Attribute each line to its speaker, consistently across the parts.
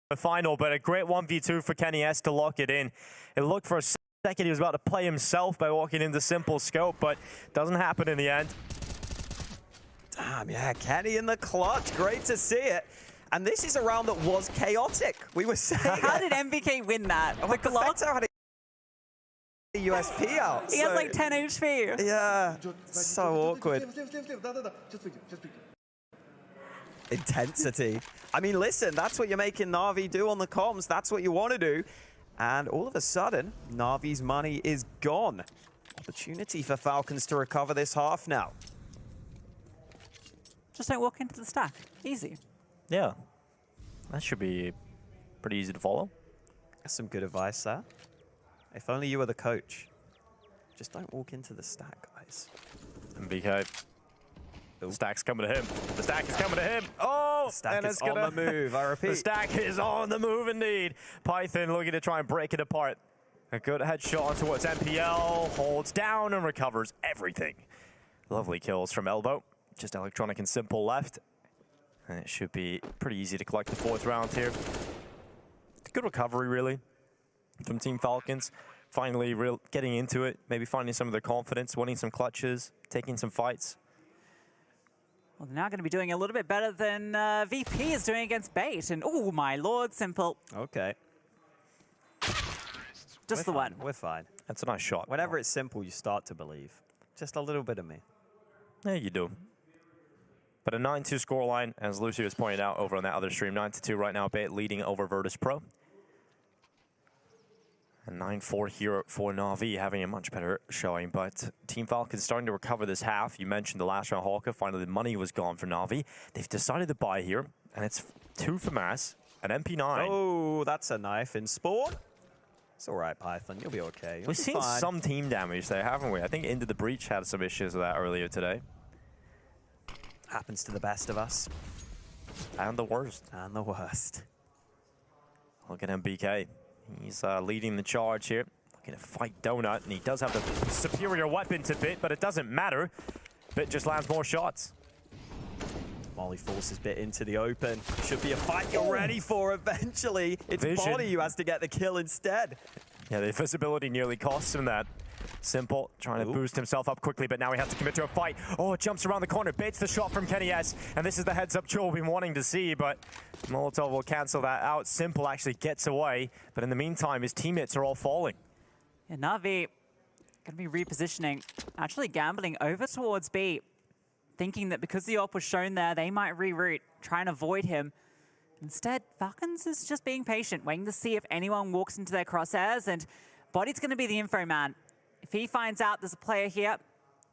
Speaker 1: the final, but a great 1v2 for Kenny S to lock it in. It looked for a second he was about to play himself by walking into simple scope, but doesn't happen in the end.
Speaker 2: Damn, yeah, Kenny in the clutch. Great to see it. And this is a round that was chaotic. We were saying.
Speaker 3: How did MBK win that? The Glock
Speaker 2: had a USP out.
Speaker 3: He has like 10 HP.
Speaker 2: Yeah, so awkward. Intensity. I mean, listen, that's what you're making Na'Vi do on the comms. That's what you want to do. And all of a sudden, Na'Vi's money is gone. Opportunity for Falcons to recover this half now.
Speaker 3: Just don't walk into the stack. Easy.
Speaker 1: Yeah, that should be pretty easy to follow.
Speaker 2: That's some good advice there. If only you were the coach. Just don't walk into the stack, guys.
Speaker 1: MBK. The stack's coming to him. The stack is coming to him. Oh!
Speaker 2: The stack is on the move, I repeat.
Speaker 1: The stack is on the move indeed. Python looking to try and break it apart. A good headshot towards MPL. Holds down and recovers everything. Lovely kills from Elbow. Just Electronic and Simple left. And it should be pretty easy to collect the 4th round here. Good recovery, really, from Team Falcons. Finally getting into it, maybe finding some of their confidence, winning some clutches, taking some fights.
Speaker 3: Well, they're now going to be doing a little bit better than VP is doing against Bait. And oh my lord, Simple.
Speaker 2: Okay.
Speaker 3: Just the one.
Speaker 2: We're fine.
Speaker 1: That's a nice shot.
Speaker 2: Whenever it's simple, you start to believe. Just a little bit of me.
Speaker 1: Yeah, you do. But a 9-2 scoreline, as Lucy was pointing out over on that other stream. 9-2 right now, Bait leading over Virtus Pro. And 9-4 here for Na'Vi, having a much better showing. But Team Falcons starting to recover this half. You mentioned the last round Hawker. Finally, the money was gone for Na'Vi. They've decided to buy here, and it's 2 for Mass, an MP9.
Speaker 2: Oh, that's a knife in Sport. It's all right, Python. You'll be okay.
Speaker 1: We've seen some team damage there, haven't we? I think Into the Breach had some issues with that earlier today.
Speaker 2: Happens to the best of us.
Speaker 1: And the worst.
Speaker 2: And the worst.
Speaker 1: Look at MBK. He's leading the charge here. Looking to fight Donut, and he does have the superior weapon to Bit, but it doesn't matter. Bit just lands more shots.
Speaker 2: Molly forces Bit into the open. Should be a fight you're ready for eventually. It's
Speaker 1: Vision.
Speaker 2: Body who has to get the kill instead.
Speaker 1: Yeah, the visibility nearly costs him that. Simple, trying to boost himself up quickly, but now he has to commit to a fight. Oh, it jumps around the corner, baits the shot from Kenny S, and this is the heads-up Joe we've been wanting to see, but Molotov will cancel that out. Simple actually gets away, but in the meantime, his teammates are all falling.
Speaker 3: Yeah, Na'Vi going to be repositioning, actually gambling over towards B, thinking that because the AWP was shown there, they might reroute, try and avoid him. Instead, Falcons is just being patient, waiting to see if anyone walks into their crosshairs, and Body's going to be the info man. If he finds out there's a player here,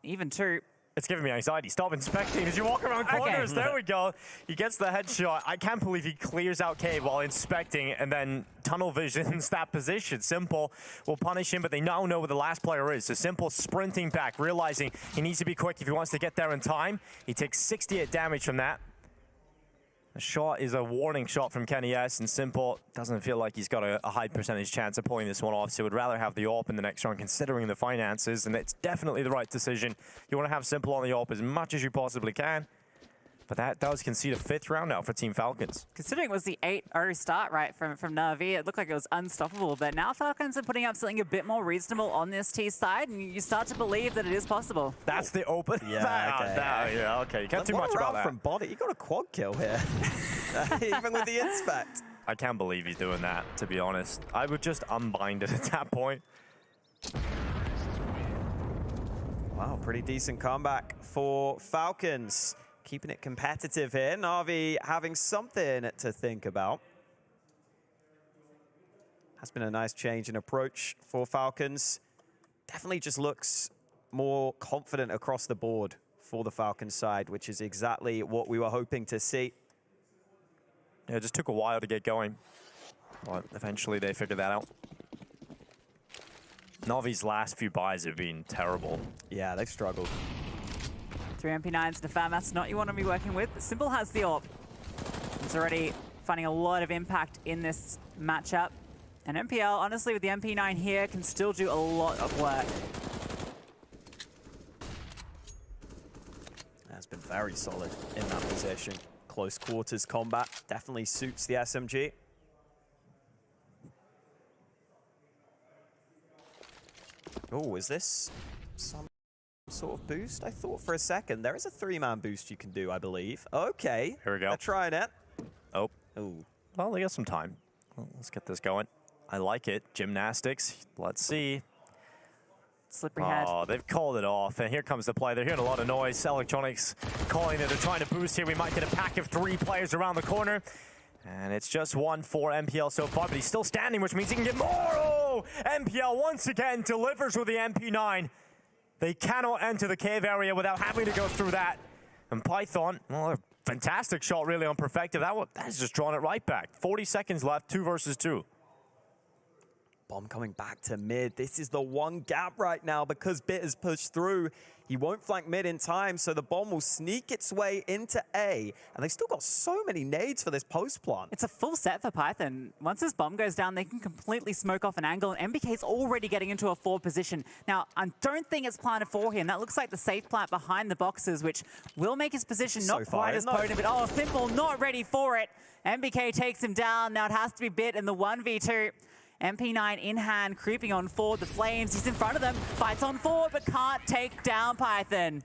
Speaker 3: even 2.
Speaker 1: It's giving me anxiety. Stop inspecting as you walk around corners. Okay. There we go. He gets the headshot. I can't believe he clears out Cave while inspecting and then tunnel visions that position. Simple will punish him, but they now know where the last player is. So Simple sprinting back, realizing he needs to be quick if he wants to get there in time. He takes 68 damage from that. The shot is a warning shot from Kenny S, and Simple doesn't feel like he's got a high percentage chance of pulling this one off, so would rather have the AWP in the next round considering the finances, and it's definitely the right decision. You want to have Simple on the AWP as much as you possibly can, but that does concede a 5th round now for Team Falcons.
Speaker 3: Considering it was the 8-0 start, right, from Na'Vi, it looked like it was unstoppable, but now Falcons are putting up something a bit more reasonable on this T side, and you start to believe that it is possible.
Speaker 1: That's the open.
Speaker 2: Yeah,
Speaker 1: okay. You can't do much about that.
Speaker 2: From Body, you got a quad kill here, even with the inspect.
Speaker 1: I can't believe he's doing that, to be honest. I would just unbind it at that point.
Speaker 2: Wow, pretty decent comeback for Falcons. Keeping it competitive here. Na'Vi having something to think about. Has been a nice change in approach for Falcons. Definitely just looks more confident across the board for the Falcons side, which is exactly what we were hoping to see.
Speaker 1: Yeah, it just took a while to get going. But eventually they figured that out. Na'Vi's last few buys have been terrible.
Speaker 2: Yeah, they've struggled.
Speaker 3: 3 MP9s to FAMAS, not you want to be working with. Simple has the AWP. He's already finding a lot of impact in this matchup. And MPL, honestly, with the MP9 here, can still do a lot of work.
Speaker 2: Has been very solid in that position. Close quarters combat definitely suits the SMG. Oh, is this some sort of boost? I thought for a second. There is a 3-man boost you can do, I believe. Okay.
Speaker 1: Here we go.
Speaker 2: They're trying it.
Speaker 1: Oh.
Speaker 2: Ooh.
Speaker 1: Well, they got some time. Well, let's get this going. I like it. Gymnastics. Let's see.
Speaker 3: Slippery head.
Speaker 1: Oh, they've called it off, and here comes the play. They're hearing a lot of noise. Electronics calling it. They're trying to boost here. We might get a pack of 3 players around the corner. And it's just 1 for MPL so far, but he's still standing, which means he can get more. Oh, MPL once again delivers with the MP9. They cannot enter the cave area without having to go through that. And Python, well, a fantastic shot really on Perfective. That's just drawing it right back. 40 seconds left, 2 versus 2.
Speaker 2: Bomb coming back to mid. This is the one gap right now because Bit has pushed through. He won't flank mid in time, so the bomb will sneak its way into A. And they've still got so many nades for this post plant.
Speaker 3: It's a full set for Python. Once this bomb goes down, they can completely smoke off an angle, and MBK's already getting into a forward position. Now, I don't think it's planted for him. That looks like the safe plant behind the boxes, which will make his position not quite as potent, but oh, Simple not ready for it. MBK takes him down. Now it has to be Bit in the 1v2. MP9 in hand, creeping on forward. The Flames, he's in front of them, fights on forward, but can't take down Python.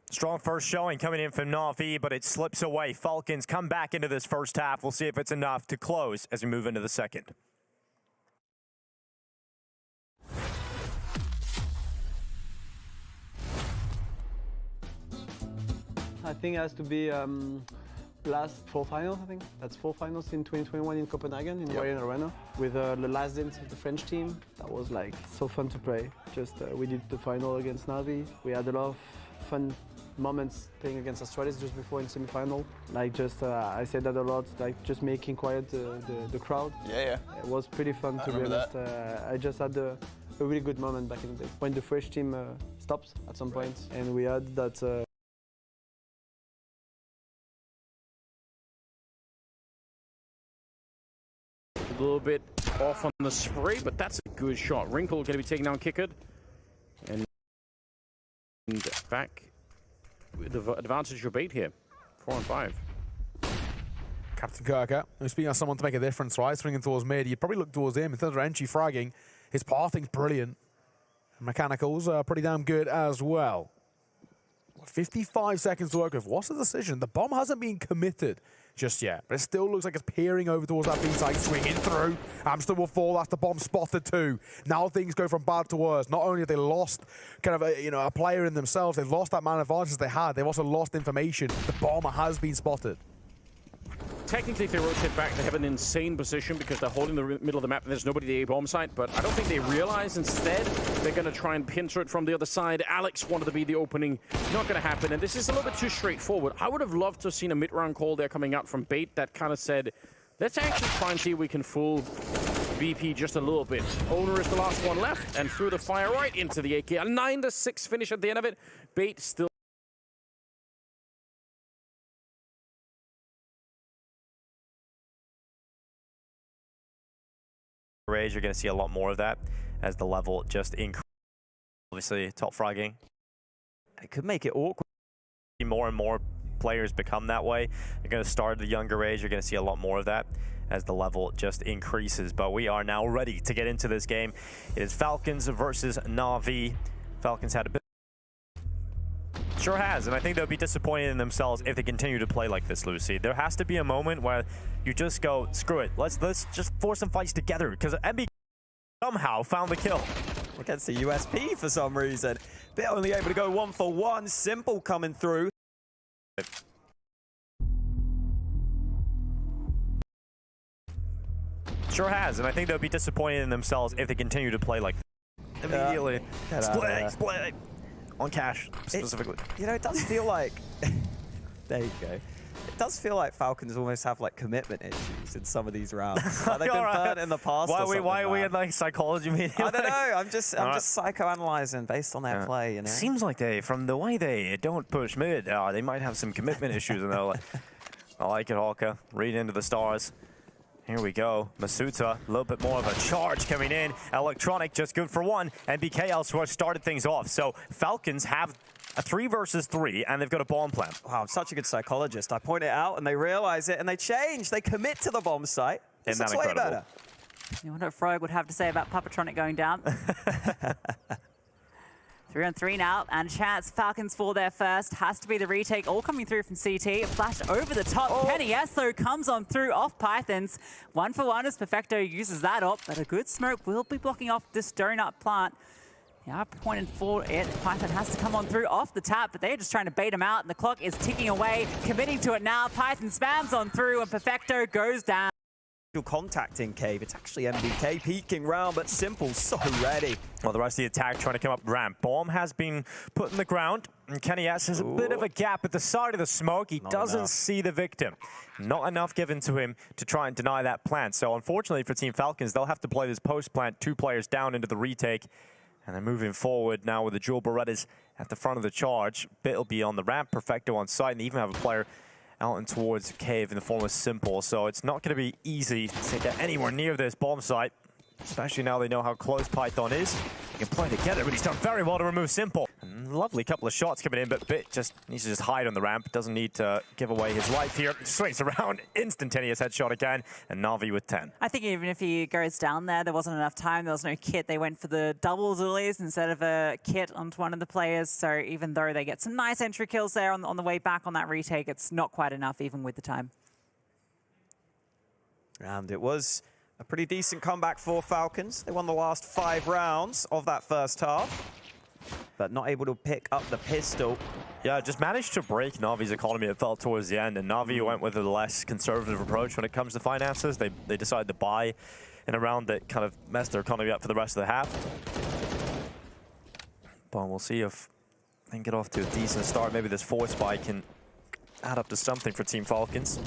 Speaker 1: Strong first showing coming in from Na'Vi, but it slips away. Falcons come back into this first half. We'll see if it's enough to close as we move into the second.
Speaker 4: I think it has to be last 4 finals, I think. That's 4 finals in 2021 in Copenhagen, in Warrior Arena, with the last dance of the French team. That was like so fun to play. Just we did the final against Na'Vi. We had a lot of fun moments playing against Australia just before in semi-final. Like just, I said that a lot, like just making quiet the crowd.
Speaker 5: Yeah.
Speaker 4: It was pretty fun to be honest. I just had a really good moment back in the day. When the French team stopped at some point, and we had that
Speaker 5: A little bit off on the spray, but that's a good shot. Wrinkle going to be taking down Kickard. And back with the advantage of Bait here. 4 on 5.
Speaker 6: Captain Kirker, who's speaking of someone to make a difference, right? Swinging towards mid, you'd probably look towards him. In terms of entry fragging, his pathing's brilliant. Mechanicals are pretty damn good as well. 55 seconds to work with. What's the decision? The bomb hasn't been committed just yet, but it still looks like it's peering over towards that B side, swinging through. Amstel will fall. That's the bomb spotted too. Now things go from bad to worse. Not only have they lost kind of a player in themselves, they've lost that man advantage they had. They've also lost information. The bomber has been spotted.
Speaker 5: Technically, if they rotate back, they have an insane position because they're holding the middle of the map and there's nobody at the A bomb site, but I don't think they realize instead they're going to try and pincer it from the other side. Alex wanted to be the opening. Not going to happen, and this is a little bit too straightforward. I would have loved to have seen a mid-round call there coming out from Bait that kind of said, let's actually try and see if we can fool BP just a little bit. Owner is the last one left, and threw the fire right into the AK. A 9-6 finish at the end of it. Bait still
Speaker 1: Rage, you're going to see a lot more of that as the level just increases. Obviously, top fragging.
Speaker 2: It could make it awkward.
Speaker 1: More and more players become that way. You're going to start at the younger age. You're going to see a lot more of that as the level just increases. But we are now ready to get into this game. It is Falcons versus Na'Vi. Falcons had a bit. Sure has, and I think they'll be disappointed in themselves if they continue to play like this, Lucy. There has to be a moment where you just go, screw it, let's just force some fights together, because MB somehow found the kill.
Speaker 2: Against the USP for some reason. Bit only able to go 1 for 1. Simple coming through.
Speaker 1: Sure has, and I think they'll be disappointed in themselves if they continue to play like this. Immediately. Split. On cash, specifically.
Speaker 2: It does feel like... there you go. It does feel like Falcons almost have like commitment issues in some of these rounds. Like they've been burnt in the past.
Speaker 1: Why are we in like psychology meeting?
Speaker 2: I don't know. I'm just psychoanalyzing based on their play. You know?
Speaker 1: Seems like from the way they don't push mid, they might have some commitment issues. And they're like, I like it, Halka. Read into the stars. Here we go. Masuta, a little bit more of a charge coming in. Electronic just good for 1. And BK elsewhere started things off. So Falcons have a 3 versus 3, and they've got a bomb plan.
Speaker 2: Wow, I'm such a good psychologist. I point it out, and they realize it, and they change. They commit to the bomb site.
Speaker 1: Isn't that
Speaker 2: way
Speaker 1: incredible?
Speaker 2: better.
Speaker 3: You wonder what Frog would have to say about Pupatronic going down. 3-on-3 now, and chance Falcons fall there first. Has to be the retake, all coming through from CT. A flash over the top. Kenny S, though, comes on through off Pythons. 1-for-1 as Perfecto uses that up, but a good smoke will be blocking off this donut plant. Yeah, pointed for it. Python has to come on through off the tap, but they're just trying to bait him out, and the clock is ticking away. Committing to it now. Python spams on through, and Perfecto goes down.
Speaker 2: Contact in Cave. It's actually MBK peeking round, but Simple so ready.
Speaker 1: Well, the rest of the attack trying to come up ramp. Bomb has been put in the ground, and Kenny S has a bit of a gap at the side of the smoke. He doesn't see the victim. Not enough given to him to try and deny that plant. So unfortunately for Team Falcons, they'll have to play this post plant, 2 players down into the retake. And they're moving forward now with the dual Berettas at the front of the charge. Bit will be on the ramp, Perfecto on site, and they even have a player out and towards Cave in the form of Simple. So it's not going to be easy to get anywhere near this bomb site, especially now they know how close Python is. They can play together, but he's done very well to remove Simple. And lovely couple of shots coming in, but Bit just needs to just hide on the ramp. Doesn't need to give away his life here. Swings around, instantaneous headshot again, and Na'Vi with 10.
Speaker 3: I think even if he goes down there wasn't enough time. There was no kit. They went for the doubles release instead of a kit onto one of the players. So even though they get some nice entry kills there on the way back on that retake, it's not quite enough even with the time.
Speaker 2: And it was a pretty decent comeback for Falcons. They won the last 5 rounds of that first half, but not able to pick up the pistol.
Speaker 1: Yeah, just managed to break Na'Vi's economy, it felt, towards the end, and Na'Vi went with a less conservative approach when it comes to finances. They decided to buy in a round that kind of messed their economy up for the rest of the half. But we'll see if they can get off to a decent start. Maybe this force buy can add up to something for Team Falcons.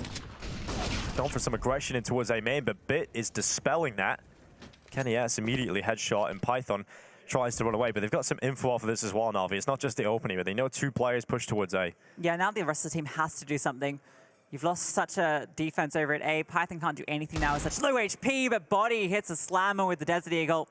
Speaker 1: Going for some aggression in towards A main, but Bit is dispelling that. Kenny S immediately headshot, and Python tries to run away, but they've got some info off of this as well, Na'Vi. It's not just the opening, but they know 2 players push towards A.
Speaker 3: Yeah, now the rest of the team has to do something. You've lost such a defense over at A. Python can't do anything now with such low HP, but Body hits a slammer with the Desert Eagle.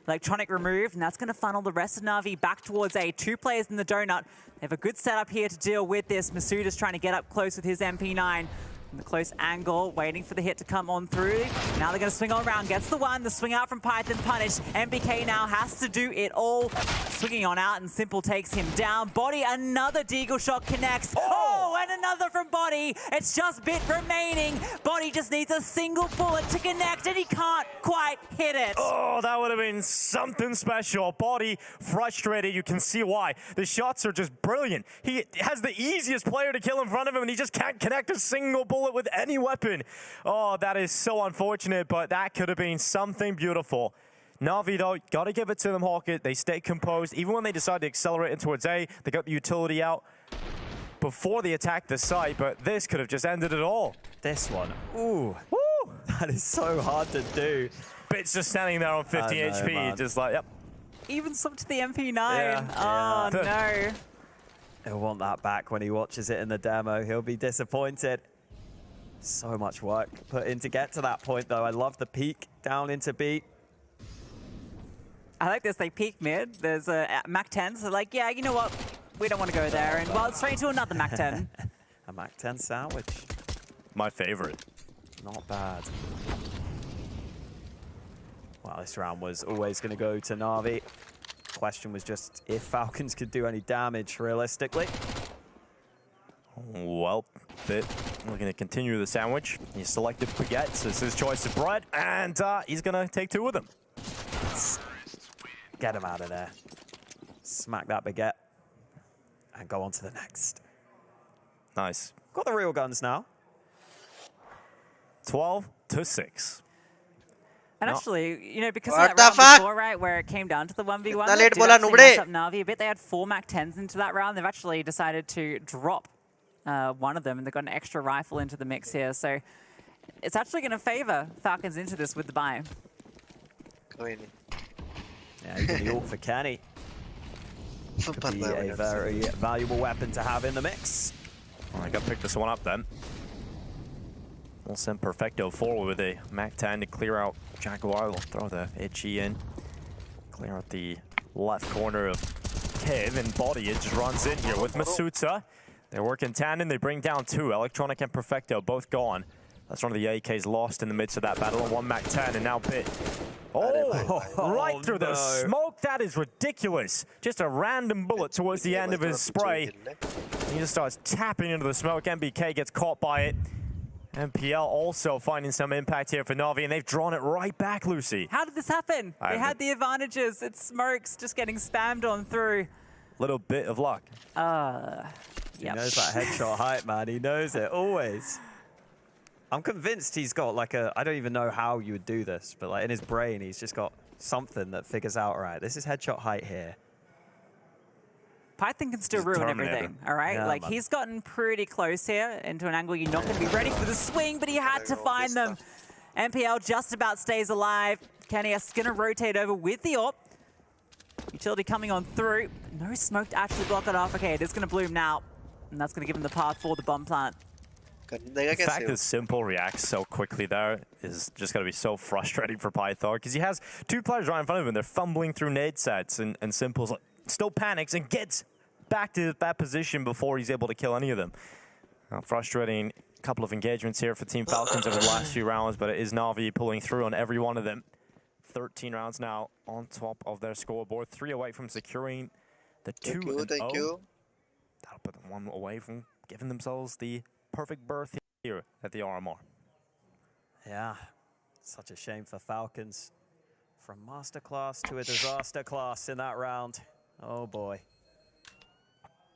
Speaker 3: Electronic removed, and that's going to funnel the rest of Na'Vi back towards A. 2 players in the donut. They have a good setup here to deal with this. Masuda's trying to get up close with his MP9. The close angle, waiting for the hit to come on through. Now they're going to swing all around. Gets the one. The swing out from Python punished. MBK now has to do it all. Swinging on out, and Simple takes him down. Body, another Deagle shot connects. Oh, and another from Body. It's just Bit remaining. Body just needs a single bullet to connect, and he can't quite hit it.
Speaker 1: Oh, that would have been something special. Body frustrated. You can see why. The shots are just brilliant. He has the easiest player to kill in front of him, and he just can't connect a single bullet with any weapon. Oh, that is so unfortunate, but that could have been something beautiful. Na'Vi, though, got to give it to them, Hawkett. They stay composed. Even when they decide to accelerate in towards A, they got the utility out before they attacked the site, but this could have just ended it all.
Speaker 2: This one, ooh,
Speaker 1: Woo!
Speaker 2: that is so hard to do.
Speaker 1: Bit's just standing there on 50 HP,
Speaker 2: man.
Speaker 1: just like, yep.
Speaker 3: Even swapped to the MP9.
Speaker 1: Yeah.
Speaker 3: Oh, no.
Speaker 2: He'll want that back when he watches it in the demo. He'll be disappointed. So much work put in to get to that point, though. I love the peek down into B.
Speaker 3: I like this. They peek mid. There's a Mac 10, so like, yeah, you know what? We don't want to go there. And well, straight to another Mac 10.
Speaker 2: A Mac 10 sandwich.
Speaker 1: My favorite.
Speaker 2: Not bad. Well, this round was always going to go to Na'Vi. Question was just if Falcons could do any damage realistically.
Speaker 1: Well, Bit looking to continue the sandwich. He selected baguettes as his choice of bread, and he's going to take 2 of them.
Speaker 2: Get him out of there. Smack that baguette. And go on to the next.
Speaker 1: Nice.
Speaker 2: Got the real guns now.
Speaker 1: 12-6.
Speaker 3: And
Speaker 1: No.
Speaker 3: actually, you know, because
Speaker 7: What
Speaker 3: of
Speaker 7: the
Speaker 3: that round
Speaker 7: fuck?
Speaker 3: before, right, where it came down to the 1v1,
Speaker 7: Kitna
Speaker 3: they
Speaker 7: late
Speaker 3: did
Speaker 7: bola,
Speaker 3: actually
Speaker 7: nubre.
Speaker 3: mess up Na'Vi a bit. They had 4 Mac 10s into that round. They've actually decided to drop one of them, and they've got an extra rifle into the mix here. So it's actually going to favor Falcons into this with the buy.
Speaker 7: कोई नहीं.
Speaker 2: Yeah, even the ult for Kenny.
Speaker 7: Super
Speaker 2: Could be a very valuable weapon to have in the mix.
Speaker 1: Well, I got to pick this one up then. We'll send Perfecto forward with a Mac 10 to clear out Jaguar. They'll throw the Itchy in. Clear out the left corner of Kev, and Body it just runs in here with Masuta. They work in tandem. They bring down 2. Electronic and Perfecto both gone. That's one of the AKs lost in the midst of that battle on 1 Mac 10, and now Bit. Oh, right through the smoke. That is ridiculous. Just a random bullet towards the end of his spray. He just starts tapping into the smoke. MBK gets caught by it. MPL also finding some impact here for Na'Vi, and they've drawn it right back, Lucy.
Speaker 3: How did this happen? They had the advantages. It's Smokes just getting spammed on through.
Speaker 1: Little bit of luck.
Speaker 2: He knows that headshot height, man. He knows it, always. I'm convinced he's got like a, I don't even know how you would do this, but like in his brain, he's just got something that figures out, right, this is headshot height here.
Speaker 3: Python can still
Speaker 1: He's
Speaker 3: ruin
Speaker 1: Terminator.
Speaker 3: everything, all right?
Speaker 2: Yeah,
Speaker 3: like,
Speaker 2: man.
Speaker 3: he's gotten pretty close here into an angle you're not going to be ready for the swing, but he had to find them. MPL just about stays alive. Kenny's going to rotate over with the AWP. Utility coming on through. No smoke to actually block that off. Okay, it is going to bloom now, and that's going to give him the path for the bomb plant.
Speaker 1: The fact that Simple reacts so quickly there is just going to be so frustrating for Python, because he has 2 players right in front of him. They're fumbling through nade sets, and Simple's like, still panics and gets back to that position before he's able to kill any of them. Frustrating couple of engagements here for Team Falcons over the last few rounds, but it is Na'Vi pulling through on every one of them. 13 rounds now on top of their scoreboard, 3 away from securing the 2-0.
Speaker 7: Thank you.
Speaker 1: That'll put them 1 away from giving themselves the perfect berth here at the RMR.
Speaker 2: Yeah, such a shame for Falcons. From masterclass to a disaster class in that round. Oh boy.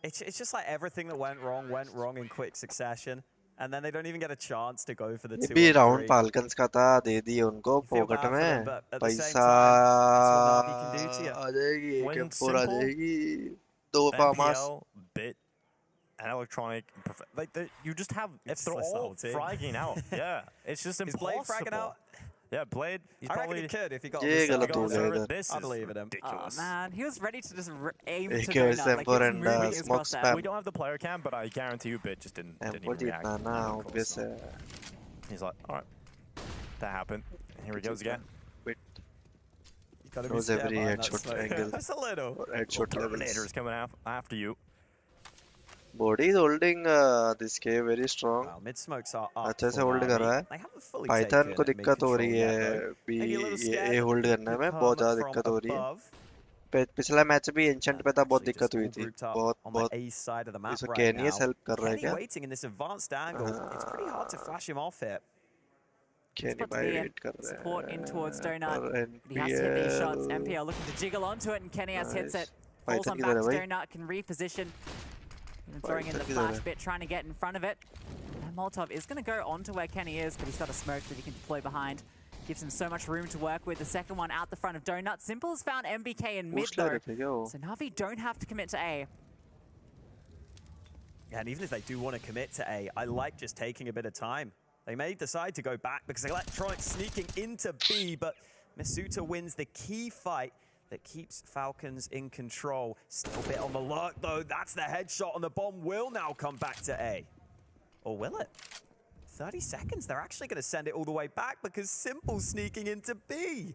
Speaker 2: It's just like everything that went wrong in quick succession. And then they don't even get a chance to go for the 2
Speaker 7: भी round falcons का था, दे दिए उनको pocket में पैसा आ जाएगी, AK4 आ जाएगी, 2 farmers.
Speaker 1: Bit and Electronic, like you just have, if they're all fragging out, yeah, it's just impossible.
Speaker 2: Is Blade fragging out?
Speaker 1: Yeah, Blade, he's
Speaker 2: I
Speaker 1: probably...
Speaker 2: reckon he could if he got
Speaker 7: ये
Speaker 2: the
Speaker 7: गलत हो गया इधर.
Speaker 1: This
Speaker 2: I
Speaker 1: is
Speaker 2: believe in him.
Speaker 1: ridiculous.
Speaker 3: Oh, man, he was ready to just aim to
Speaker 7: AK
Speaker 3: Donut. Like, he
Speaker 7: M4
Speaker 3: was
Speaker 7: and
Speaker 3: moving his
Speaker 7: smoke
Speaker 3: crosshair.
Speaker 7: spam.
Speaker 1: We don't have the player cam, but I guarantee you Bit just didn't
Speaker 7: M4
Speaker 1: even react.
Speaker 7: जीतना ना, obvious है.
Speaker 1: He's like, all right, that happened. And here he goes again.
Speaker 7: Bit
Speaker 2: You gotta be
Speaker 7: knows
Speaker 2: scared
Speaker 7: every
Speaker 2: behind that
Speaker 7: headshot
Speaker 2: smoke.
Speaker 7: angle.
Speaker 2: Just a little.
Speaker 7: or headshot
Speaker 1: Terminator
Speaker 7: levels.
Speaker 1: is coming after you.
Speaker 7: Body is holding this K very strong.
Speaker 2: Wow, mid smokes are up.
Speaker 7: अच्छे से
Speaker 2: for
Speaker 7: hold कर
Speaker 2: Na'Vi.
Speaker 7: रहा है.
Speaker 2: They haven't fully
Speaker 7: Python
Speaker 2: taken
Speaker 7: को
Speaker 2: mid
Speaker 7: दिक्कत हो
Speaker 2: control
Speaker 7: रही
Speaker 2: yet,
Speaker 7: है
Speaker 2: though.
Speaker 7: भी
Speaker 2: Maybe a little
Speaker 7: ये
Speaker 2: scared
Speaker 7: A होल्ड करने
Speaker 2: to
Speaker 7: में
Speaker 2: come
Speaker 7: बहुत ज़्यादा
Speaker 2: from
Speaker 7: दिक्कत हो रही है.
Speaker 2: above.
Speaker 7: पिछला मैच भी एंशंट पे था, बहुत
Speaker 2: Actually
Speaker 7: दिक्कत
Speaker 2: just
Speaker 7: हुई
Speaker 2: all
Speaker 7: थी.
Speaker 2: grouped up
Speaker 7: बहुत
Speaker 2: on the
Speaker 7: बहुत
Speaker 2: A side of the map
Speaker 7: इसको
Speaker 2: right
Speaker 7: Kenny
Speaker 2: now.
Speaker 7: help कर रहा है
Speaker 2: Kenny
Speaker 7: क्या?
Speaker 2: waiting in this advanced angle. It's pretty hard to flash him off here.
Speaker 7: Kenny
Speaker 3: Put
Speaker 7: भाई
Speaker 3: the
Speaker 7: वेट कर रहे
Speaker 3: support in towards
Speaker 7: हैं.
Speaker 3: Donut.
Speaker 7: और
Speaker 3: But he has to hit these shots.
Speaker 7: NPL
Speaker 3: MPL looking to jiggle onto it, and Kenny has hits it. Falls
Speaker 7: Python
Speaker 3: on
Speaker 7: किधर
Speaker 3: back
Speaker 7: है
Speaker 3: to
Speaker 7: भाई?
Speaker 3: Donut, can reposition. Even throwing in the
Speaker 7: Python किधर
Speaker 3: flash
Speaker 7: है?
Speaker 3: bit, trying to get in front of it. And Molotov is going to go onto where Kenny is, but he's got a smoke that he can deploy behind. Gives him so much room to work with. The second one out the front of Donut. Simple has found MBK in mid
Speaker 7: पूछ ले
Speaker 3: though.
Speaker 7: रहे थे क्या वो?
Speaker 3: So Na'Vi don't have to commit to A.
Speaker 2: Yeah, and even if they do want to commit to A, I like just taking a bit of time. They may decide to go back because Electronic sneaking into B, but Masuta wins the key fight that keeps Falcons in control. Still a bit on the luck, though. That's the headshot, and the bomb will now come back to A. Or will it? 30 seconds. They're actually going to send it all the way back because Simple's sneaking into B.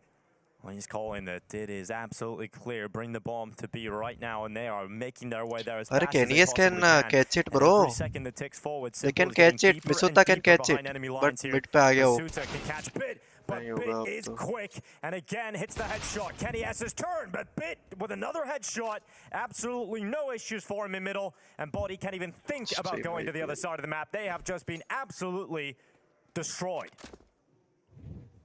Speaker 1: Well, he's calling that it is absolutely clear. Bring the bomb to B right now, and they are making their way there as
Speaker 7: अरे
Speaker 1: fast as they
Speaker 7: Kenny's
Speaker 1: possibly
Speaker 7: can
Speaker 1: can.
Speaker 7: catch it,
Speaker 1: And
Speaker 7: bro.
Speaker 1: every second that ticks forward,
Speaker 7: They
Speaker 1: Simple
Speaker 7: can
Speaker 1: is getting
Speaker 7: catch it.
Speaker 1: deeper
Speaker 7: Masuta
Speaker 1: and
Speaker 7: can
Speaker 1: deeper
Speaker 7: catch
Speaker 1: behind
Speaker 7: it,
Speaker 1: enemy
Speaker 7: but
Speaker 1: lines here.
Speaker 7: mid पे आ गया वो.
Speaker 1: Masuta can catch Bit, but
Speaker 7: नहीं होगा
Speaker 1: Bit
Speaker 7: अब
Speaker 1: is
Speaker 7: तो.
Speaker 1: quick, and again hits the headshot. Kenny has his turn, but Bit with another headshot. Absolutely no issues for him in middle, and Body can't even think about
Speaker 7: Extremely
Speaker 1: going to the other
Speaker 7: good.
Speaker 1: side of the map. They have just been absolutely destroyed.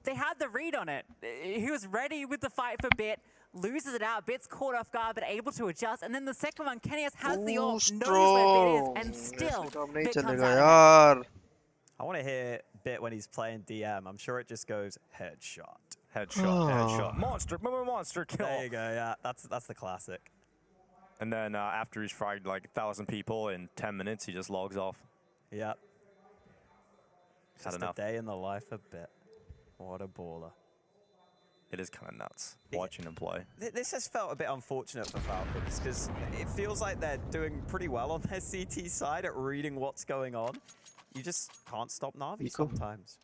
Speaker 3: They had the read on it. He was ready with the fight for Bit, loses it out. Bit's caught off guard, but able to adjust. And then the second one, Kenny has the AWP, knows where Bit is, and still
Speaker 7: ऐसे काम नहीं
Speaker 3: Bit comes
Speaker 7: चलेगा
Speaker 3: out.
Speaker 7: यार.
Speaker 2: I want to hear Bit when he's playing DM. I'm sure it just goes headshot.
Speaker 1: Headshot, headshot. Monster kill.
Speaker 2: There you go. Yeah, that's the classic.
Speaker 1: And then after he's fragged like 1,000 people in 10 minutes, he just logs off.
Speaker 2: Yep.
Speaker 1: Had
Speaker 2: Just
Speaker 1: enough.
Speaker 2: a day in the life of Bit. What a baller.
Speaker 1: It is kind of nuts watching him play.
Speaker 2: This has felt a bit unfortunate for Falcons because it feels like they're doing pretty well on their CT side at reading what's going on. You just can't stop Na'Vi
Speaker 7: Eco.
Speaker 2: sometimes.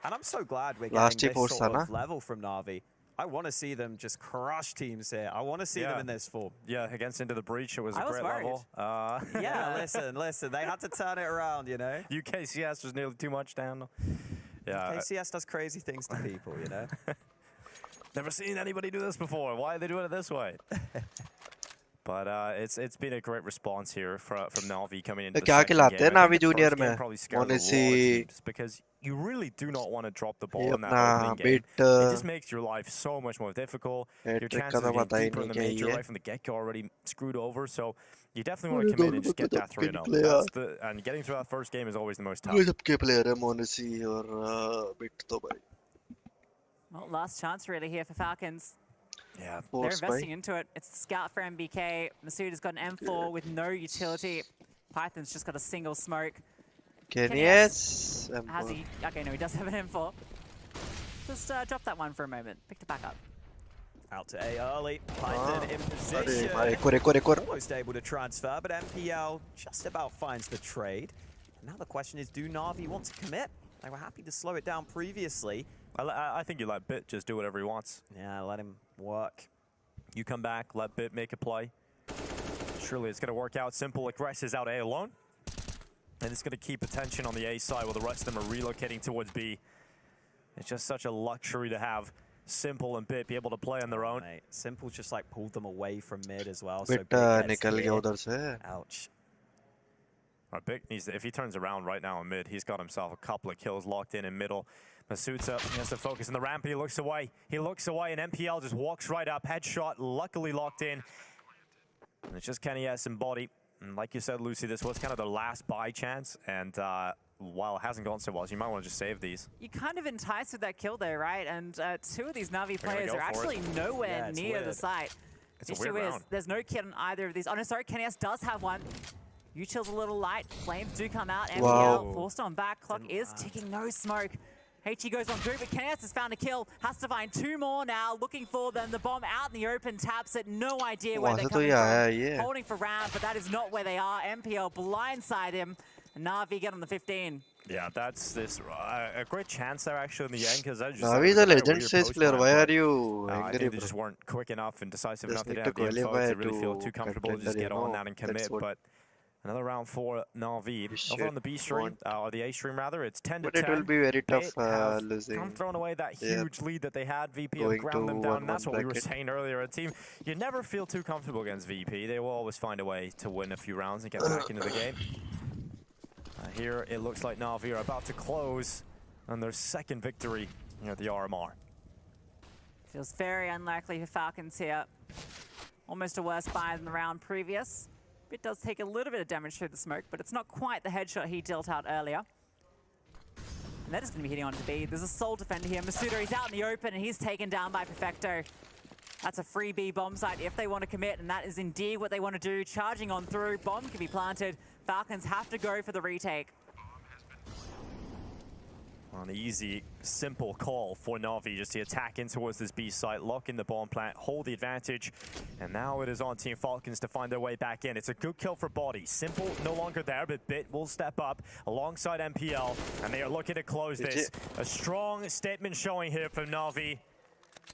Speaker 2: And I'm so glad we're
Speaker 7: Last
Speaker 2: getting
Speaker 7: team
Speaker 2: this
Speaker 7: force
Speaker 2: sort of
Speaker 7: था ना?
Speaker 2: level from Na'Vi. I want to see them just crush teams here. I want to see them
Speaker 1: Yeah.
Speaker 2: in this form.
Speaker 1: Yeah, against Into the Breach, it was
Speaker 3: I
Speaker 1: a
Speaker 3: was
Speaker 1: great
Speaker 3: worried.
Speaker 1: level.
Speaker 2: Yeah, listen. They had to turn it around, you know?
Speaker 1: UKCS was nearly too much down. Yeah.
Speaker 2: KCS does crazy things to people, you know?
Speaker 1: Never seen anybody do this before. Why are they doing it this way? But it's been a great response here from Na'Vi coming into the
Speaker 7: क्या
Speaker 1: second
Speaker 7: खिलाते हैं
Speaker 1: game. I
Speaker 7: Na'Vi
Speaker 1: think the
Speaker 7: Junior
Speaker 1: first game
Speaker 7: में?
Speaker 1: probably scared a lot of
Speaker 7: Honestly,
Speaker 1: teams because you really do not want to drop the
Speaker 7: ये
Speaker 1: ball in that
Speaker 7: अपना
Speaker 1: opening game.
Speaker 7: bit
Speaker 1: It just makes your life so much more difficult. Your
Speaker 7: hat-trick
Speaker 1: chances
Speaker 7: का
Speaker 1: of
Speaker 7: तो
Speaker 1: getting
Speaker 7: पता ही
Speaker 1: deeper in the
Speaker 7: नहीं क्या
Speaker 1: major
Speaker 7: ही है.
Speaker 1: right from the get-go already screwed over. So you definitely want to come in and just get that 3-0. That's and getting through that first game is always the most tough.
Speaker 7: गजब के player है Monesi और bit तो भाई.
Speaker 3: Well, last chance really here for Falcons.
Speaker 1: Yeah.
Speaker 3: They're
Speaker 7: Force
Speaker 3: investing
Speaker 7: भाई.
Speaker 3: into it. It's the scout for MBK. Masuda's got an M4 with no utility. Python's just got a single smoke.
Speaker 7: Kenya's
Speaker 3: Has he? Okay, no, he does have an M4. Just drop that one for a moment. Picked it back up.
Speaker 2: Out to A early. Python in
Speaker 7: अरे
Speaker 2: position.
Speaker 7: भाई एक और
Speaker 2: Almost able to transfer, but MPL just about finds the trade. And now the question is, do Na'Vi want to commit? They were happy to slow it down previously.
Speaker 1: I think you let Bit just do whatever he wants.
Speaker 2: Yeah, let him work.
Speaker 1: You come back, let Bit make a play. Surely it's going to work out. Simple aggresses out A alone. And it's going to keep attention on the A side while the rest of them are relocating towards B. It's just such a luxury to have Simple and Bit be able to play on their own.
Speaker 2: Mate, Simple just like pulled them away from mid as well.
Speaker 7: Bit
Speaker 2: Bit gets
Speaker 7: निकल गया
Speaker 2: hit.
Speaker 7: उधर से.
Speaker 2: Ouch.
Speaker 1: Bit needs to, if he turns around right now in mid, he's got himself a couple of kills locked in middle. Masuda has to focus on the ramp. He looks away. He looks away, and MPL just walks right up. Headshot, luckily locked in. And it's just Kenny S and Body. And like you said, Lucy, this was kind of the last buy chance. And while it hasn't gone so well, so you might want to just save these.
Speaker 3: You kind of enticed with that kill there, right? And two of these Na'Vi
Speaker 1: They're gonna
Speaker 3: players
Speaker 1: go
Speaker 3: are
Speaker 1: for
Speaker 3: actually nowhere
Speaker 2: it's
Speaker 3: near the
Speaker 2: weird.
Speaker 3: site.
Speaker 1: It's a
Speaker 3: The
Speaker 1: weird
Speaker 3: issue is
Speaker 1: round.
Speaker 3: there's no kid on either of these. Oh no, sorry, Kenny S does have one. Util's a little light. Flames do come out. MPL
Speaker 7: Wow.
Speaker 3: forced on back. Clock is ticking. No smoke. HE goes on through, but Kenny S has found a kill. Has to find two more now. Looking for them. The bomb out in the open. Taps it. No idea where
Speaker 7: वहाँ
Speaker 3: they're
Speaker 7: से तो
Speaker 3: coming
Speaker 7: ये आया
Speaker 3: from.
Speaker 7: ही है.
Speaker 3: Holding for round, but that is not where they are. MPL blindside him. And Na'Vi get on the 15.
Speaker 1: Yeah, that's this a great chance there actually in the end because I just
Speaker 7: Na'Vi is a legend stage player. Why are you
Speaker 1: I
Speaker 7: angry,
Speaker 1: think they
Speaker 7: bro?
Speaker 1: just weren't quick enough and decisive
Speaker 7: Just
Speaker 1: enough. They
Speaker 7: need
Speaker 1: didn't
Speaker 7: to
Speaker 1: have the info
Speaker 7: qualify
Speaker 1: to really feel
Speaker 7: to
Speaker 1: too comfortable to
Speaker 7: contender,
Speaker 1: just get
Speaker 7: you
Speaker 1: on
Speaker 7: know.
Speaker 1: that and
Speaker 7: That's
Speaker 1: commit.
Speaker 7: what
Speaker 1: But another round for Na'Vi.
Speaker 7: We
Speaker 1: Over on the B
Speaker 7: should
Speaker 1: stream, or the A stream rather, it's 10 to
Speaker 7: But
Speaker 1: 10.
Speaker 7: it will be very tough
Speaker 1: Bit have
Speaker 7: losing.
Speaker 1: Come thrown away that
Speaker 7: Yeah.
Speaker 1: huge lead that they had. VP have
Speaker 7: Going
Speaker 1: ground them
Speaker 7: to
Speaker 1: down, and that's
Speaker 7: 1-1
Speaker 1: what we were
Speaker 7: bracket.
Speaker 1: saying earlier. A team, you never feel too comfortable against VP. They will always find a way to win a few rounds and get back into the game. Here it looks like Na'Vi are about to close on their second victory here at the RMR.
Speaker 3: Feels very unlikely for Falcons here. Almost a worse buy than the round previous. It does take a little bit of damage through the smoke, but it's not quite the headshot he dealt out earlier. And that is going to be hitting onto B. There's a Soul Defender here. Masuda, he's out in the open, and he's taken down by Perfecto. That's a free B bomb site if they want to commit, and that is indeed what they want to do. Charging on through, bomb can be planted. Falcons have to go for the retake.
Speaker 1: An easy, simple call for Na'Vi just to attack in towards this B site, lock in the bomb plant, hold the advantage, and now it is on Team Falcons to find their way back in. It's a good kill for Body. Simple no longer there, but Bit will step up alongside MPL, and they are looking to close this. A strong statement showing here from Na'Vi,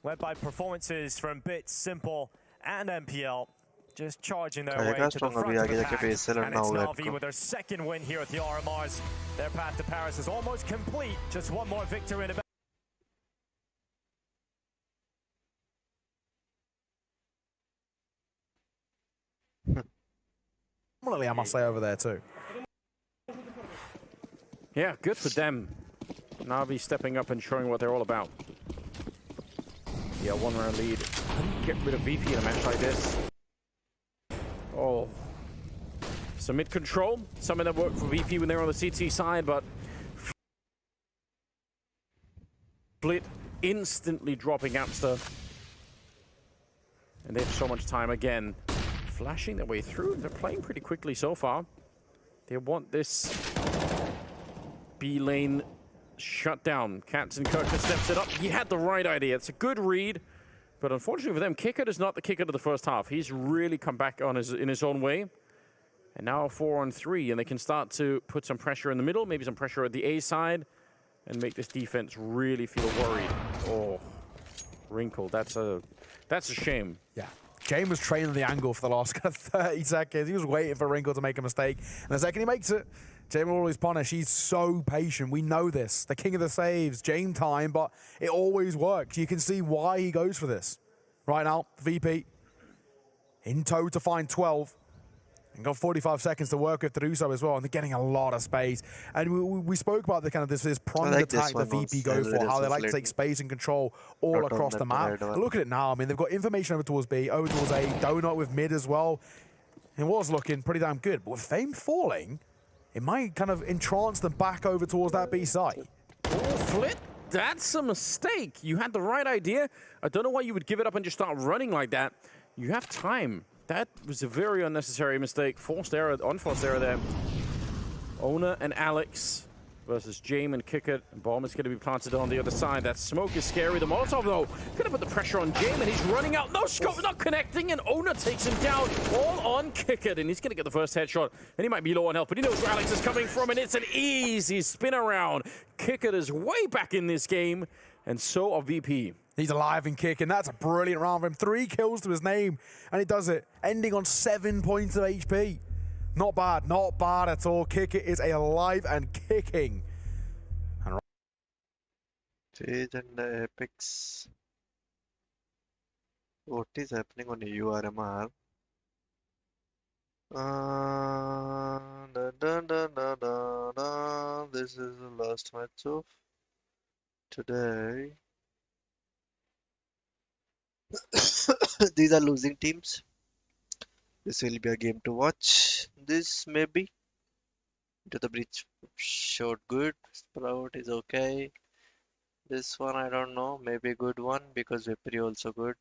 Speaker 1: led by performances from Bit, Simple, and MPL. Just charging their way to the front of the pack, and it's Na'Vi with their second win here at the RMRs. Their path to Paris is almost complete. Just one more victory in the
Speaker 6: Definitely, I must say, over there too.
Speaker 5: Yeah, good for them. Na'Vi stepping up and showing what they're all about. Yeah, one round lead. Get rid of VP in a match like this. Oh. Some mid control. Some of them work for VP when they're on the CT side, but Split instantly dropping Amster. And they have so much time again. Flashing their way through. They're playing pretty quickly so far. They want this B lane shut down. Captain Kirker steps it up. He had the right idea. It's a good read. But unfortunately for them, Kicker is not the Kicker of the first half. He's really come back on in his own way. And now a 4-on-3, and they can start to put some pressure in the middle, maybe some pressure at the A side, and make this defense really feel worried. Oh, Wrinkle, that's a shame.
Speaker 6: Yeah. Jane was training the angle for the last kind of 30 seconds. He was waiting for Wrinkle to make a mistake. And the second he makes it, Jame will always punish. He's so patient. We know this. The king of the saves, Jame time, but it always works. You can see why he goes for this. Right now, VP in tow to find 12. And got 45 seconds to work with to do so as well, and they're getting a lot of space. And we spoke about the kind of this pronged attack the VP go for, how they like to take space and control all across the map. And look at it now. I mean, they've got information over towards B, over towards A, Donut with mid as well. It was looking pretty damn good, but with Fame falling, it might kind of entrance them back over towards that B site.
Speaker 5: Oh, Flit, that's a mistake. You had the right idea. I don't know why you would give it up and just start running like that. You have time. That was a very unnecessary mistake. Forced error, unforced error there. Owner and Alex versus Jame and Kickert. Bomb is going to be planted on the other side. That smoke is scary. The Molotov, though, going to put the pressure on Jame, and he's running out. No scope, not connecting, and Owner takes him down. All on Kickert, and he's going to get the first headshot. And he might be low on health, but he knows where Alex is coming from, and it's an easy spin around. Kickert is way back in this game, and so are VP.
Speaker 6: He's alive and kicking. That's a brilliant round for him. 3 kills to his name, and he does it, ending on 7 points of HP. Not bad at all. Kicker is alive and kicking.
Speaker 7: Sage and the Apex. What is happening on EU RMR? This is the last match of today. These are losing teams. This will be a game to watch. This maybe to the breach showed good. Sprout is okay. This one I don't know. Maybe a good one because Vipri also good.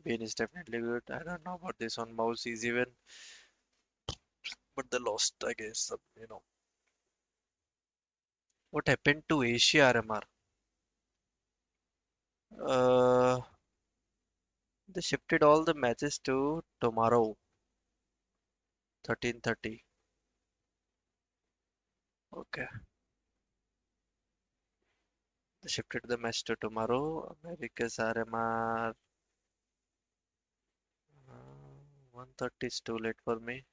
Speaker 7: Bane is definitely good. I don't know about this one. Mouse is even, but they lost, I guess. You know what happened to Asia RMR? They shifted all the matches to tomorrow, 13:30. Okay. They shifted the match to tomorrow. America's RMR. 1:30 is too late for me.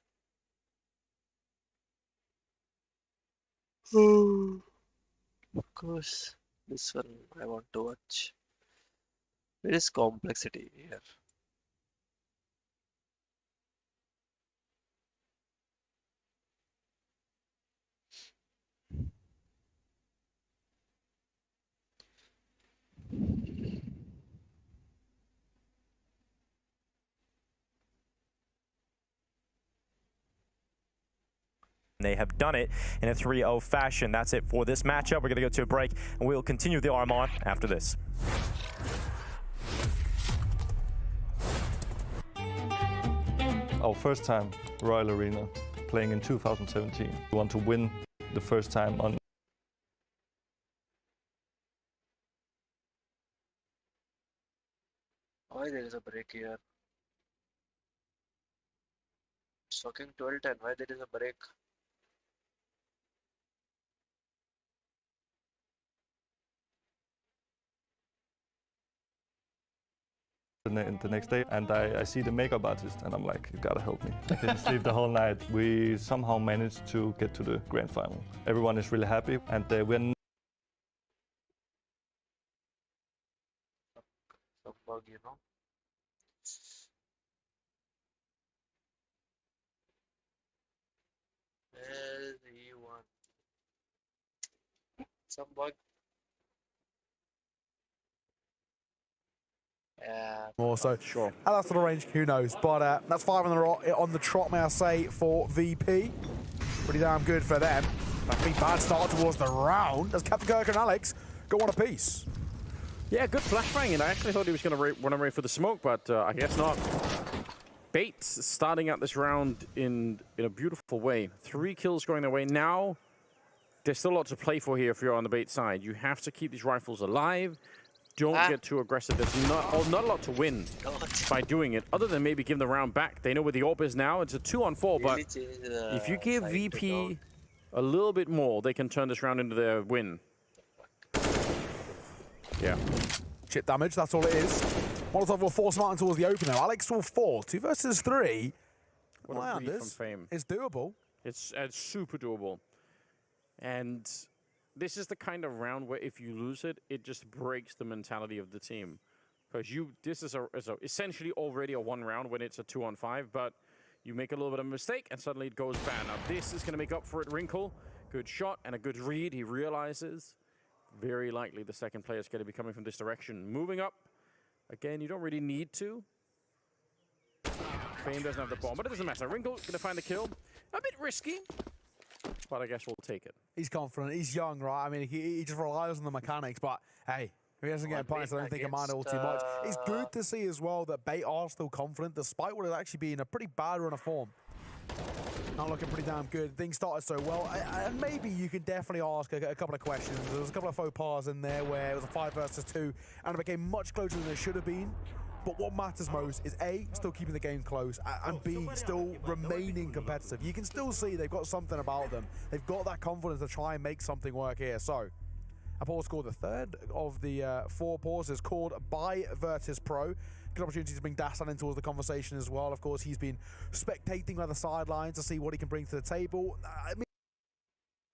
Speaker 7: Of course, this one I want to watch. There is complexity here.
Speaker 1: They have done it in a 3-0 fashion. That's it for this matchup. We're going to go to a break, and we'll continue the RMR after this.
Speaker 8: Our first time Royal Arena, playing in 2017. We want to win the first time on.
Speaker 7: Why there is a break here? It's talking 12:10. Why there is a break?
Speaker 8: The next day, and I see the makeup artist, and I'm like, you gotta help me. I didn't sleep the whole night. We somehow managed to get to the grand final. Everyone is really happy, and we're
Speaker 7: Some bug, you know. Where's the one? Some bug. Yeah.
Speaker 6: More so.
Speaker 5: Sure.
Speaker 6: And that's the range, who knows? But that's 5 on the trot, may I say, for VP. Pretty damn good for them. That could be bad start towards the round. Does Captain Kirk and Alex go on a piece?
Speaker 5: Yeah, good flashbang, and I actually thought he was going to run away for the smoke, but I guess not. Bates starting out this round in a beautiful way. 3 kills going their way. Now, there's still a lot to play for here if you're on the Bates side. You have to keep these rifles alive. Don't get too aggressive. There's not a lot to win by doing it, other than maybe give the round back. They know where the AWP is now. It's a 2-on-4, but if you give VP a little bit more, they can turn this round into their win. Yeah.
Speaker 6: Chip damage, that's all it is. Molotov will force Martin towards the open now. Alex will fall. 2 versus 3.
Speaker 5: What a read from Fame.
Speaker 6: It's doable.
Speaker 5: It's super doable. And this is the kind of round where if you lose it, it just breaks the mentality of the team. Because this is essentially already a 1 round when it's a 2-on-5, but you make a little bit of a mistake and suddenly it goes bad. Now this is going to make up for it. Wrinkle, good shot and a good read. He realizes very likely the second player is going to be coming from this direction. Moving up. Again, you don't really need to. Fame doesn't have the bomb, but it doesn't matter. Wrinkle going to find the kill. A bit risky, but I guess we'll take it.
Speaker 6: He's confident. He's young, right? I mean, he just relies on the mechanics, but hey, if he doesn't get points, I don't think it mind all too much. It's good to see as well that Bait are still confident, despite what has actually been a pretty bad run of form. Not looking pretty damn good. Things started so well, and maybe you can definitely ask a couple of questions. There was a couple of faux pas in there where it was a 5 versus 2, and it became much closer than it should have been. But what matters most is A, still keeping the game close, and B, still remaining competitive. You can still see they've got something about them. They've got that confidence to try and make something work here. So, a pause scored the 3rd of the 4 pauses called by Virtus Pro. Good opportunity to bring Dastan in towards the conversation as well. Of course, he's been spectating by the sidelines to see what he can bring to the table. I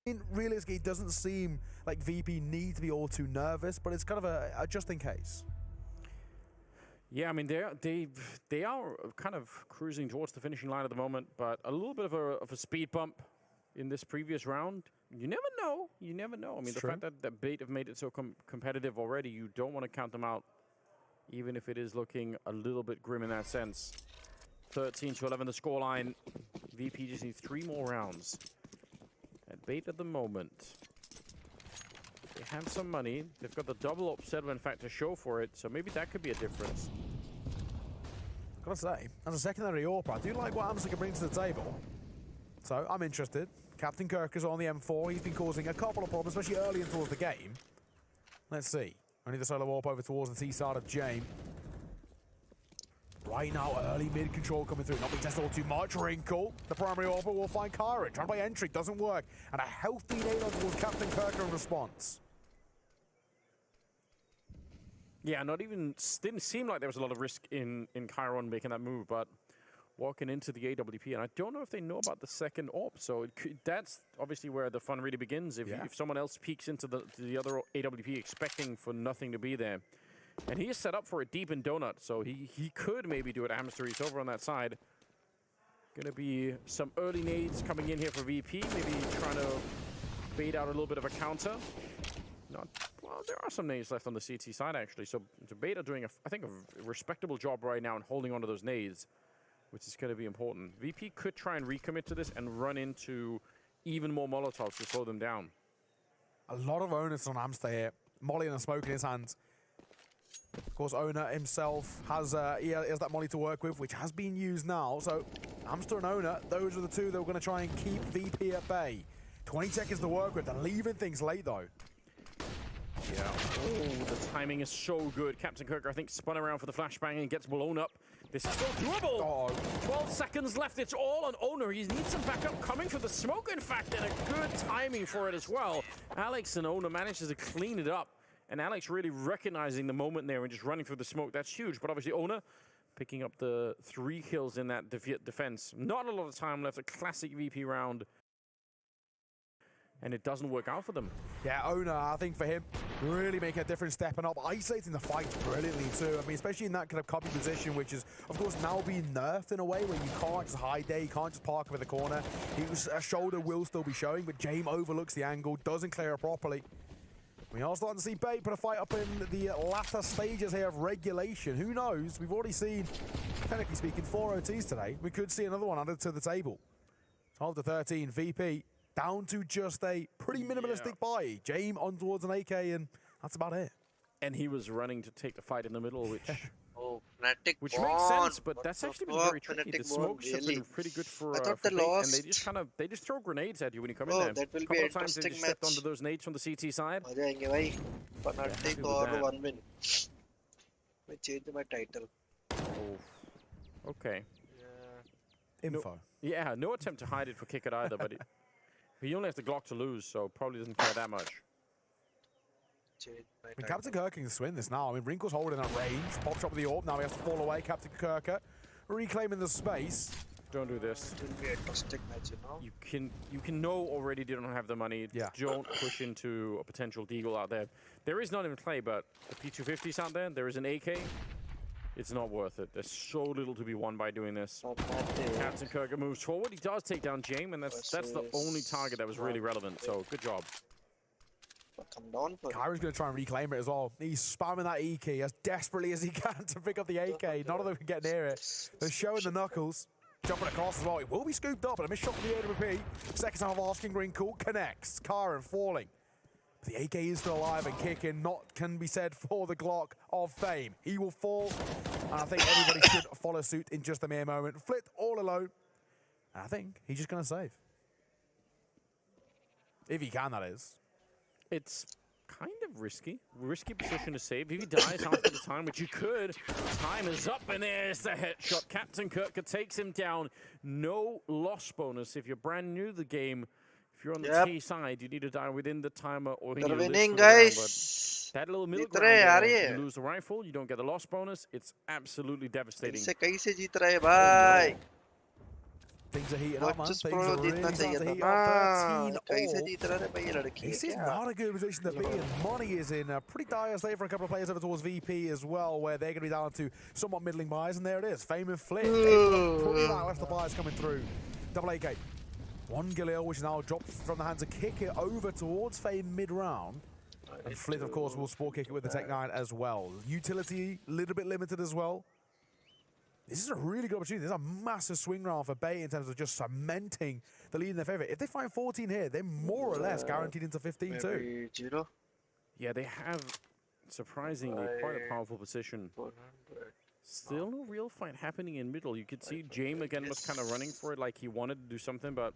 Speaker 6: mean, realistically, it doesn't seem like VP need to be all too nervous, but it's kind of a just in case.
Speaker 5: Yeah, I mean, they are kind of cruising towards the finishing line at the moment, but a little bit of a speed bump in this previous round. You never know. You never know. I mean, the fact that Bait have made it so competitive already, you don't want to count them out, even if it is looking a little bit grim in that sense. 13-11 the scoreline. VP just needs 3 more rounds. At Bait at the moment, they have some money. They've got the double up settlement fact to show for it, so maybe that could be a difference.
Speaker 6: Gotta say, as a secondary AWP, I do like what Amsa can bring to the table. So I'm interested. Captain Kirk is on the M4. He's been causing a couple of problems, especially early and towards the game. Let's see. Only the solo AWP over towards the T side of James. Right now, early mid control coming through. Not being tested all too much. Wrinkle, the primary AWP will find Kyron. Trying to play entry, doesn't work. And a healthy nade on towards Captain Kirk in response.
Speaker 5: Yeah, didn't seem like there was a lot of risk in Chiron making that move, but walking into the AWP, and I don't know if they know about the second AWP, so that's obviously where the fun really begins. If someone else peeks into the other AWP expecting for nothing to be there. And he is set up for a deep in Donut, so he could maybe do it. Amster, he's over on that side. Gonna be some early nades coming in here for VP, maybe trying to bait out a little bit of a counter. Well, there are some nades left on the CT side, actually. So Bait are doing, I think, a respectable job right now in holding onto those nades, which is going to be important. VP could try and recommit to this and run into even more Molotovs to slow them down.
Speaker 6: A lot of onus on Amster here. Molly and a smoke in his hands. Of course, Owner himself has he has that Molly to work with, which has been used now. So Amster and Owner, those are the two that are going to try and keep VP at bay. 20 seconds to work with. They're leaving things late, though.
Speaker 5: Yeah. Oh, the timing is so good. Captain Kirk, I think, spun around for the flashbang and gets blown up. This is still doable. Oh. 12 seconds left. It's all on Owner. He needs some backup coming for the smoke, in fact, and a good timing for it as well. Alex and Owner manages to clean it up. And Alex really recognizing the moment there and just running through the smoke. That's huge. But obviously, Owner picking up the 3 kills in that defense. Not a lot of time left. A classic VP round. And it doesn't work out for them.
Speaker 6: Yeah, Owner, I think for him, really making a difference, stepping up, isolating the fight brilliantly too. I mean, especially in that kind of copy position, which is, of course, now being nerfed in a way where you can't just hide there, you can't just park over the corner. A shoulder will still be showing, but James overlooks the angle, doesn't clear it properly. We are starting to see Bait put a fight up in the latter stages here of regulation. Who knows? We've already seen, technically speaking, 4 OTs today. We could see another one added to the table. 12-13, VP. Down to just a pretty minimalistic buy. James on towards an AK, and that's about it.
Speaker 5: And he was running to take the fight in the middle, which
Speaker 7: Fnatic
Speaker 5: makes sense, but that's actually been very tricky. The smokes have been pretty good for,
Speaker 7: I thought
Speaker 5: for
Speaker 7: they
Speaker 5: Bait,
Speaker 7: lost.
Speaker 5: and they just throw grenades at you when you come in there.
Speaker 7: That will
Speaker 5: a couple
Speaker 7: be
Speaker 5: of times they just stepped onto those nades from the CT side.
Speaker 7: Fnatic or 1 win. I changed my title.
Speaker 5: Oh. Okay.
Speaker 6: Info.
Speaker 5: No attempt to hide it for Kick It either, but he only has the Glock to lose, so probably doesn't care that much.
Speaker 6: I mean, Captain Kirk can swing this now. I mean, Wrinkle's holding that range. Pop shot with the AWP. Now he has to fall away. Captain Kirk reclaiming the space.
Speaker 5: Don't do this.
Speaker 7: It will be a fantastic match, you know.
Speaker 5: You can know already they don't have the money.
Speaker 6: Yeah.
Speaker 5: Don't push into a potential deagle out there. There is none in play, but the P250's out there. There is an AK. It's not worth it. There's so little to be won by doing this. Captain Kirker moves forward. He does take down James, and that's the only target that was really relevant. So good job.
Speaker 7: Come down for
Speaker 6: Kyron's going to try and reclaim it as well. He's spamming that E key as desperately as he can to pick up the AK. None of them can get near it. They're showing the knuckles. Jumping across as well. It will be scooped up, and a missed shot from the AWP. Second time of asking green call connects. Kyron falling. But the AK is still alive and kicking. Not can be said for the Glock of fame. He will fall, and I think everybody should follow suit in just a mere moment. Flit all alone, and I think he's just going to save. If he can, that is.
Speaker 5: It's kind of risky. Risky position to save. If he dies after the time, which you could, time is up, and there's the headshot. Captain Kirker takes him down. No loss bonus. If you're brand new to the game, if you're on the T side, you need to die within the timer or
Speaker 7: They're
Speaker 5: you
Speaker 7: winning,
Speaker 5: live for the round,
Speaker 7: guys.
Speaker 5: but that little middle
Speaker 7: जीत रहे हैं यार
Speaker 5: ground,
Speaker 7: ये.
Speaker 5: you lose the rifle, you don't get the loss bonus. It's absolutely devastating.
Speaker 7: इनसे कैसे जीत रहे हैं भाई?
Speaker 6: Things are heating up, man.
Speaker 7: Just
Speaker 6: Things
Speaker 7: pro
Speaker 6: are really
Speaker 7: जीतना
Speaker 6: starting
Speaker 7: चाहिए
Speaker 6: to
Speaker 7: था
Speaker 6: heat
Speaker 7: ना.
Speaker 6: up. 13
Speaker 7: कैसे
Speaker 6: all.
Speaker 7: जीत रहे हैं भाई ये लड़की?
Speaker 6: This is
Speaker 7: क्या?
Speaker 6: not a good position to be in. Money is in a pretty dire state for a couple of players over towards VP as well, where they're going to be down to somewhat middling buys, and there it is. Fame and Flit. Pretty lackluster buys coming through. Double AK. One Galil, which is now dropped from the hands of Kick it over towards Fame mid-round. And Flit, of course, will sport kick it with the Tech 9 as well. Utility, a little bit limited as well. This is a really good opportunity. This is a massive swing round for Bay in terms of just cementing the lead in their favor. If they find 14 here, they're more or less guaranteed into 15 too.
Speaker 7: Maybe 0.
Speaker 5: Yeah, they have surprisingly quite a powerful position.
Speaker 7: 400.
Speaker 5: Still no real fight happening in middle. You could see James again was kind of running for it like he wanted to do something, but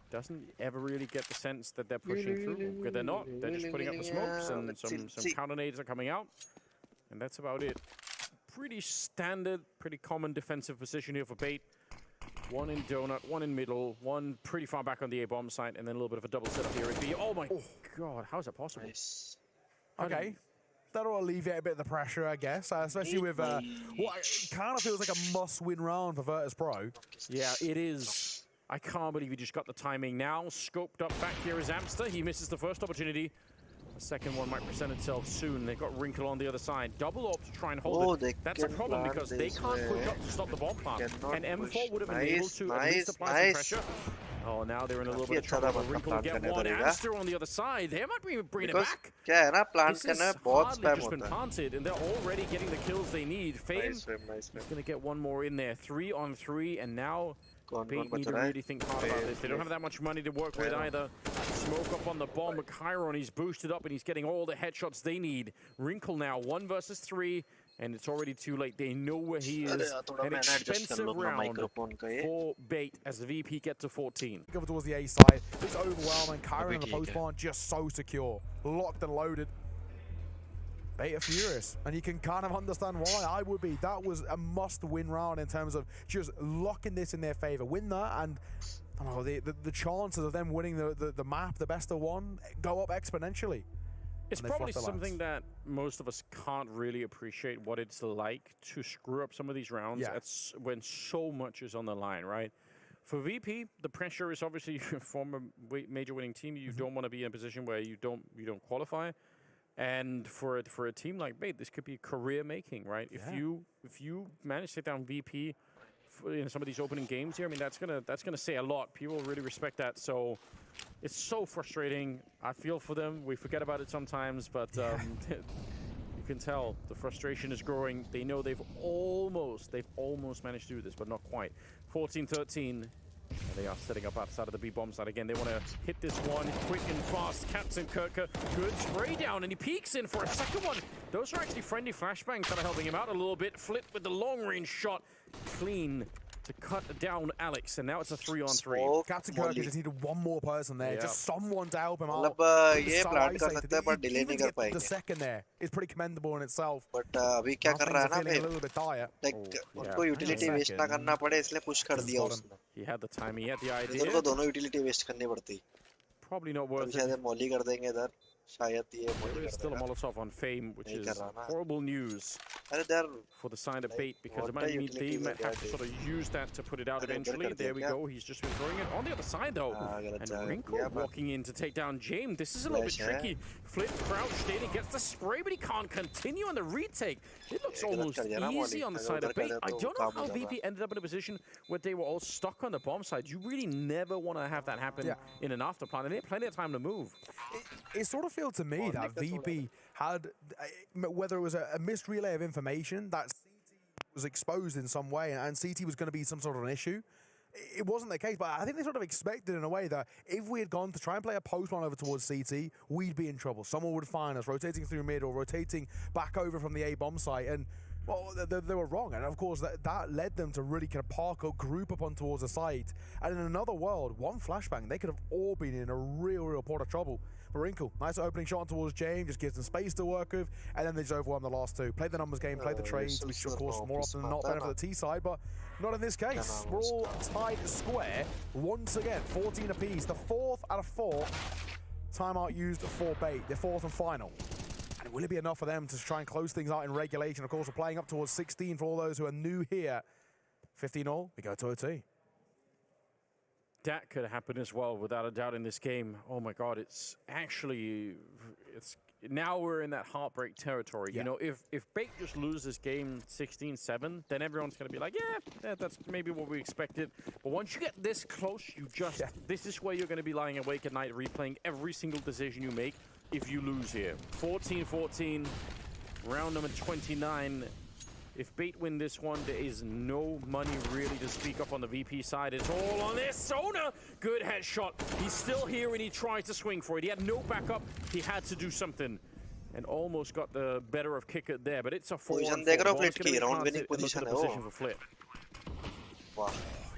Speaker 5: doesn't ever really get the sense that they're pushing through. Because they're not. They're just putting up the smokes, and some counter nades are coming out. And that's about it. Pretty standard, pretty common defensive position here for Bait. One in donut, one in middle, one pretty far back on the A-bomb site, and then a little bit of a double setup here at B. Oh my god, how is that possible?
Speaker 7: Nice.
Speaker 6: Okay. That'll alleviate a bit of the pressure, I guess, especially with what kind of feels like a must-win round for Virtus Pro.
Speaker 5: Yeah, it is. I can't believe he just got the timing now. Scoped up back here is Amster. He misses the first opportunity. The second one might present itself soon. They've got Wrinkle on the other side. Double up to try and hold it. That's a problem because they can't push up to stop the bomb plant. And M4 would have been able to at least apply some pressure. Oh, now they're in a little bit of trouble. Wrinkle get one. Amster on the other side. They might be bringing it back.
Speaker 7: क्या है ना plant
Speaker 5: This
Speaker 7: करना
Speaker 5: has
Speaker 7: बहुत
Speaker 5: hardly
Speaker 7: spam
Speaker 5: just been
Speaker 7: होता है.
Speaker 5: planted, and they're already getting the kills they need. Fame
Speaker 7: Nice frame, nice frame.
Speaker 5: is going to get one more in there. 3-on-3, and now
Speaker 7: कौन
Speaker 5: Bait
Speaker 7: बच
Speaker 5: need to
Speaker 7: रहा है?
Speaker 5: really think hard about this. They don't have that much money to work with either. Smoke up on the bomb, but Chiron, he's boosted up and he's getting all the headshots they need. Wrinkle now, 1 versus 3, and it's already too late. They know where he is. An expensive round for Bait as the VP get to 14.
Speaker 6: Over towards the A side, it's overwhelming. Chiron on the post barn just so secure. Locked and loaded. Bait are furious, and you can kind of understand why. I would be. That was a must-win round in terms of just locking this in their favor. Win that, and I don't know, the chances of them winning the map, the best of one, go up exponentially.
Speaker 5: It's probably something that most of us can't really appreciate what it's like to screw up some of these rounds when so much is on the line, right? For VP, the pressure is obviously you form a major winning team. You don't want to be in a position where you don't qualify. And for a team like Bait, this could be career making, right? Yeah. If you manage to take down VP in some of these opening games here, I mean that's gonna say a lot. People really respect that. So it's so frustrating. I feel for them. We forget about it sometimes, but you can tell the frustration is growing. They know they've almost managed to do this, but not quite. 14-13. And they are setting up outside of the B-bomb side again. They want to hit this one quick and fast. Captain Kirker, good spray down, and he peeks in for a second one. Those are actually friendly flashbangs that are helping him out a little bit. Flip with the long-range shot. Clean to cut down Alex, and now it's a 3-on-3.
Speaker 6: Captain Kirker just needed one more person there, just someone to help him out.
Speaker 7: ये plant कर सकते हैं, but delay नहीं कर पाएंगे.
Speaker 6: The second there is pretty commendable in itself.
Speaker 7: But अभी क्या कर रहा है ना
Speaker 6: a little bit dire.
Speaker 7: Like उनको utility waste ना करना पड़े, इसलिए push कर दिया उसने.
Speaker 5: He had the time, he had the idea.
Speaker 7: इधर को दोनों utility waste करनी पड़ती.
Speaker 5: Probably not worth it.
Speaker 7: शायद molly कर देंगे इधर. शायद ये मुझे
Speaker 5: There is
Speaker 7: कर
Speaker 5: still a
Speaker 7: देगा
Speaker 5: Molotov on Fame, which
Speaker 7: नहीं
Speaker 5: is
Speaker 7: कर रहा ना
Speaker 5: horrible news
Speaker 7: अरे यार
Speaker 5: for the side of
Speaker 7: Like,
Speaker 5: Bait, because it
Speaker 7: what
Speaker 5: might
Speaker 7: the
Speaker 5: mean they
Speaker 7: utility
Speaker 5: might
Speaker 7: will
Speaker 5: have to
Speaker 7: get
Speaker 5: sort of use that to put it out
Speaker 7: अरे उधर
Speaker 5: eventually.
Speaker 7: कर दिया
Speaker 5: There we
Speaker 7: क्या?
Speaker 5: go. He's just been throwing it on the other side though.
Speaker 7: गलत
Speaker 5: And
Speaker 7: जगह
Speaker 5: Wrinkle
Speaker 7: किया, but
Speaker 5: walking in to take down James. This is a little bit
Speaker 7: Flash,
Speaker 5: tricky. Flip crouched in, he gets the spray, but he can't continue on the retake. It looks
Speaker 7: ये गलत
Speaker 5: almost
Speaker 7: कर दिया ना
Speaker 5: easy
Speaker 7: Molly.
Speaker 5: on the
Speaker 7: अगर
Speaker 5: side
Speaker 7: उधर
Speaker 5: of
Speaker 7: कर
Speaker 5: Bait.
Speaker 7: दिया
Speaker 5: I
Speaker 7: तो
Speaker 5: don't know
Speaker 7: काम
Speaker 5: how
Speaker 7: हो जाता।
Speaker 5: VP ended up in a position where they were all stuck on the bomb side. You really never want to have that happen
Speaker 6: Yeah.
Speaker 5: in an after plan, and they had plenty of time to move.
Speaker 6: It sort of feels to me that VP had, whether it was a missed relay of information, that CT was exposed in some way and CT was going to be some sort of an issue. It wasn't the case, but I think they sort of expected in a way that if we had gone to try and play a post one over towards CT, we'd be in trouble. Someone would find us rotating through mid or rotating back over from the A bomb site, and well, they were wrong. And of course, that led them to really kind of park or group up on towards the site. And in another world, one flashbang, they could have all been in a real pot of trouble. But Wrinkle, nice opening shot towards James, just gives them space to work with, and then they just overwhelm the last two. Played the numbers game, played the trades, which of course more often than not benefit the T side, but not in this case. We're all tied square once again, 14 apiece. The fourth out of 4 timeout used for Bait, the fourth and final. And will it be enough for them to try and close things out in regulation? Of course, we're playing up towards 16 for all those who are new here. 15-all, we go to OT.
Speaker 5: That could happen as well, without a doubt, in this game. Oh my God, it's now we're in that heartbreak territory.
Speaker 6: Yeah.
Speaker 5: You know, if Bait just loses game 16-7, then everyone's going to be like, yeah, that's maybe what we expected. But once you get this close, this is where you're going to be lying awake at night, replaying every single decision you make if you lose here. 14-14, round number 29. If Bait win this one, there is no money really to speak of on the VP side. It's all on this. Sona, good headshot. He's still here and he tried to swing for it. He had no backup. He had to do something. And almost got the better of Kicker there. But it's a 4-on-4.
Speaker 7: Position देख रहा हूँ Flit की round winning position है वो।
Speaker 5: For Flit.
Speaker 7: वाह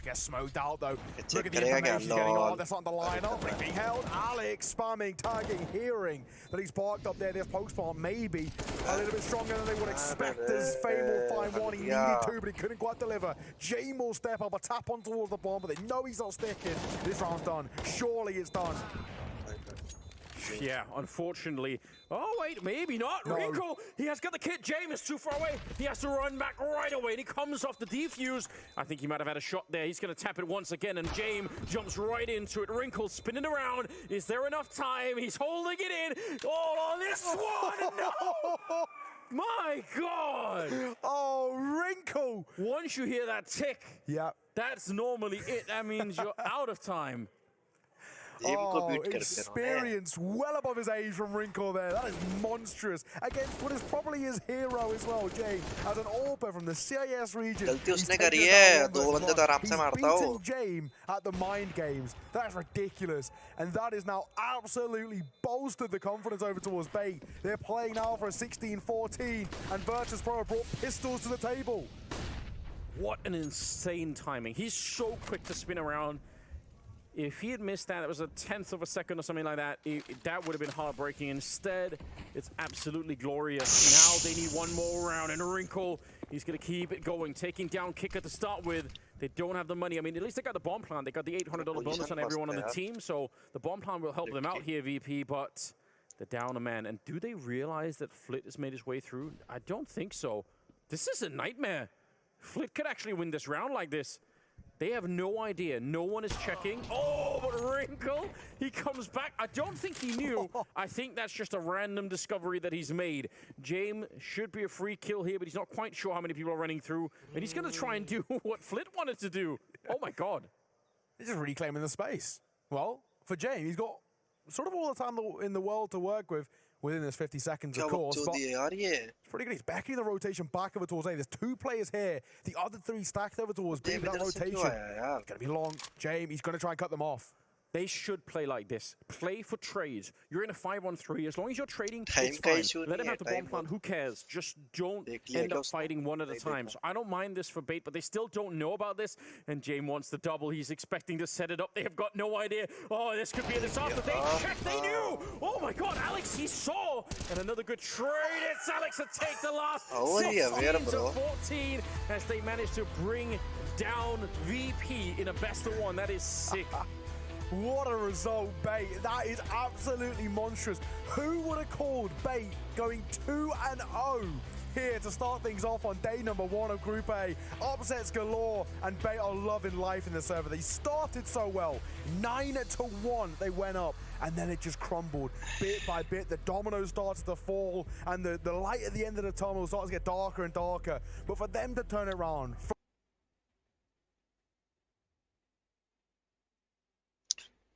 Speaker 6: Gets smoked out though.
Speaker 7: Check
Speaker 6: Look at the
Speaker 7: करेगा क्या?
Speaker 6: information getting on.
Speaker 7: Lol.
Speaker 6: That's on the lineup. Being held. Alex spamming, tagging, hearing that he's parked up there. This post part maybe a little bit stronger than they would expect as Fame will find one. He needed to, but he couldn't quite deliver. Jame will step up, a tap on towards the bomb, but they know he's not sticking. This round's done. Surely it's done.
Speaker 5: Yeah, unfortunately. Oh, wait, maybe not.
Speaker 6: No.
Speaker 5: Wrinkle, he has got the kit. James is too far away. He has to run back right away, and he comes off the defuse. I think he might have had a shot there. He's going to tap it once again, and James jumps right into it. Wrinkle spinning around. Is there enough time? He's holding it in. All on this one. No! My God!
Speaker 6: Oh, Wrinkle!
Speaker 5: Once you hear that tick,
Speaker 6: Yeah.
Speaker 5: that's normally it. That means you're out of time.
Speaker 7: Jame को
Speaker 6: Oh,
Speaker 7: beat कर दिया उन्होंने।
Speaker 6: experience well above his age from Wrinkle there. That is monstrous. Against what is probably his hero as well, Jay. As an AWPer from the CIS region.
Speaker 7: गलती
Speaker 6: he's
Speaker 7: उसने
Speaker 6: taken
Speaker 7: करी
Speaker 6: it
Speaker 7: है,
Speaker 6: down
Speaker 7: दो
Speaker 6: one
Speaker 7: बंदे तो आराम से
Speaker 6: He's
Speaker 7: मारता हो।
Speaker 6: beaten Jame at the mind games. That's ridiculous. And that is now absolutely bolstered the confidence over towards Bait. They're playing now for a 16-14, and Virtus Pro have brought pistols to the table.
Speaker 5: What an insane timing. He's so quick to spin around. If he had missed that, it was a 10th of a second or something like that, that would have been heartbreaking. Instead, it's absolutely glorious. Now they need one more round, and Wrinkle, he's going to keep it going, taking down Kicker to start with. They don't have the money. I mean, at least they got the bomb plan. They got the $800 bonus on everyone on the team, so the bomb plan will help them out here, VP, but they're down a man. And do they realize that Flit has made his way through? I don't think so. This is a nightmare. Flit could actually win this round like this. They have no idea. No one is checking. Oh, but Wrinkle, he comes back. I don't think he knew. I think that's just a random discovery that he's made. James should be a free kill here, but he's not quite sure how many people are running through. And he's going to try and do what Flit wanted to do. Oh, my God.
Speaker 6: He's just reclaiming the space. Well, for James, he's got sort of all the time in the world to work with within this 50 seconds, of course. But it's pretty good. He's backing the rotation back over towards A. There's 2 players here. The other 3 stacked over towards B. That rotation is going to be long. James, he's going to try and cut them off.
Speaker 5: They should play like this. Play for trades. You're in a 5-on-3. As long as you're trading,
Speaker 7: Time
Speaker 5: it's
Speaker 7: का
Speaker 5: fine.
Speaker 7: issue
Speaker 5: Let
Speaker 7: नहीं
Speaker 5: him
Speaker 7: है,
Speaker 5: have the bomb
Speaker 7: time
Speaker 5: plan.
Speaker 7: वो।
Speaker 5: Who cares? Just don't
Speaker 7: देख लिया
Speaker 5: end
Speaker 7: क्या
Speaker 5: up
Speaker 7: उसने?
Speaker 5: fighting one at a
Speaker 7: नहीं
Speaker 5: time.
Speaker 7: देखा।
Speaker 5: So I don't mind this for Bait, but they still don't know about this. And James wants the double. He's expecting to set it up. They have got no idea. Oh, this could be a disaster. They checked. They knew. Oh, my God. Alex, he saw. And another good trade. It's Alex to take the last.
Speaker 7: Oh, yeah,
Speaker 5: 16-14 as they manage to bring down VP in a best of one. That is sick.
Speaker 6: What a result, Bait. That is absolutely monstrous. Who would have called Bait going 2-0 here to start things off on day number 1 of Group A? Upsets galore, and Bait are loving life in the server. They started so well. 9-1 they went up, and then it just crumbled bit by bit. The dominoes started to fall, and the light at the end of the tunnel started to get darker and darker. But for them to turn it around,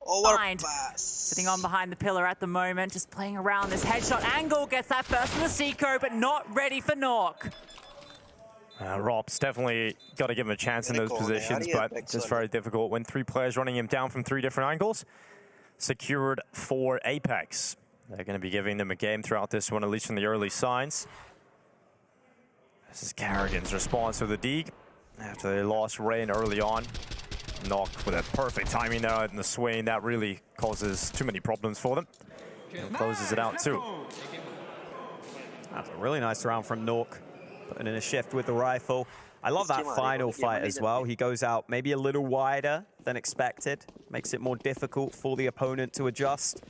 Speaker 7: Overpass.
Speaker 3: Sitting on behind the pillar at the moment, just playing around this headshot angle, gets that first from the Seco, but not ready for Nork.
Speaker 1: Rob's definitely got to give him a chance in those positions, but just very difficult when 3 players running him down from 3 different angles. Secured for Apex. They're going to be giving them a game throughout this one, at least from the early signs. This is Carrigan's response to the Deeg after they lost Rain early on. Knock with a perfect timing there in the swing. That really causes too many problems for them. And closes it out too.
Speaker 2: That's a really nice round from Nork. Putting in a shift with the rifle. I love that final fight as well. He goes out maybe a little wider than expected. Makes it more difficult for the opponent to adjust.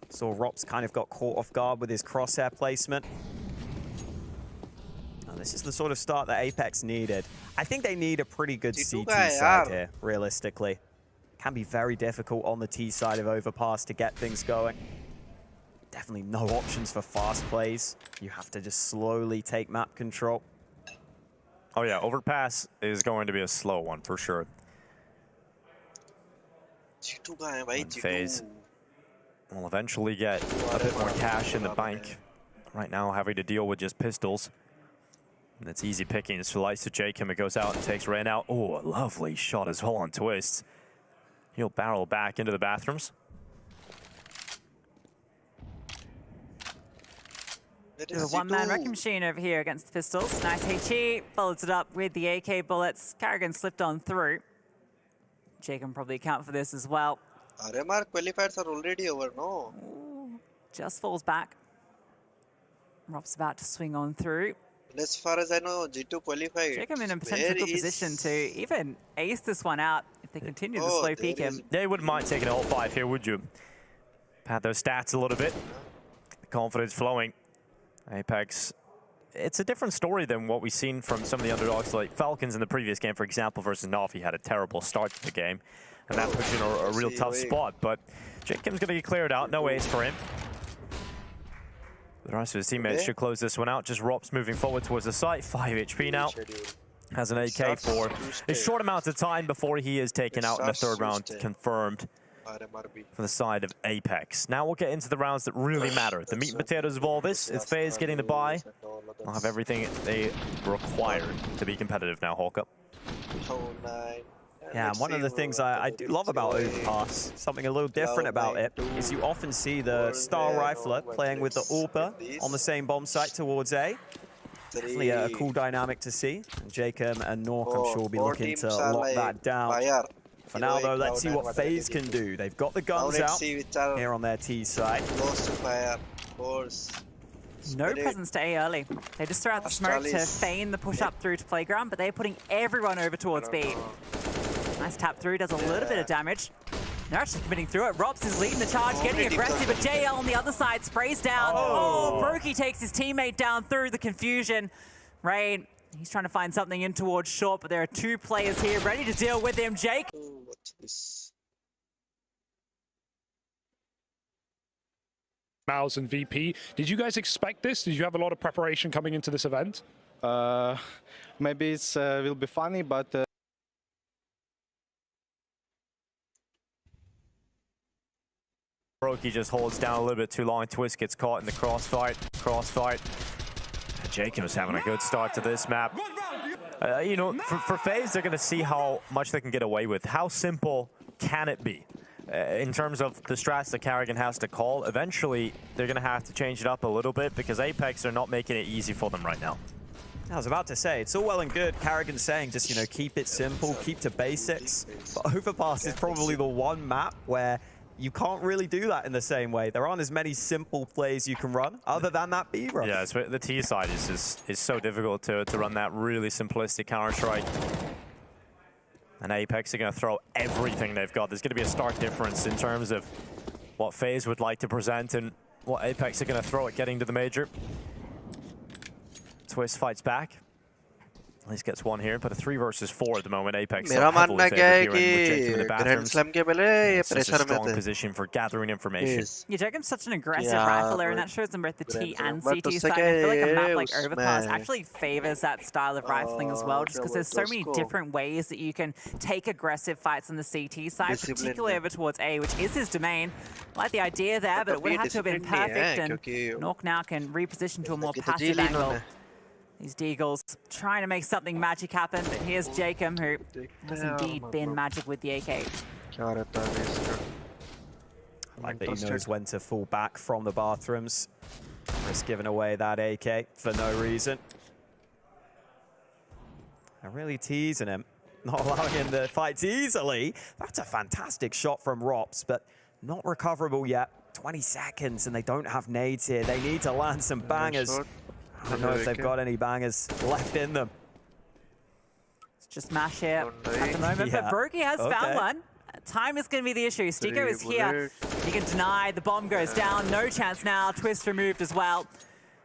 Speaker 2: So Rops kind of got caught off guard with his crosshair placement. This is the sort of start that Apex needed. I think they need a pretty good CT side here, realistically. Can be very difficult on the T side of Overpass to get things going. Definitely no options for fast plays. You have to just slowly take map control.
Speaker 1: Oh yeah, Overpass is going to be a slow one for sure. FaZe will eventually get a bit more cash in the bank. Right now having to deal with just pistols. And it's easy pickings for Lysa Jacob. It goes out and takes Rain out. Oh, a lovely shot as well on Twist. He'll barrel back into the bathrooms.
Speaker 3: The one-man wrecking machine over here against the pistols. Nice HE, follows it up with the AK bullets. Carrigan slipped on through. Jake can probably account for this as well.
Speaker 7: RMR qualifiers are already over, no?
Speaker 3: Ooh, just falls back. Rob's about to swing on through.
Speaker 7: As far as I know, G2 qualified.
Speaker 3: Jacob in a potential good position to even ace this one out if they continue to slow peek him.
Speaker 1: Yeah, you wouldn't mind taking a whole 5 here, would you? Pad those stats a little bit. The confidence flowing. Apex, it's a different story than what we've seen from some of the underdogs, like Falcons in the previous game, for example, versus Navi had a terrible start to the game. And that puts you in a real tough spot. But Jacob's going to get cleared out. No ace for him. The rest of his teammates should close this one out. Just Rops moving forward towards the site. 5 HP now. Has an AK for a short amount of time before he is taken out in the 3rd round, confirmed from the side of Apex. Now we'll get into the rounds that really matter. The meat and potatoes of all this. It's FaZe getting the bye. They'll have everything they require to be competitive now, Hawk Up.
Speaker 2: Yeah, and one of the things I do love about Overpass, something a little different about it, is you often see the Star Rifler playing with the AWPer on the same bomb site towards A. Definitely a cool dynamic to see. And Jacob and Nork, I'm sure, will be looking to lock that down. For now, though, let's see what FaZe can do. They've got the guns out here on their T side.
Speaker 3: No presence to A early. They just throw out the smoke to feign the push up through to Playground, but they're putting everyone over towards B. Nice tap through, does a little bit of damage. They're actually committing through it. Rops is leading the charge, getting aggressive, but JL on the other side sprays down. Oh, Brokey takes his teammate down through the confusion. Rain, he's trying to find something in towards short, but there are 2 players here ready to deal with him. Jake.
Speaker 7: What's this?
Speaker 9: Mouse and VP. Did you guys expect this? Did you have a lot of preparation coming into this event?
Speaker 10: Maybe it will be funny, but
Speaker 1: Brokey just holds down a little bit too long. Twist gets caught in the crossfight. Jacob's having a good start to this map. You know, for FaZe, they're going to see how much they can get away with. How simple can it be? In terms of the strats that Carrigan has to call, eventually they're going to have to change it up a little bit because Apex are not making it easy for them right now.
Speaker 2: I was about to say, it's all well and good. Carrigan's saying just, you know, keep it simple, keep to basics. But Overpass is probably the one map where you can't really do that in the same way. There aren't as many simple plays you can run other than that B run.
Speaker 1: Yeah, the T side is so difficult to run that really simplistic Counter-Strike. And Apex are going to throw everything they've got. There's going to be a stark difference in terms of what FaZe would like to present and what Apex are going to throw at getting to the major. Twist fights back. At least gets one here, but a 3 versus 4 at the moment. Apex
Speaker 7: मेरा मानना क्या है
Speaker 1: कि
Speaker 7: grand slam के पहले ये pressure में
Speaker 1: strong
Speaker 7: थे.
Speaker 1: position for gathering information.
Speaker 3: Yeah, Jacob's such an aggressive
Speaker 7: Yeah,
Speaker 3: rifler, and
Speaker 7: but
Speaker 3: that shows him both the T
Speaker 7: Grand
Speaker 3: and
Speaker 7: Slam. But
Speaker 3: CT
Speaker 7: उससे
Speaker 3: side. I feel like a
Speaker 7: क्या
Speaker 3: map
Speaker 7: है
Speaker 3: like Overpass
Speaker 7: उसमें?
Speaker 3: actually favors that style of rifling as well, just because there's so many
Speaker 7: जबरदस्त को.
Speaker 3: different ways that you can take aggressive fights on the CT side,
Speaker 7: Discipline
Speaker 3: particularly
Speaker 7: में.
Speaker 3: over towards A, which is his domain. I like the idea there, but it would have to have been
Speaker 7: discipline नहीं है,
Speaker 3: perfect, and
Speaker 7: क्योंकि
Speaker 3: Nork now can reposition to a more
Speaker 7: ये तो जी
Speaker 3: passive
Speaker 7: ली
Speaker 3: angle.
Speaker 7: इन्होंने.
Speaker 3: These Deagles trying to make something magic happen, but here's Jacob, who has indeed been magic with the AK.
Speaker 7: क्या रहता है इसका?
Speaker 2: Like that he knows when to fall back from the bathrooms. Just giving away that AK for no reason. They're really teasing him, not allowing him to fight easily. That's a fantastic shot from Rops, but not recoverable yet. 20 seconds and they don't have nades here. They need to land some bangers. I don't know if they've got any bangers left in them.
Speaker 3: It's just mash here at the moment,
Speaker 2: Yeah.
Speaker 3: but Brokey has
Speaker 2: Okay.
Speaker 3: found one. Time is going to be the issue. Stigo is here. He can deny. The bomb goes down. No chance now. Twist removed as well.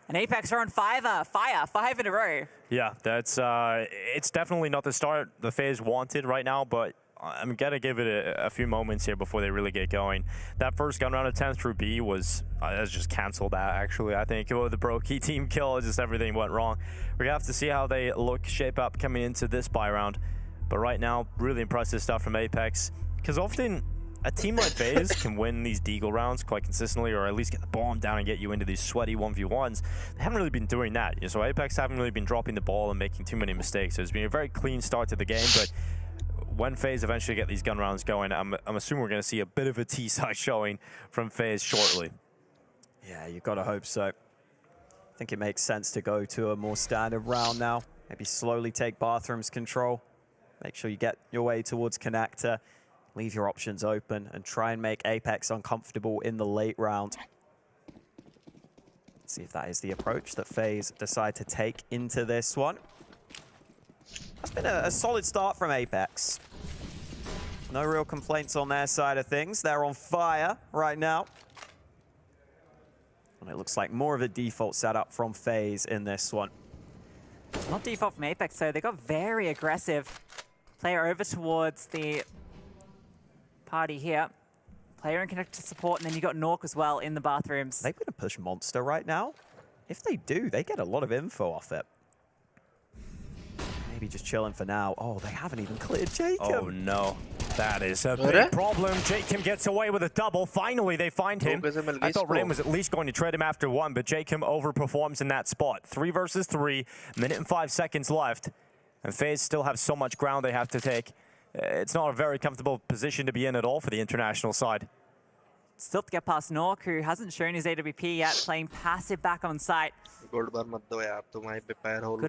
Speaker 3: And Apex are on fire, 5 in a row.
Speaker 1: Yeah, that's it's definitely not the start the FaZe wanted right now, but I'm gonna give it a few moments here before they really get going. That first gun round attempt through B was that's just cancelled out. Actually, I think the Brokey team kill, just everything went wrong. We're gonna have to see how they look shape up coming into this buy round. But right now, really impressive stuff from Apex, because often a team like FaZe can win these Deagle rounds quite consistently, or at least get the bomb down and get you into these sweaty 1v1s. They haven't really been doing that. So Apex haven't really been dropping the ball and making too many mistakes. So it's been a very clean start to the game, but when FaZe eventually get these gun rounds going, I'm assuming we're going to see a bit of a T-side showing from FaZe shortly.
Speaker 2: Yeah, you've got to hope so. I think it makes sense to go to a more standard round now. Maybe slowly take Bathrooms control. Make sure you get your way towards Connector. Leave your options open and try and make Apex uncomfortable in the late round. See if that is the approach that FaZe decide to take into this one. That's been a solid start from Apex. No real complaints on their side of things. They're on fire right now. And it looks like more of a default setup from FaZe in this one.
Speaker 3: Not default from Apex, though. They got very aggressive. Player over towards the party here. Player and connector support, and then you got Nork as well in the bathrooms.
Speaker 2: They're going to push Monster right now. If they do, they get a lot of info off it. Maybe just chilling for now. Oh, they haven't even cleared Jacob.
Speaker 1: Oh no, that is a big problem. Jacob gets away with a double. Finally, they find him. I thought Rain was at least going to trade him after one, but Jacob overperforms in that spot. 3 versus 3, minute and 5 seconds left. And FaZe still have so much ground they have to take. It's not a very comfortable position to be in at all for the international side.
Speaker 3: Still to get past Nork, who hasn't shown his AWP yet, playing passive back on site. Good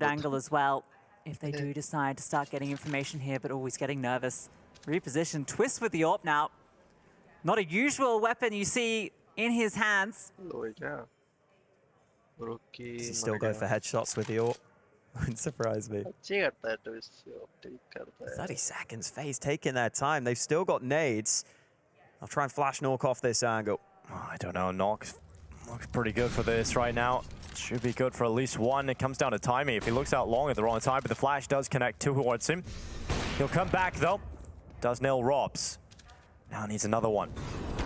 Speaker 3: angle as well, if they do decide to start getting information here, but always getting nervous. Reposition, Twist with the AWP now. Not a usual weapon you see in his hands.
Speaker 2: Does he still go for headshots with the AWP? Wouldn't surprise me. 30 seconds, FaZe taking their time. They've still got nades. I'll try and flash Nork off this angle.
Speaker 1: Oh, I don't know, Nork looks pretty good for this right now. Should be good for at least one. It comes down to timing. If he looks out long at the wrong time, but the flash does connect towards him. He'll come back though. Does nail Robs. Now needs another one.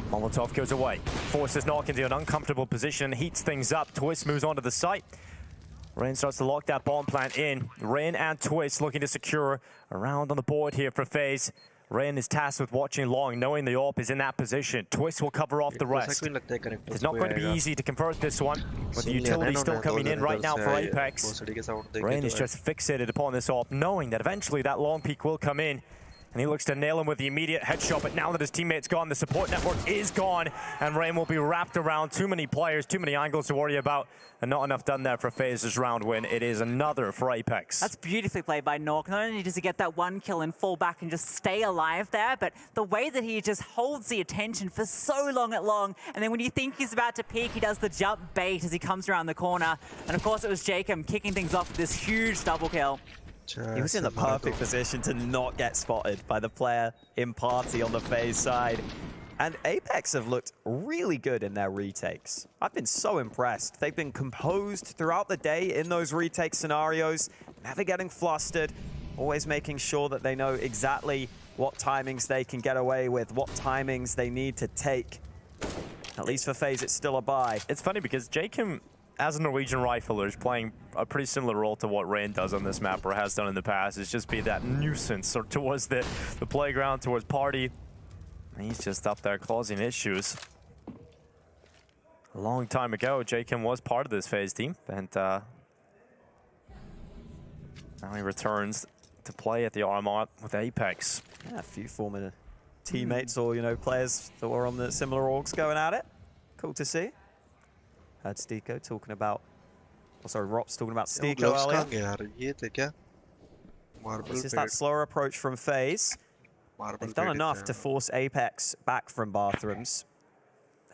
Speaker 1: Molotov goes away. Forces Nork into an uncomfortable position, heats things up. Twist moves onto the site. Rain starts to lock that bomb plant in. Rain and Twist looking to secure a round on the board here for FaZe. Rain is tasked with watching long, knowing the AWP is in that position. Twist will cover off the rest. It's not going to be easy to convert this one, with the utility still coming in right now for Apex. Rain is just fixated upon this AWP, knowing that eventually that long peek will come in. And he looks to nail him with the immediate headshot, but now that his teammate's gone, the support network is gone, and Rain will be wrapped around. Too many players, too many angles to worry about, and not enough done there for FaZe's round win. It is another for Apex.
Speaker 3: That's beautifully played by Nork. Not only does he get that one kill and fall back and just stay alive there, but the way that he just holds the attention for so long, and then when you think he's about to peek, he does the jump bait as he comes around the corner. And of course, it was Jacob kicking things off with this huge double kill.
Speaker 2: He was in the perfect position to not get spotted by the player in party on the FaZe side. And Apex have looked really good in their retakes. I've been so impressed. They've been composed throughout the day in those retake scenarios, never getting flustered, always making sure that they know exactly what timings they can get away with, what timings they need to take. At least for FaZe, it's still a buy.
Speaker 1: It's funny because Jacob, as a Norwegian rifler, is playing a pretty similar role to what Rain does on this map or has done in the past. Is just be that nuisance or towards the playground, towards party. And he's just up there causing issues. A long time ago, Jacob was part of this FaZe team, and now he returns to play at the RMR with Apex.
Speaker 2: Yeah, a few former teammates or, you know, players that were on the similar orgs going at it. Cool to see. Heard Stiko talking about, oh, sorry, Rops talking about Stiko earlier. This is that slower approach from FaZe. They've done enough to force Apex back from bathrooms.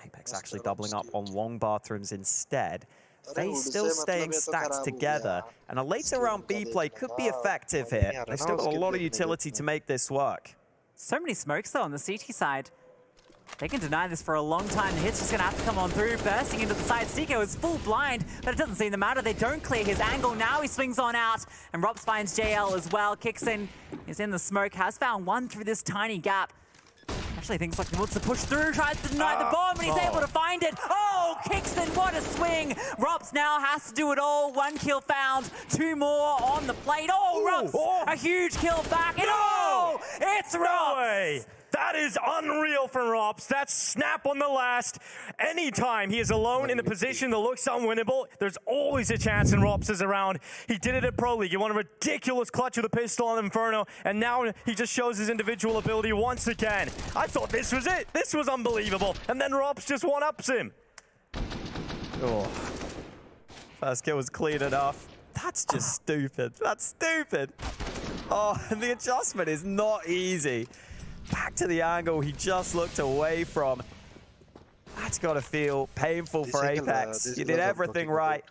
Speaker 2: Apex actually doubling up on long bathrooms instead. FaZe still staying stacked together, and a later round B play could be effective here. They've still got a lot of utility to make this work.
Speaker 3: So many smokes though on the CT side. They can deny this for a long time. The hit's just going to have to come on through. Bursting into the side. Stiko is full blind, but it doesn't seem to matter. They don't clear his angle. Now he swings on out, and Rops finds JL as well. Kicks in, is in the smoke, has found one through this tiny gap. Actually thinks like he wants to push through, tries to deny the bomb, and he's able to find it. Oh, Kingston, what a swing. Rops now has to do it all. 1 kill found, 2 more on the plate. Oh, Rops, a huge kill back, and oh, it's Rops.
Speaker 1: That is unreal from Rops. That's snap on the last. Anytime he is alone in the position that looks unwinnable, there's always a chance when Rops is around. He did it at Pro League. He won a ridiculous clutch with a pistol on Inferno, and now he just shows his individual ability once again. I thought this was it. This was unbelievable. And then Rops just one-ups him.
Speaker 2: Oh. First kill was clean enough. That's just stupid. That's stupid. Oh, and the adjustment is not easy. Back to the angle he just looked away from. That's got to feel painful for Apex. You did everything right.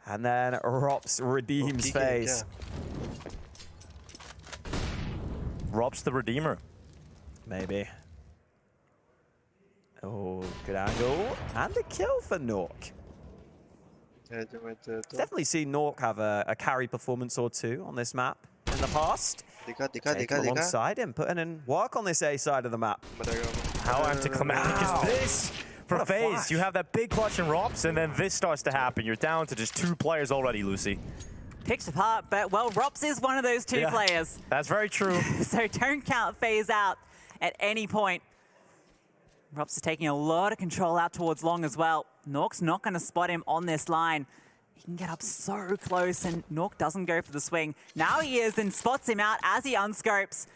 Speaker 2: And then Rops redeems FaZe.
Speaker 1: Rops the Redeemer.
Speaker 2: Maybe. Oh, good angle. And a kill for Nork. Definitely seen Nork have a carry performance or two on this map in the past. Alongside him, putting in work on this A side of the map.
Speaker 1: How anticlimactic is this for FaZe? You have that big clutch in Rops, and then this starts to happen. You're down to just 2 players already, Lucy.
Speaker 3: Picked apart, but well, Rops is one of those 2 players.
Speaker 1: That's very true.
Speaker 3: So don't count FaZe out at any point. Rops is taking a lot of control out towards long as well. Nork's not going to spot him on this line. He can get up so close, and Nork doesn't go for the swing. Now he is, and spots him out as he unscopes.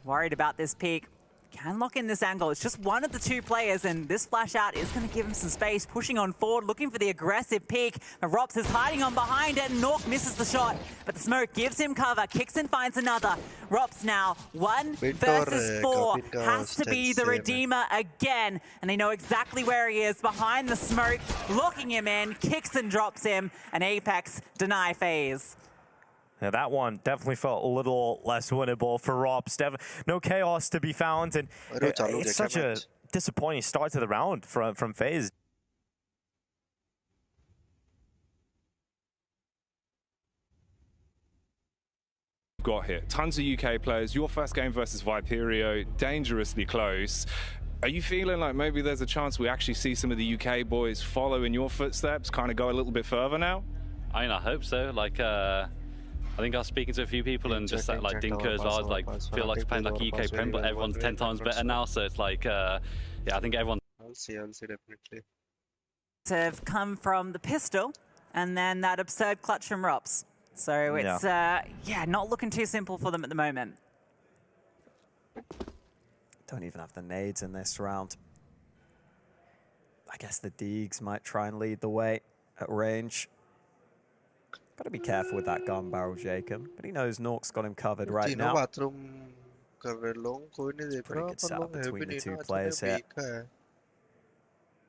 Speaker 3: Worried about this peek. Can lock in this angle. It's just one of the 2 players, and this flash out is going to give him some space. Pushing on forward, looking for the aggressive peek. But Rops is hiding on behind it, and Nork misses the shot. But the smoke gives him cover. Kicks and finds another. Rops now 1 versus 4. Has to be the Redeemer again. And they know exactly where he is, behind the smoke. Locking him in. Kicks and drops him. And Apex deny FaZe.
Speaker 1: Yeah, that one definitely felt a little less winnable for Rops. No chaos to be found, and it's such a disappointing start to the round from FaZe.
Speaker 11: Got here. Tons of UK players. Your first game versus Viperio, dangerously close. Are you feeling like maybe there's a chance we actually see some of the UK boys follow in your footsteps, kind of go a little bit further now?
Speaker 12: I mean, I hope so. Like, I think I was speaking to a few people and just that, like, Dinker as well, like, feel like playing like a UK Prem, but everyone's 10 times better now, so it's like, yeah, I think everyone...
Speaker 7: I'll see definitely.
Speaker 3: Have come from the pistol, and then that absurd clutch from Rops. So it's, yeah, not looking too simple for them at the moment.
Speaker 2: Don't even have the nades in this round. I guess the Deegs might try and lead the way at range. Got to be careful with that gun barrel, Jacob. But he knows Nork's got him covered right now. It's a pretty good setup between the 2 players here.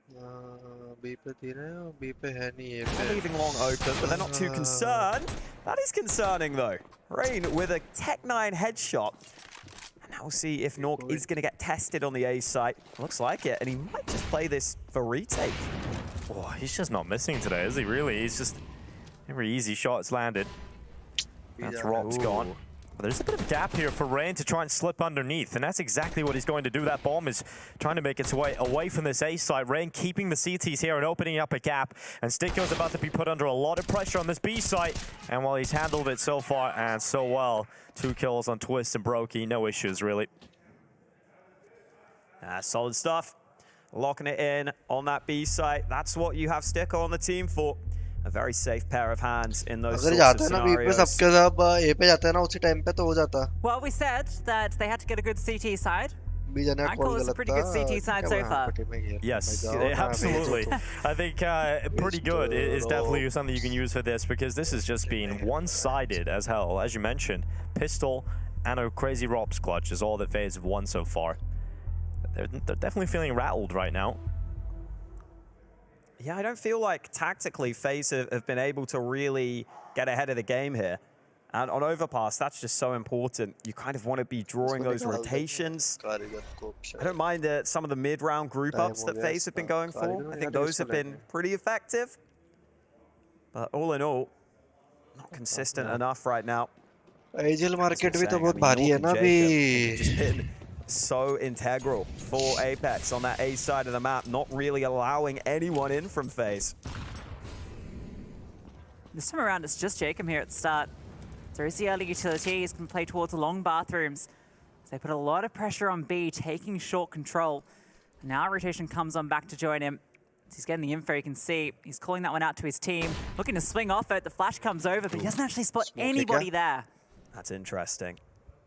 Speaker 7: B पे धीरे और B पे है नहीं A
Speaker 2: They're
Speaker 7: पे.
Speaker 2: leaving long open, but they're not too concerned. That is concerning, though. Rain with a Tech-9 headshot. And now we'll see if Nork is going to get tested on the A site. Looks like it, and he might just play this for retake.
Speaker 1: Oh, he's just not missing today, is he? Really? He's just every easy shot's landed. That's Rop's gone. But there's a bit of a gap here for Rain to try and slip underneath, and that's exactly what he's going to do. That bomb is trying to make its way away from this A side. Rain keeping the CTs here and opening up a gap, and Sticko's about to be put under a lot of pressure on this B site. And while he's handled it so far and so well, 2 kills on Twist and Brokey, no issues really.
Speaker 2: Solid stuff. Locking it in on that B site. That's what you have Sticko on the team for. A very safe pair of hands in those sorts of scenarios.
Speaker 3: Well, we said that they had to get a good CT side. I call this a pretty good CT side so far.
Speaker 1: Yes, absolutely. I think pretty good is definitely something you can use for this, because this has just been one-sided as hell. As you mentioned, pistol and a crazy Rops clutch is all that FaZe have won so far. They're definitely feeling rattled right now.
Speaker 2: Yeah, I don't feel like tactically FaZe have been able to really get ahead of the game here. And on overpass, that's just so important. You kind of want to be drawing those rotations. I don't mind some of the mid-round group ups that FaZe have been going for. I think those have been pretty effective. But all in all, not consistent enough right now.
Speaker 7: AGL market भी तो बहुत भारी है ना अभी.
Speaker 2: So integral for Apex on that A side of the map, not really allowing anyone in from FaZe.
Speaker 3: This time around, it's just Jacob here at the start. There's the early utilities, can play towards the long bathrooms. So they put a lot of pressure on B, taking short control. Now rotation comes on back to join him. He's getting the info, you can see. He's calling that one out to his team. Looking to swing off it, the flash comes over, but he doesn't actually spot anybody there.
Speaker 2: That's interesting.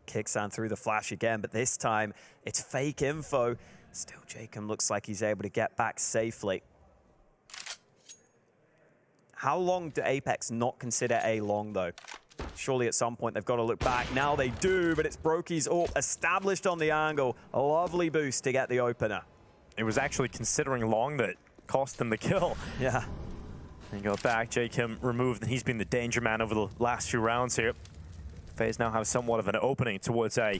Speaker 2: Kixan through the flash again, but this time it's fake info. Still, Jacob looks like he's able to get back safely. How long do Apex not consider A long, though? Surely at some point they've got to look back. Now they do, but it's Brokey's AWP established on the angle. A lovely boost to get the opener.
Speaker 1: It was actually considering long that cost them the kill.
Speaker 2: Yeah.
Speaker 1: And go back, Jacob removed, and he's been the danger man over the last few rounds here. FaZe now have somewhat of an opening towards A.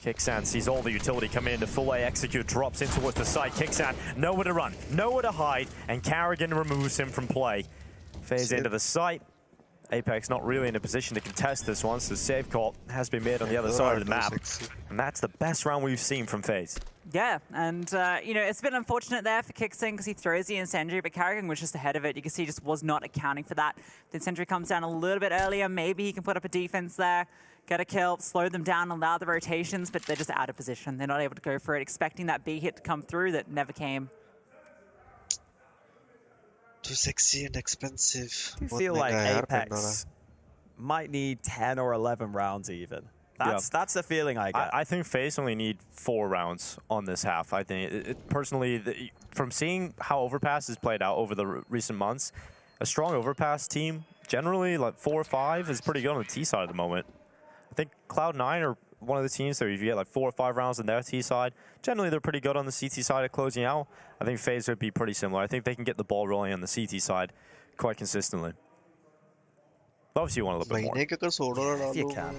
Speaker 1: Kixan sees all the utility come in to full A execute, drops in towards the side. Kixan, nowhere to run, nowhere to hide, and Carrigan removes him from play. FaZe into the site. Apex not really in a position to contest this one, so save call has been made on the other side of the map. And that's the best round we've seen from FaZe.
Speaker 3: Yeah, and you know, it's a bit unfortunate there for Kixan because he throws the incendiary, but Carrigan was just ahead of it. You can see he just was not accounting for that. The incendiary comes down a little bit earlier. Maybe he can put up a defense there, get a kill, slow them down, allow the rotations, but they're just out of position. They're not able to go for it, expecting that B hit to come through that never came.
Speaker 7: Too sexy and expensive.
Speaker 2: I feel like Apex might need 10 or 11 rounds even. That's the feeling I get.
Speaker 1: I think FaZe only need 4 rounds on this half. I think, personally, from seeing how Overpass has played out over the recent months, a strong Overpass team, generally like 4 or 5, is pretty good on the T side at the moment. I think Cloud9 are one of the teams that if you get like 4 or 5 rounds on their T side, generally they're pretty good on the CT side at closing out. I think FaZe would be pretty similar. I think they can get the ball rolling on the CT side quite consistently. Obviously, you want a little bit more.
Speaker 2: If you can.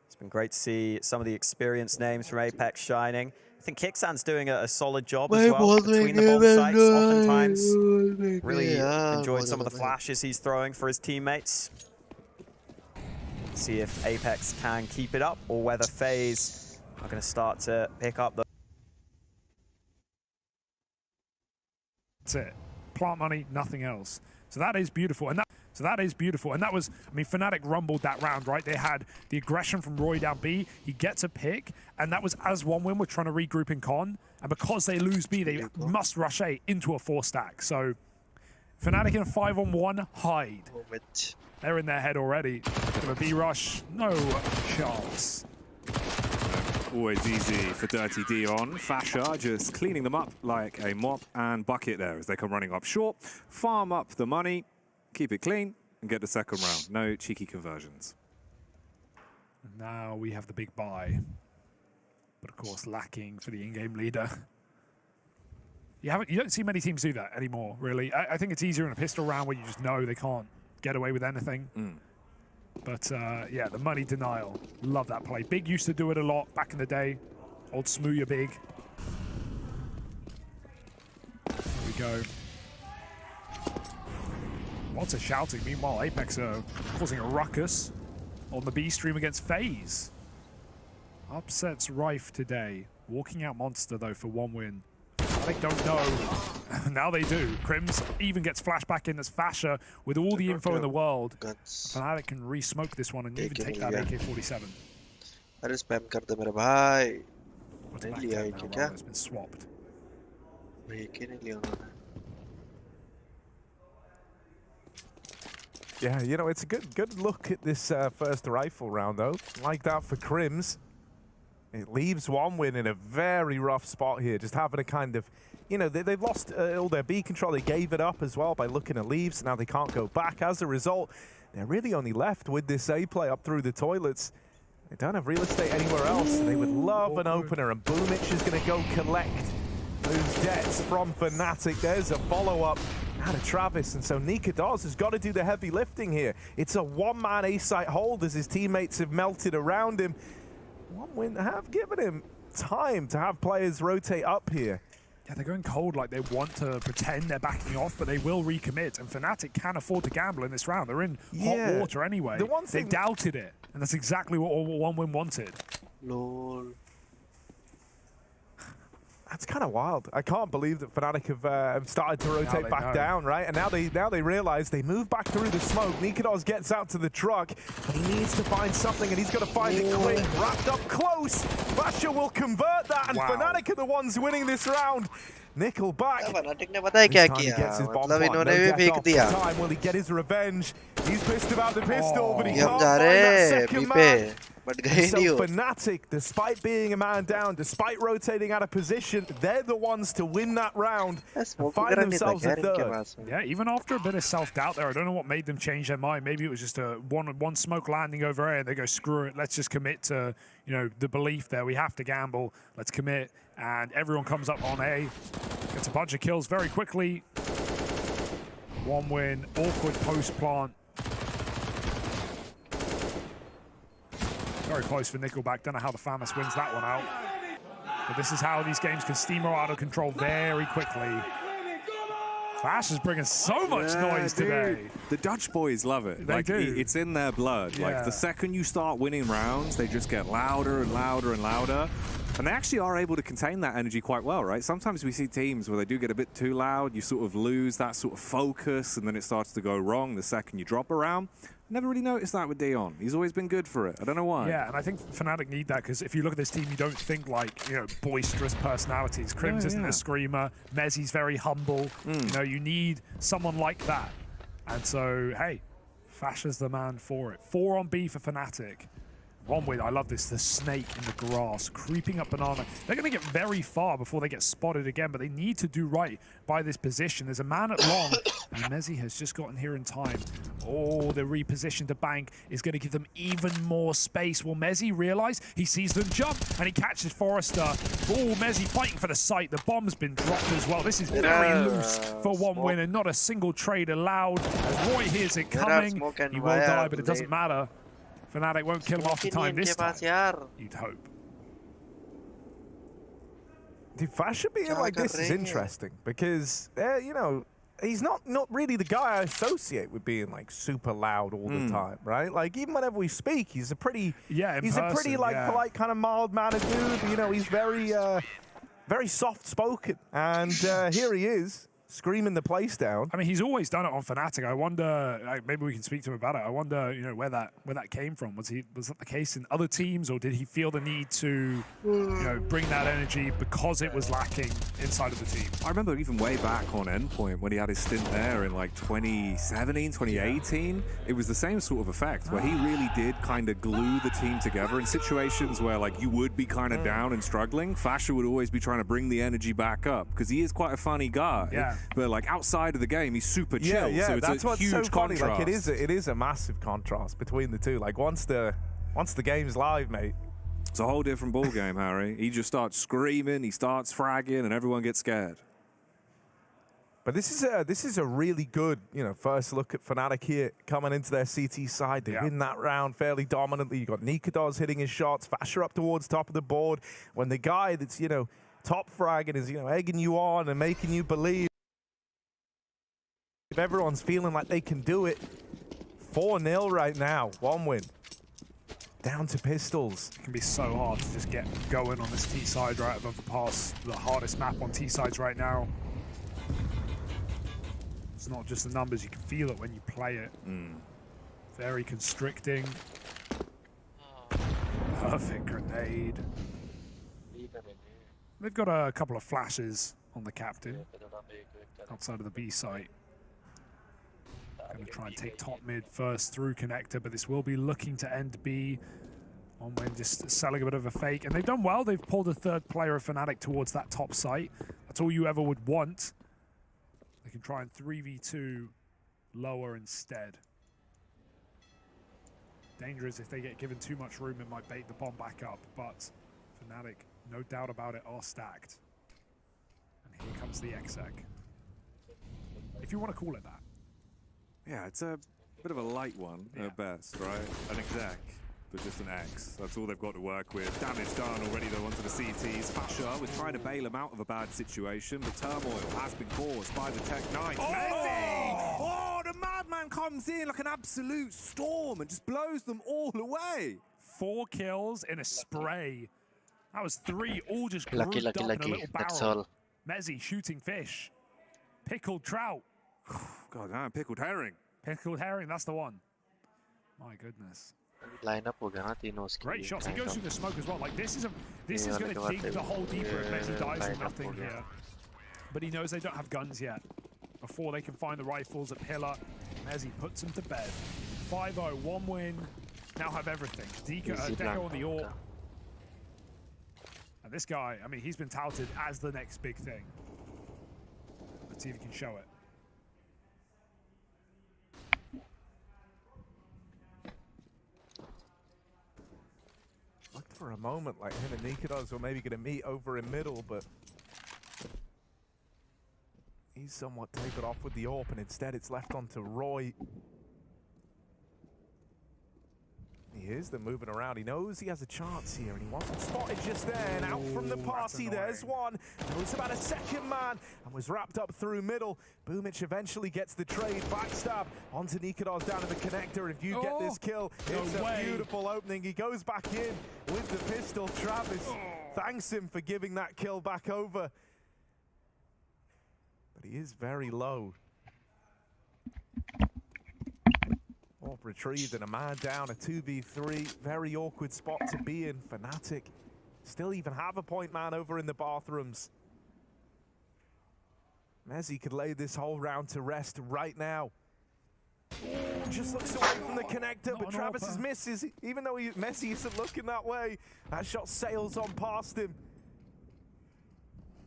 Speaker 2: It's been great to see some of the experienced names from Apex shining. I think Kixan's doing a solid job as well between the bomb sites. Oftentimes, really enjoying some of the flashes he's throwing for his teammates. See if Apex can keep it up or whether FaZe are going to start to pick up the...
Speaker 9: That's it. Plant money, nothing else. So that is beautiful. And that was, I mean, Fnatic rumbled that round, right? They had the aggression from Roy down B. He gets a pick, and that was as one win. We're trying to regroup in con. And because they lose B, they must rush A into a 4-stack. So Fnatic in a 5-on-1, hide. They're in their head already. Going to B rush, no chance.
Speaker 13: Always easy for Dirty Dion. Fasha just cleaning them up like a mop and bucket there as they come running up short. Farm up the money, keep it clean, and get the second round. No cheeky conversions.
Speaker 9: Now we have the big buy. But of course lacking for the in-game leader. You don't see many teams do that anymore, really. I think it's easier in a pistol round where you just know they can't get away with anything. But yeah, the money denial. Love that play. Big used to do it a lot back in the day. Old Smooya Big. There we go. Lots of shouting. Meanwhile, Apex are causing a ruckus on the B stream against FaZe. Upsets rife today. Walking out Monster, though, for 1 win. Fnatic don't know. Now they do. Crims even gets flashback in as Fasher with all the info in the world. Fnatic can re-smoke this one and even take that AK-47.
Speaker 7: अरे spam कर दे मेरे भाई.
Speaker 3: What's
Speaker 7: नहीं
Speaker 3: back
Speaker 7: लिया
Speaker 3: there
Speaker 7: है
Speaker 3: now?
Speaker 7: क्या?
Speaker 3: It's been swapped.
Speaker 7: Break ही नहीं लिया उन्होंने.
Speaker 14: Yeah, you know, it's a good look at this first rifle round, though. Like that for Crims. It leaves 1 win in a very rough spot here, just having a kind of, you know, they've lost all their B control. They gave it up as well by looking at leaves. Now they can't go back. As a result, they're really only left with this A play up through the toilets. They don't have real estate anywhere else. They would love an opener, and Boomich is going to go collect those debts from Fnatic. There's a follow-up out of Travis, and so Nika Dawes has got to do the heavy lifting here. It's a one-man A-site hold as his teammates have melted around him. 1 win have given him time to have players rotate up here.
Speaker 9: Yeah, they're going cold like they want to pretend they're backing off, but they will recommit. And Fnatic can afford to gamble in this round. They're in hot water anyway. They doubted it, and that's exactly what 1 win wanted.
Speaker 7: Lol.
Speaker 14: That's kind of wild. I can't believe that Fnatic have started to rotate back down, right? And now they realize they move back through the smoke. Nikados gets out to the truck, but he needs to find something, and he's got to find it quick. Wrapped up close. Basher will convert that, and Fnatic are the ones winning this round. Nickel back.
Speaker 7: Fnatic ने पता है क्या किया? मतलब इन्होंने भी फेंक दिया.
Speaker 14: Will he get his revenge? He's pissed about the pistol, but he
Speaker 7: हम
Speaker 14: can't
Speaker 7: जा
Speaker 14: find
Speaker 7: रहे
Speaker 14: that
Speaker 7: हैं
Speaker 14: second
Speaker 7: B
Speaker 14: man.
Speaker 7: पे. But गए नहीं
Speaker 14: So
Speaker 7: हो.
Speaker 14: Fnatic, despite being a man down, despite rotating out of position, they're the ones to win that round and find themselves a third.
Speaker 9: Yeah, even after a bit of self-doubt there, I don't know what made them change their mind. Maybe it was just a one smoke landing over A, and they go, screw it, let's just commit to, you know, the belief there. We have to gamble. Let's commit. And everyone comes up on A, gets a bunch of kills very quickly. 1 win, awkward post-plant. Very close for Nickelback. Don't know how the Famas wins that one out. But this is how these games can steamroll out of control very quickly. Flash is bringing so much noise today.
Speaker 13: The Dutch boys love it.
Speaker 9: They do.
Speaker 13: It's in their blood.
Speaker 9: Yeah.
Speaker 13: Like the second you start winning rounds, they just get louder and louder and louder. And they actually are able to contain that energy quite well, right? Sometimes we see teams where they do get a bit too loud, you sort of lose that sort of focus, and then it starts to go wrong the second you drop a round. Never really noticed that with Dion. He's always been good for it. I don't know why.
Speaker 9: Yeah, and I think Fnatic need that, because if you look at this team, you don't think like, you know, boisterous personalities. Crims isn't a screamer. Mezzi's very humble. You know, you need someone like that. And so, hey, Fasher's the man for it. 4 on B for Fnatic. 1 win. I love this. The snake in the grass, creeping up Banana. They're going to get very far before they get spotted again, but they need to do right by this position. There's a man at long, and Mezzi has just gotten here in time. Oh, the reposition to bank is going to give them even more space. Will Mezzi realize? He sees them jump, and he catches Forrester. Oh, Mezzi fighting for the site. The bomb's been dropped as well. This is very loose for 1 win, and not a single trade allowed. As Roy hears it coming, he will die, but it doesn't matter. Fnatic won't kill him off the time this time. You'd hope.
Speaker 14: Dude, Fasher being like this is interesting because, you know, he's not really the guy I associate with being like super loud all the time, right? Like even whenever we speak, he's a pretty, polite kind of mild-mannered dude. You know, he's very, very soft-spoken, and here he is. Screaming the place down.
Speaker 9: I mean, he's always done it on Fnatic. I wonder, maybe we can speak to him about it. I wonder, you know, where that came from. Was that the case in other teams, or did he feel the need to, you know, bring that energy because it was lacking inside of the team?
Speaker 13: I remember even way back on Endpoint when he had his stint there in like 2017, 2018. It was the same sort of effect where he really did kind of glue the team together in situations where like you would be kind of down and struggling. Fasher would always be trying to bring the energy back up because he is quite a funny guy.
Speaker 9: Yeah.
Speaker 13: But like outside of the game, he's super chill.
Speaker 14: Yeah,
Speaker 13: so it's
Speaker 14: that's what's
Speaker 13: huge
Speaker 14: so funny.
Speaker 13: contrast.
Speaker 14: Like it is a massive contrast between the two. Like once the game's live, mate,
Speaker 13: it's a whole different ball game, Harry. He just starts screaming, he starts fragging, and everyone gets scared.
Speaker 14: But this is a really good, first look at Fnatic here coming into their CT side. They win that round fairly dominantly. You got Nikados hitting his shots, Fasher up towards top of the board. When the guy that's top fragging is egging you on and making you believe, if everyone's feeling like they can do it, 4-0 right now, 1 win. Down to Pistols.
Speaker 9: It can be so hard to just get going on this T side right above the pass. The hardest map on T sides right now. It's not just the numbers, you can feel it when you play it. Very constricting. Perfect grenade. They've got a couple of flashes on the captain outside of the B site. Going to try and take top mid first through connector, but this will be looking to end B. Onwin just selling a bit of a fake, and they've done well. They've pulled a third player of Fnatic towards that top site. That's all you ever would want. They can try and 3v2 lower instead. Dangerous if they get given too much room, it might bait the bomb back up, but Fnatic, no doubt about it, are stacked. And here comes the exec. If you want to call it that.
Speaker 13: Yeah, it's a bit of a light one at best, right? An exec, but just an X. That's all they've got to work with. Damage done already, though, onto the CTs. Fasher was trying to bail him out of a bad situation, but turmoil has been caused by the Tech Knights. Messi! Oh, the madman comes in like an absolute storm and just blows them all away.
Speaker 9: 4 kills in a spray. That was 3, all just grouped
Speaker 7: Lucky.
Speaker 9: up in a little
Speaker 7: That's
Speaker 9: barrel.
Speaker 7: all.
Speaker 9: Mezzi shooting fish. Pickled trout.
Speaker 13: God damn, pickled herring.
Speaker 9: Pickled herring, that's the one. My goodness.
Speaker 7: Line up हो गया ना तीनों उसके
Speaker 9: Great
Speaker 7: लिए,
Speaker 9: shots. He
Speaker 7: kind
Speaker 9: goes
Speaker 7: of.
Speaker 9: through the smoke as well. Like this is going to dig the hole deeper if Mezzi dies with nothing here. But he knows they don't have guns yet. Before they can find the rifles at Pillar, Mezzi puts them to bed. 5-0, 1 win. Now have everything. Deco on the AWP. And this guy, I mean, he's been touted as the next big thing. Let's see if he can show it.
Speaker 14: Looked for a moment like him and Nikados were maybe going to meet over in middle, but he's somewhat taken off with the AWP, and instead it's left onto Roy. He is, they're moving around. He knows he has a chance here, and he wants him spotted just there. And out from the party, there's one. It was about a second man, and was wrapped up through middle. Boomic eventually gets the trade. Backstab onto Nikados down in the connector. If you get this kill, it's a beautiful opening. He goes back in with the pistol. Travis thanks him for giving that kill back over. But he is very low. AWP retrieved and a man down, a 2v3. Very awkward spot to be in. Fnatic still even have a point man over in the bathrooms. Mezzi could lay this whole round to rest right now. Just looks away from the connector, but Travis misses. Even though Mezzi isn't looking that way, that shot sails on past him.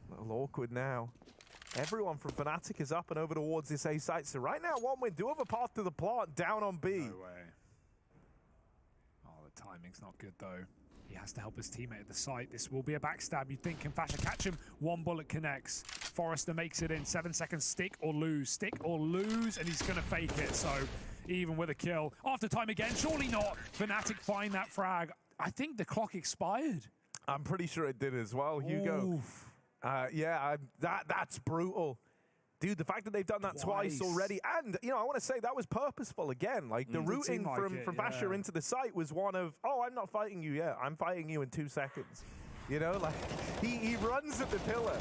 Speaker 14: A little awkward now. Everyone from Fnatic is up and over towards this A site. So right now, 1 win. Do have a path to the plant down on B.
Speaker 9: No way. Oh, the timing's not good, though. He has to help his teammate at the site. This will be a backstab. You'd think, can Fasher catch him? 1 bullet connects. Forrester makes it in. 7 seconds. Stick or lose. Stick or lose. And he's going to fake it. So even with a kill. After time again. Surely not. Fnatic find that frag. I think the clock expired.
Speaker 14: I'm pretty sure it did as well, Hugo.
Speaker 9: Oof.
Speaker 14: Yeah, that's brutal. Dude, the fact that they've done that twice already, and, I want to say that was purposeful again. Like, the routing from Fasher into the site was one of, oh, I'm not fighting you yet. I'm fighting you in 2 seconds. Like, he runs at the pillar.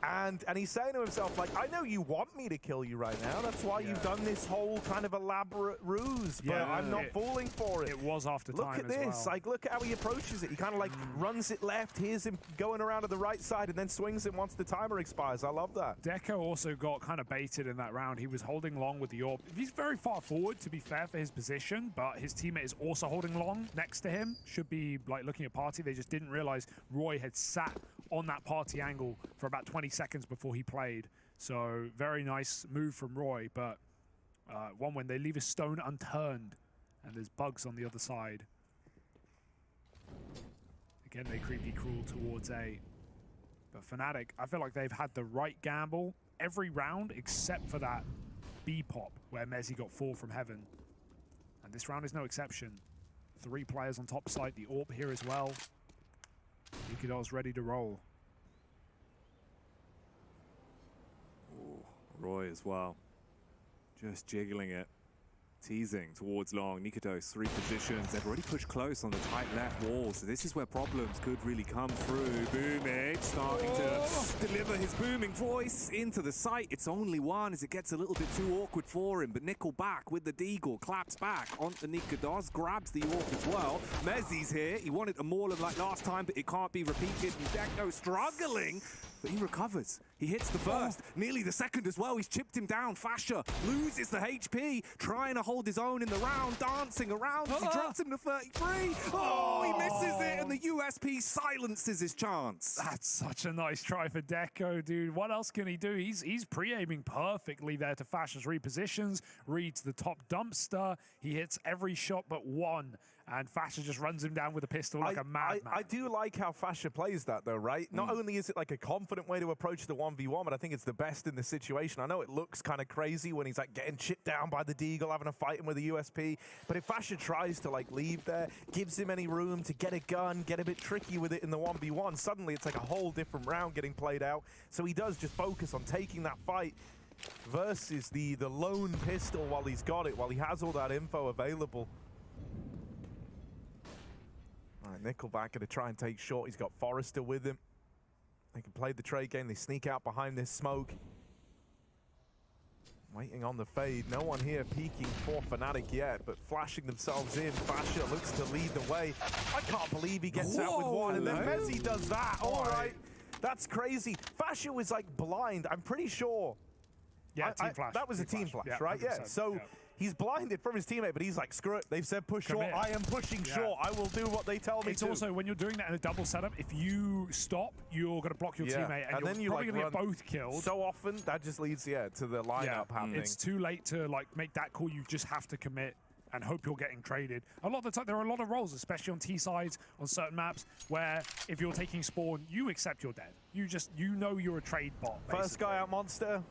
Speaker 14: And he's saying to himself, like, I know you want me to kill you right now. That's why you've done this whole kind of elaborate ruse, but I'm not falling for it.
Speaker 9: It was after
Speaker 14: look
Speaker 9: time
Speaker 14: at this. Like, look at how he approaches it. He kind of like runs it left, hears him going around to the right side, and then swings it once the timer expires. I love that.
Speaker 9: Deco also got kind of baited in that round. He was holding long with the AWP. He's very far forward, to be fair, for his position, but his teammate is also holding long next to him. Should be like looking at party. They just didn't realize Roy had sat on that party angle for about 20 seconds before he played. So very nice move from Roy, but 1 win. They leave a stone unturned, and there's bugs on the other side. Again, they creepy crawl towards A. But Fnatic, I feel like they've had the right gamble every round except for that B pop where Mezzi got 4 from heaven. And this round is no exception. 3 players on top side, the AWP here as well. Nikidor's ready to roll.
Speaker 13: Ooh, Roy as well. Just jiggling it. Teasing towards long. Nikodos 3 positions. They've already pushed close on the tight left wall, so this is where problems could really come through. Boomage starting to deliver his booming voice into the site. It's only 1 as it gets a little bit too awkward for him, but Nickel back with the deagle, claps back onto Nikodos, grabs the AWP as well. Mezzi's here. He wanted a mauler like last time, but it can't be repeated. And Deco struggling, but he recovers. He hits the first, nearly the second as well. He's chipped him down. Fasher loses the HP, trying to hold his own in the round, dancing around as he drops him to 33. Oh, he misses it, and the USP silences his chance.
Speaker 9: That's such a nice try for Deco, dude. What else can he do? He's pre-aiming perfectly there to Fasher's repositions, reads the top dumpster. He hits every shot but 1, and Fasher just runs him down with a pistol like a madman.
Speaker 14: I do like how Fasher plays that, though, right? Not only is it like a confident way to approach the 1v1, but I think it's the best in the situation. I know it looks kind of crazy when he's like getting chipped down by the deagle, having a fight him with a USP, but if Fasher tries to like leave there, gives him any room to get a gun, get a bit tricky with it in the 1v1, suddenly it's like a whole different round getting played out. So he does just focus on taking that fight versus the lone pistol while he's got it, while he has all that info available. All right, Nickelback gonna try and take short. He's got Forrester with him. They can play the trade game. They sneak out behind this smoke. Waiting on the fade. No one here peeking for Fnatic yet, but flashing themselves in. Fasher looks to lead the way. I can't believe he gets out with 1, and then Mezzi does that. All right. That's crazy. Fasher was like blind, I'm pretty sure.
Speaker 9: Yeah, team flash.
Speaker 14: That was a team flash, right? Yeah, so he's blinded from his teammate, but he's like, screw it. They've said push short. I am pushing short. I will do what they tell me
Speaker 9: it's
Speaker 14: to.
Speaker 9: It's also, when you're doing that in a double setup, if you stop, you're going to block your teammate, and then you're probably going to get both killed.
Speaker 14: So often, that just leads, to the lineup happening.
Speaker 9: It's too late to like make that call. You just have to commit and hope you're getting traded. A lot of the time, there are a lot of roles, especially on T-sides, on certain maps, where if you're taking spawn, you accept you're dead. You know you're a trade bot, basically.
Speaker 14: First guy out, monster.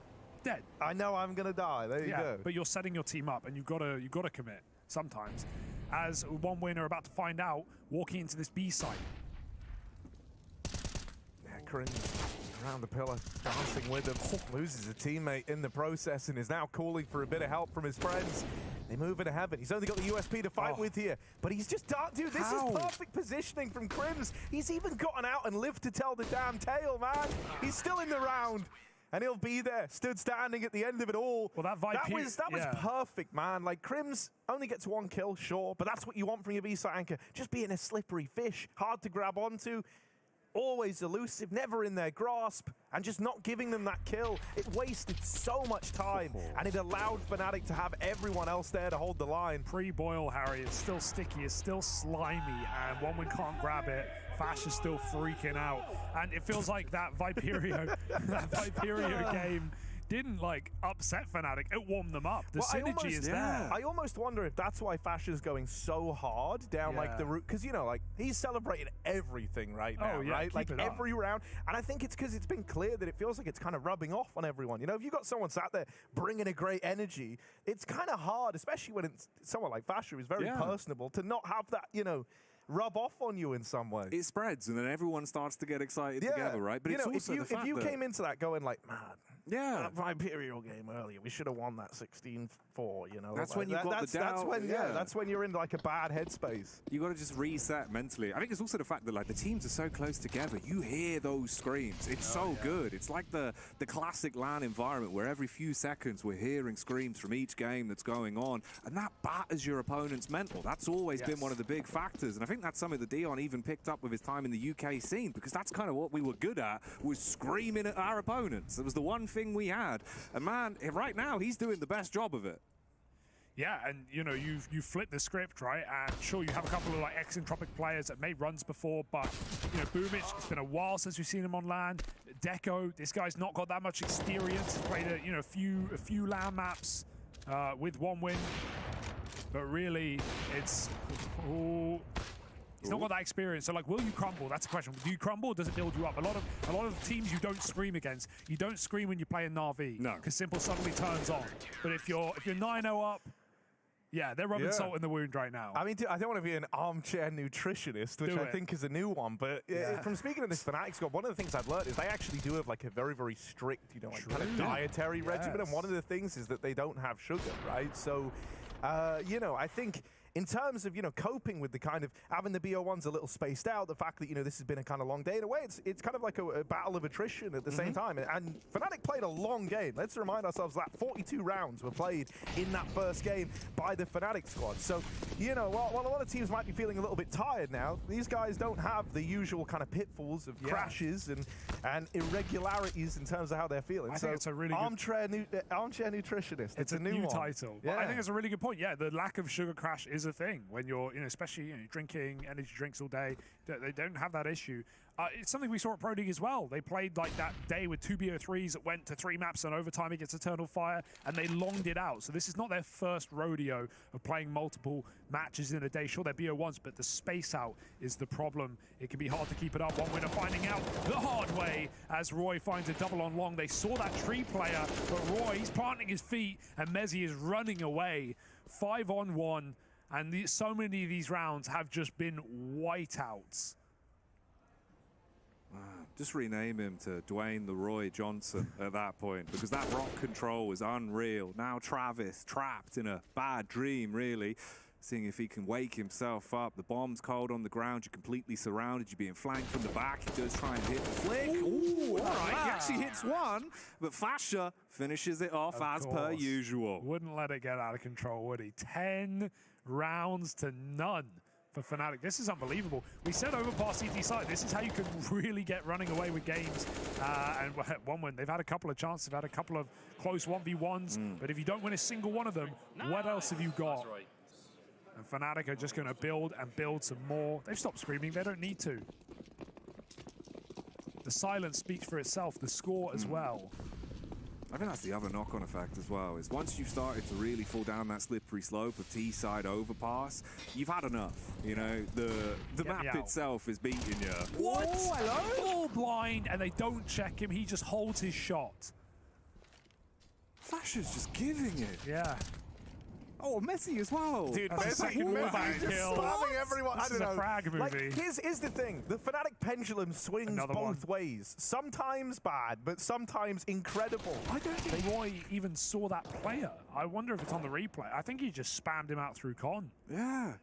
Speaker 9: Dead.
Speaker 14: I know I'm gonna die. There you go.
Speaker 9: But you're setting your team up, and you've got to commit sometimes. As one winner about to find out, walking into this B site.
Speaker 14: Yeah, Cringe around the pillar, dancing with him, loses a teammate in the process, and is now calling for a bit of help from his friends. They move into heaven. He's only got the USP to fight with here, but he's just dude. This is perfect positioning from Crims. He's even gotten out and lived to tell the damn tale, man. He's still in the round. And he'll be there, stood standing at the end of it all.
Speaker 9: Well, that
Speaker 14: was perfect, man. Like, Crims only gets 1 kill, sure, but that's what you want from your B-side anchor. Just being a slippery fish, hard to grab onto, always elusive, never in their grasp, and just not giving them that kill. It wasted so much time, and it allowed Fnatic to have everyone else there to hold the line.
Speaker 9: Pre-boil, Harry, it's still sticky, it's still slimy, and OneWin can't grab it. Fash is still freaking out, and it feels like that Viperio, game didn't like upset Fnatic, it warmed them up. The synergy is there.
Speaker 14: I almost wonder if that's why Fasher's going so hard down like the route, because like he's celebrating everything right now, right? Like every round, and I think it's because it's been clear that it feels like it's kind of rubbing off on everyone. You know, if you've got someone sat there bringing a great energy, it's kind of hard, especially when it's someone like Fasher who's very personable, to not have that, rub off on you in some way.
Speaker 13: It spreads, and then everyone starts to get excited together, right? But it's also the fact
Speaker 14: if you
Speaker 13: that
Speaker 14: came into that going like, man, that Viperio game earlier, we should have won that 16-4,
Speaker 13: That's when you've got the doubt.
Speaker 14: That's when you're in like a bad headspace.
Speaker 13: You got to just reset mentally. I think it's also the fact that like the teams are so close together. You hear those screams. It's so good. It's like the classic LAN environment where every few seconds we're hearing screams from each game that's going on, and that batters your opponent's mental. That's always been one of the big factors, and I think that's something that Dion even picked up with his time in the UK scene, because that's kind of what we were good at, was screaming at our opponents. It was the one thing we had, and man, right now he's doing the best job of it.
Speaker 9: Yeah, and you flip the script, right? And sure, you have a couple of like eccentric players that made runs before, but Boomich, it's been a while since we've seen him on LAN. Deco, this guy's not got that much experience. He's played a few LAN maps with OneWin, but really it's He's not got that experience. So, like, will you crumble? That's the question. Do you crumble or does it build you up? A lot of teams you don't scream against. You don't scream when you're playing Na'Vi.
Speaker 13: No.
Speaker 9: Because Simple suddenly turns on. But if you're 9-0 up, yeah, they're rubbing salt in the wound right now.
Speaker 14: I mean, I don't want to be an armchair nutritionist, which I think is a new one, but from speaking of this Fnatic squad, one of the things I've learned is they actually do have like a very, very strict, kind of dietary regimen, and one of the things is that they don't have sugar, right? So, I think in terms of, coping with the kind of having the BO1s a little spaced out, the fact that, this has been a kind of long day, in a way, it's kind of like a battle of attrition at the same time. And Fnatic played a long game. Let's remind ourselves that 42 rounds were played in that first game by the Fnatic squad. So, while a lot of teams might be feeling a little bit tired now, these guys don't have the usual kind of pitfalls of crashes and irregularities in terms of how they're feeling.
Speaker 9: I think it's a really
Speaker 14: armchair nutritionist.
Speaker 9: It's a new title.
Speaker 14: Yeah.
Speaker 9: I think it's a really good point. Yeah, the lack of sugar crash is a thing when you're, especially drinking energy drinks all day. They don't have that issue. It's something we saw at Pro League as well. They played like that day with 2 BO3s that went to 3 maps and overtime against Eternal Fire, and they longed it out. So this is not their first rodeo of playing multiple matches in a day. Sure, they're BO1s, but the space out is the problem. It can be hard to keep it up. One winner finding out the hard way as Roy finds a double on long. They saw that tree player, but Roy, he's planting his feet, and Mezzi is running away. 5-on-1. And so many of these rounds have just been whiteouts.
Speaker 13: Just rename him to Dwayne the Roy Johnson at that point, because that rock control was unreal. Now Travis trapped in a bad dream, really. Seeing if he can wake himself up. The bomb's cold on the ground. You're completely surrounded. You're being flanked from the back. He does try and hit the flick. Ooh, all right. He actually hits one, but Fasha finishes it off as per usual.
Speaker 9: Wouldn't let it get out of control, would he? 10 rounds to none for Fnatic. This is unbelievable. We said overpass CT side. This is how you can really get running away with games. And one win, they've had a couple of chances. They've had a couple of close 1v1s. But if you don't win a single one of them, what else have you got? And Fnatic are just going to build and build some more. They've stopped screaming. They don't need to. The silence speaks for itself. The score as well.
Speaker 13: I think that's the other knock-on effect as well, is once you've started to really fall down that slippery slope of T-side overpass, you've had enough. The map itself is beating you.
Speaker 9: What? Oh, hello? All blind, and they don't check him. He just holds his shot.
Speaker 13: Fasha's just giving it.
Speaker 9: Yeah.
Speaker 13: Oh, Messi as well.
Speaker 14: Dude,
Speaker 9: That's
Speaker 14: Messi just spamming everyone.
Speaker 9: This is a frag movie.
Speaker 14: Like, here's the thing. The Fnatic pendulum swings both ways. Sometimes bad, but sometimes incredible.
Speaker 9: I don't think Roy even saw that player. I wonder if it's on the replay. I think he just spammed him out through con.
Speaker 13: Yeah.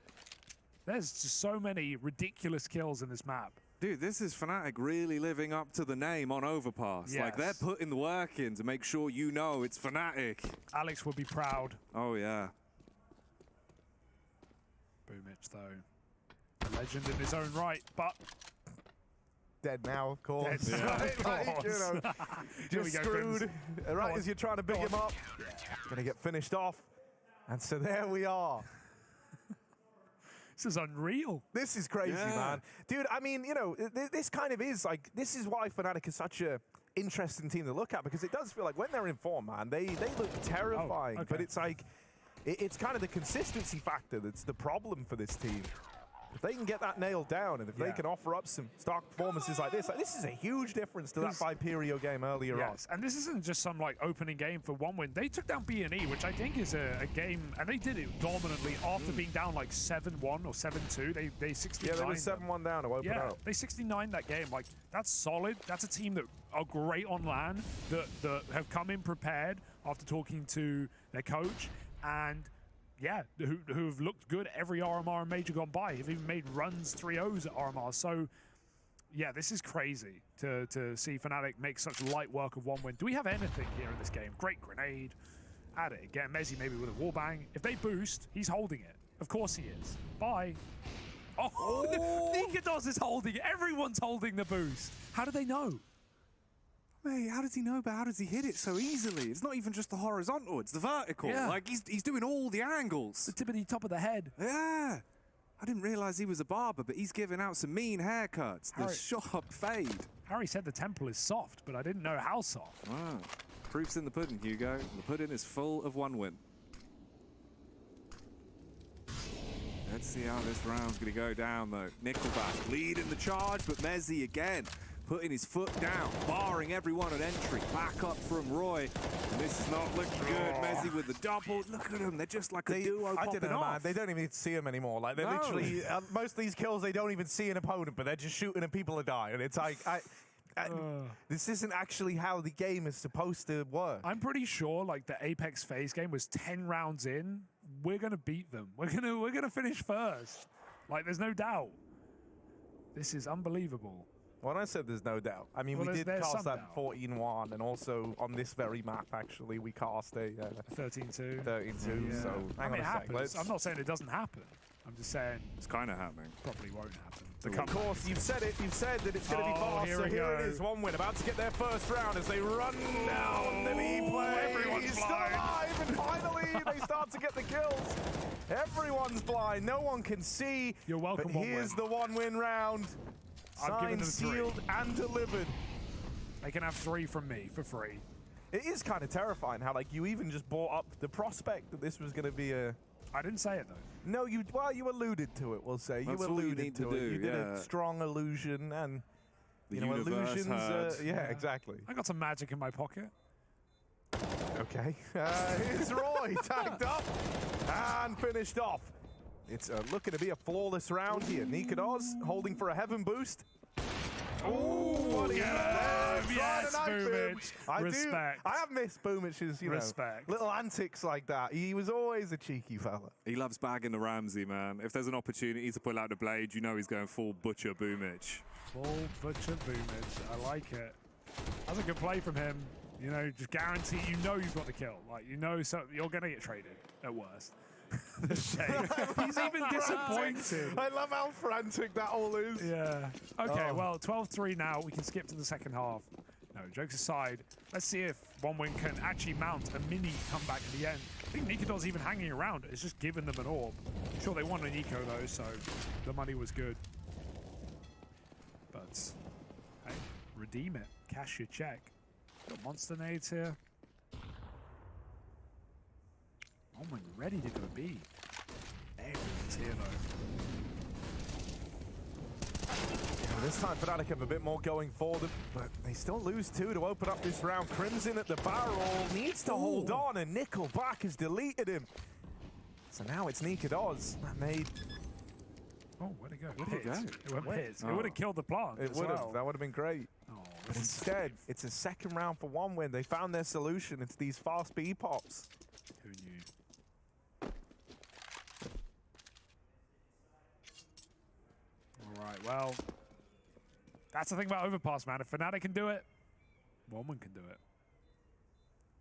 Speaker 9: There's just so many ridiculous kills in this map.
Speaker 13: Dude, this is Fnatic really living up to the name on Overpass.
Speaker 9: Yes.
Speaker 13: Like, they're putting the work in to make sure you know it's Fnatic.
Speaker 9: Alex would be proud.
Speaker 13: Oh, yeah.
Speaker 9: Boomich, though. A legend in his own right, but...
Speaker 14: Dead now, of course.
Speaker 9: Dead now, of course.
Speaker 14: Just screwed. Right as you're trying to big him up. Gonna get finished off. And so there we are.
Speaker 9: This is unreal.
Speaker 14: This is crazy, man. Dude, I mean, this kind of is like, this is why Fnatic is such a interesting team to look at, because it does feel like when they're in form, man, they look terrifying. But it's like, it's kind of the consistency factor that's the problem for this team. If they can get that nailed down, and if they can offer up some stock performances like this is a huge difference to that Viperio game earlier on.
Speaker 9: And this isn't just some opening game for one win. They took down B&E, which I think is a game, and they did it dominantly after being down 7-1 or 7-2. They 69.
Speaker 14: Yeah, they were 7-1 down to open up.
Speaker 9: They 69 that game. That's solid. That's a team that are great on LAN, that have come in prepared after talking to their coach, and who have looked good every RMR and Major gone by. Have even made runs 3-0s at RMR. So, yeah, this is crazy to see Fnatic make such light work of one win. Do we have anything here in this game? Great grenade. Add it again. Mezzi maybe with a wallbang. If they boost, he's holding it. Of course he is. Bye. Oh, Nikados is holding it. Everyone's holding the boost. How do they know?
Speaker 13: Mate, how does he know, but how does he hit it so easily? It's not even just the horizontal, it's the vertical.
Speaker 9: Yeah.
Speaker 13: Like, he's doing all the angles.
Speaker 9: The tippity top of the head.
Speaker 13: Yeah. I didn't realize he was a barber, but he's giving out some mean haircuts. The sharp fade.
Speaker 9: Harry said the temple is soft, but I didn't know how soft.
Speaker 13: Ah, proof's in the pudding, Hugo. The pudding is full of one win. Let's see how this round's going to go down, though. Nickelback leading the charge, but Mezzy again putting his foot down, barring everyone at entry. Back up from Roy. And this is not looking good. Mezzy with the double. Look at them. They're just like a duo
Speaker 14: I
Speaker 13: popping
Speaker 14: don't know,
Speaker 13: off.
Speaker 14: man. They don't even see him anymore. Like, they're literally, most of these kills, they don't even see an opponent, but they're just shooting and people are dying. And it's like, this isn't actually how the game is supposed to work.
Speaker 9: I'm pretty sure, like, the Apex FaZe game was 10 rounds in. We're going to beat them. We're gonna finish first. Like, there's no doubt. This is unbelievable.
Speaker 14: When I said there's no doubt, I mean, we did cast that 14-1, and also on this very map, actually, we cast a
Speaker 9: 13-2.
Speaker 14: 13-2,
Speaker 9: Yeah.
Speaker 14: so
Speaker 9: I mean, it happens. I'm not saying it doesn't happen. I'm just saying
Speaker 13: it's kind of happening.
Speaker 9: Probably won't happen.
Speaker 14: Of course, you've said it. You've said that it's going to be fast. So here it is, 1 win, about to get their first round as they run down the B play. He's still alive, and finally they start to get the kills. Everyone's blind. No one can see.
Speaker 9: You're welcome.
Speaker 14: But here's the 1-win round. Signed, sealed, and delivered.
Speaker 9: They can have 3 from me for free.
Speaker 14: It is kind of terrifying how, like, you even just brought up the prospect that this was going to be a...
Speaker 9: I didn't say it, though.
Speaker 14: No, you alluded to it, we'll say.
Speaker 13: That's
Speaker 14: you alluded to it. You did a strong illusion, and, you know, illusions... yeah, exactly.
Speaker 9: I got some magic in my pocket.
Speaker 14: Okay. Here's Roy, tagged up and finished off. It's looking to be a flawless round here. Nikadoz holding for a heaven boost. Oh, what
Speaker 9: yes, Boomich. Respect.
Speaker 14: I have missed Boomich's, you know, little antics like that. He was always a cheeky fella.
Speaker 13: He loves bagging the Ramsey, man. If there's an opportunity to pull out the blade, you know he's going full Butcher Boomich.
Speaker 9: Full Butcher Boomich. I like it. That's a good play from him. You know, just guarantee, you know you've got the kill. Like, you know so you're going to get traded at worst. The shame. He's even disappointed.
Speaker 14: I love how frantic that all is.
Speaker 9: Yeah. Okay, well, 12-3 now. We can skip to the second half. No, jokes aside, let's see if 1win can actually mount a mini comeback in the end. I think Nikado's even hanging around. It's just giving them an orb. Sure, they won an eco, though, so the money was good. But, hey, redeem it. Cash your check. Got monster nades here. 1win ready to go B. Everyone's here, though.
Speaker 14: Yeah, this time Fnatic have a bit more going for them, but they still lose 2 to open up this round. Crimson at the barrel needs to hold on, and Nickelback has deleted him. So now it's Nikadoz. That made...
Speaker 9: Oh, where'd it go? It went pits. It would have killed the plant.
Speaker 14: It would have. That would have been great.
Speaker 9: Oh,
Speaker 14: but instead, it's a second round for 1win. They found their solution. It's these fast B pops.
Speaker 9: Who knew? All right, well, that's the thing about Overpass, man. If Fnatic can do it, 1win can do it.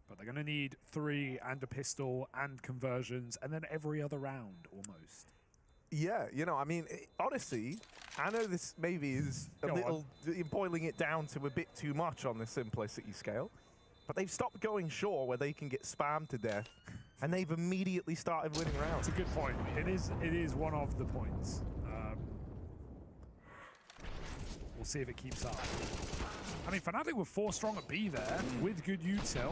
Speaker 9: But they're going to need 3 and a pistol and conversions, and then every other round, almost.
Speaker 14: Yeah, you know, I mean, honestly, I know this maybe is a little boiling it down to a bit too much on the simplicity scale, but they've stopped going short where they can get spammed to death, and they've immediately started winning rounds.
Speaker 9: That's a good point. It is one of the points. We'll see if it keeps up. I mean, Fnatic were 4 strong at B there with good util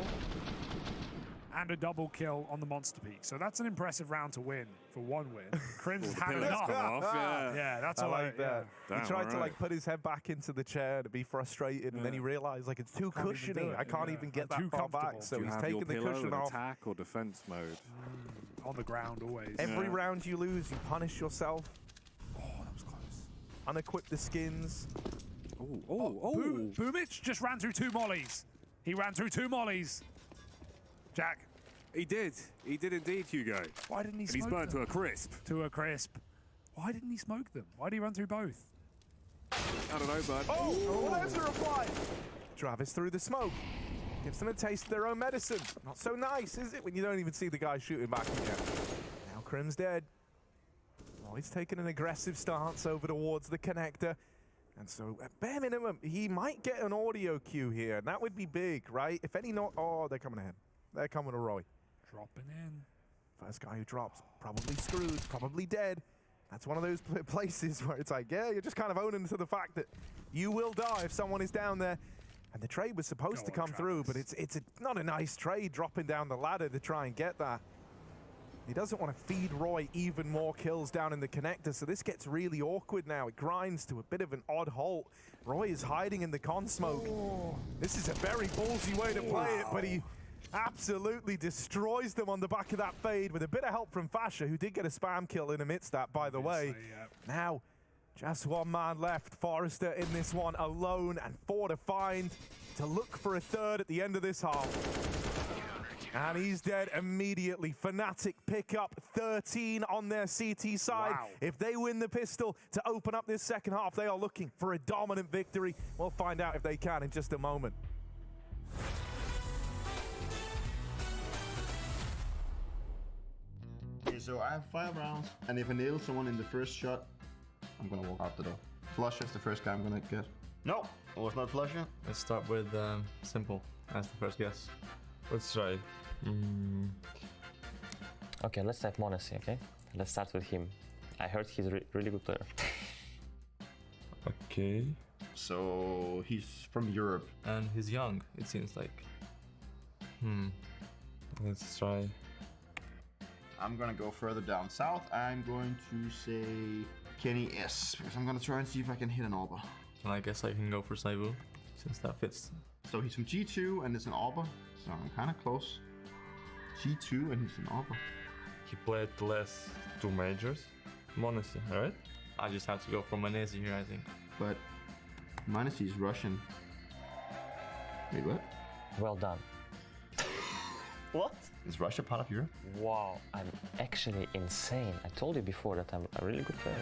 Speaker 9: and a double kill on the monster peak. So that's an impressive round to win for 1win. Crim's had enough. Yeah, that's all
Speaker 14: I like that.
Speaker 13: Yeah.
Speaker 14: He tried to like put his head back into the chair to be frustrated, and then he realized like it's too cushiony. I can't even get that far back. So he's taking the cushion off.
Speaker 13: Attack or defense mode?
Speaker 9: On the ground always.
Speaker 14: Every round you lose, you punish yourself.
Speaker 9: Oh, that was close.
Speaker 14: Unequip the skins.
Speaker 9: Boomich just ran through 2 mollies. He ran through 2 mollies. Jack.
Speaker 13: He did. He did indeed, Hugo.
Speaker 9: Why didn't he smoke
Speaker 13: them? He's burnt
Speaker 9: them?
Speaker 13: to a crisp.
Speaker 9: To a crisp. Why didn't he smoke them? Why did he run through both?
Speaker 13: I don't know, bud.
Speaker 14: Well, there's the reply. Travis through the smoke. Gives them a taste of their own medicine. Not so nice, is it, when you don't even see the guy shooting back again? Now Crim's dead. Oh, he's taking an aggressive stance over towards the connector. And so, at bare minimum, he might get an audio cue here, and that would be big, right? If any not... Oh, they're coming ahead. They're coming to Roy.
Speaker 9: Dropping in.
Speaker 14: First guy who drops, probably screwed, probably dead. That's one of those places where it's like, yeah, you're just kind of owning to the fact that you will die if someone is down there. And the trade was supposed to come through, but it's not a nice trade dropping down the ladder to try and get that. He doesn't want to feed Roy even more kills down in the connector, so this gets really awkward now. It grinds to a bit of an odd halt. Roy is hiding in the con smoke. This is a very ballsy way to play it, but he absolutely destroys them on the back of that fade with a bit of help from Fasher, who did get a spam kill in amidst that, by the way. Now, just one man left. Forrester in this one alone, and 4 to find to look for a third at the end of this half. And he's dead immediately. Fnatic pick up 13 on their CT side.
Speaker 9: Wow.
Speaker 14: If they win the pistol to open up this second half, they are looking for a dominant victory. We'll find out if they can in just a moment.
Speaker 15: Okay, so I have 5 rounds, and if I nail someone in the first shot, I'm gonna walk out the door. Flusher is the first guy I'm gonna get. No, it was not Flusher.
Speaker 16: Let's start with Simple as the first guess. Let's try.
Speaker 17: Okay, let's type Monacy, okay? Let's start with him. I heard he's a really good player.
Speaker 16: Okay.
Speaker 15: So he's from Europe.
Speaker 16: And he's young, it seems like. Let's try.
Speaker 15: I'm gonna go further down south. I'm going to say Kenny S, because I'm gonna try and see if I can hit an Arbor.
Speaker 16: And I guess I can go for Saibu, since that fits.
Speaker 15: So he's from G2 and it's an Arbor, so I'm kind of close. G2 and he's an Arbor.
Speaker 16: He played the last 2 majors. Monacy, alright? I just have to go for Manesi here, I think.
Speaker 15: But Monacy is Russian. Wait, what?
Speaker 17: Well done.
Speaker 15: What? Is Russia part of Europe?
Speaker 17: Wow, I'm actually insane. I told you before that I'm a really good player.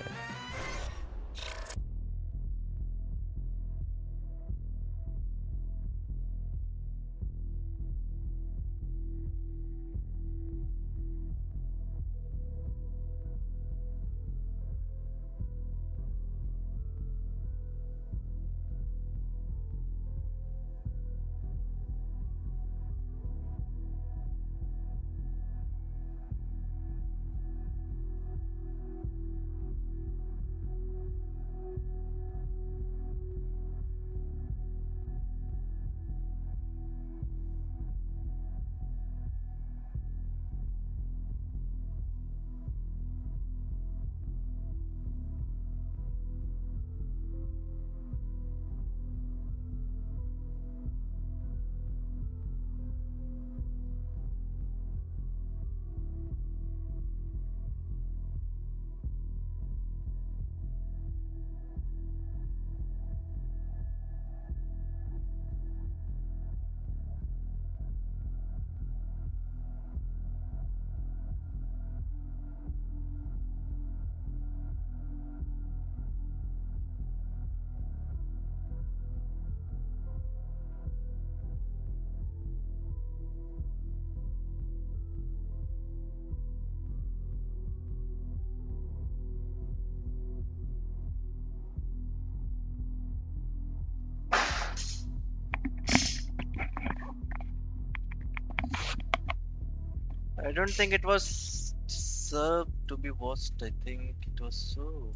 Speaker 7: I don't think it was served to be watched. I think it was so.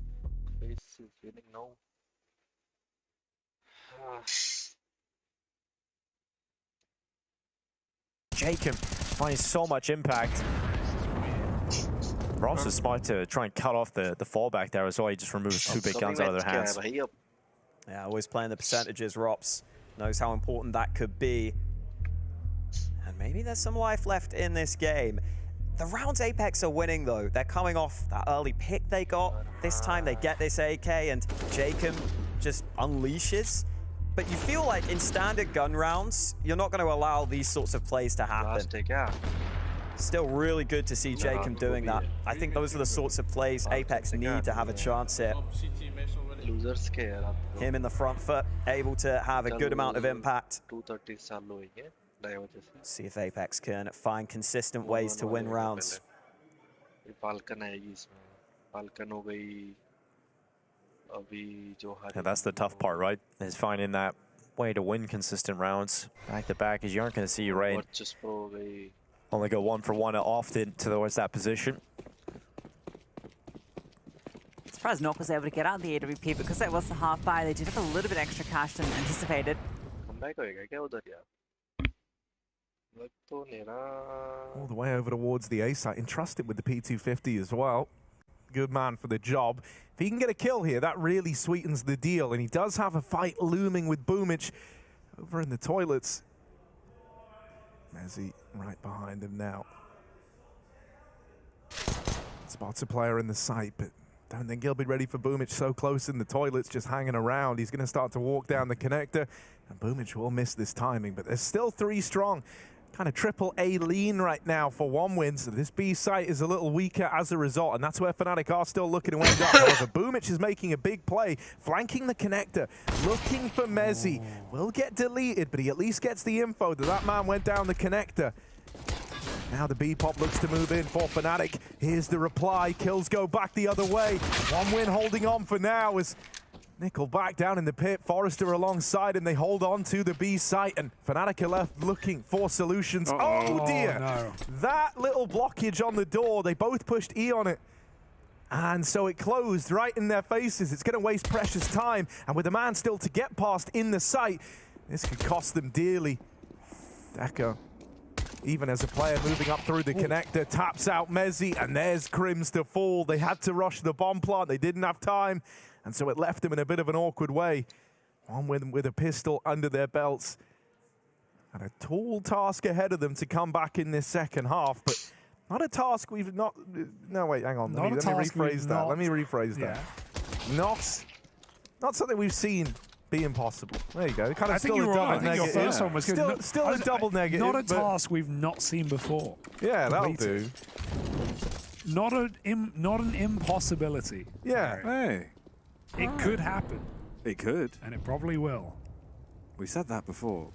Speaker 7: Face is winning now.
Speaker 1: Jacob finds so much impact. Ross is smart to try and cut off the fallback there as well. He just removes 2 big guns out of their hands.
Speaker 2: Yeah, always playing the percentages. Rops knows how important that could be. And maybe there's some life left in this game. The rounds Apex are winning, though. They're coming off that early pick they got. This time they get this AK, and Jacob just unleashes. But you feel like in standard gun rounds, you're not going to allow these sorts of plays to happen. Still really good to see Jacob doing that. I think those are the sorts of plays Apex need to have a chance here. Him in the front foot, able to have a good amount of impact. See if Apex can find consistent ways to win rounds.
Speaker 1: Yeah, that's the tough part, right? Is finding that way to win consistent rounds. Back to back, as you aren't going to see Rain only go 1 for 1 often towards that position.
Speaker 3: Surprised Nok was able to get out the AWP because that was the half buy. They did have a little bit extra cash than anticipated.
Speaker 14: All the way over towards the A site, entrusted with the P250 as well. Good man for the job. If he can get a kill here, that really sweetens the deal, and he does have a fight looming with Boomich over in the toilets. Mezzi right behind him now. Spots a player in the site, but don't think he'll be ready for Boomich so close in the toilets, just hanging around. He's going to start to walk down the connector, and Boomich will miss this timing, but there's still 3 strong. Kind of triple A lean right now for 1win, so this B site is a little weaker as a result, and that's where Fnatic are still looking to end up. However, Boomich is making a big play, flanking the connector, looking for Mezzi. Will get deleted, but he at least gets the info that that man went down the connector. Now the B-pop looks to move in for Fnatic. Here's the reply. Kills go back the other way. 1win holding on for now as Nickel back down in the pit. Forrester alongside him. They hold on to the B site, and Fnatic are left looking for solutions. Oh dear.
Speaker 9: No.
Speaker 14: That little blockage on the door. They both pushed E on it. And so it closed right in their faces. It's going to waste precious time. And with a man still to get past in the site, this could cost them dearly. Decker, even as a player moving up through the connector, taps out Mezzi, and there's Crims to fall. They had to rush the bomb plant. They didn't have time, and so it left them in a bit of an awkward way. 1win with a pistol under their belts. And a tall task ahead of them to come back in this second half, but not a task we've not... No, wait, hang on. Let me rephrase that. Let me rephrase that. Not something we've seen be impossible. There you go. Kind of still a double negative.
Speaker 9: Your first one was good.
Speaker 14: Still a double negative.
Speaker 9: Not a task we've not seen before.
Speaker 14: Yeah, that'll do.
Speaker 9: Not an impossibility.
Speaker 14: Yeah.
Speaker 13: Hey.
Speaker 9: It could happen.
Speaker 13: It could.
Speaker 9: And it probably will.
Speaker 13: We said that before.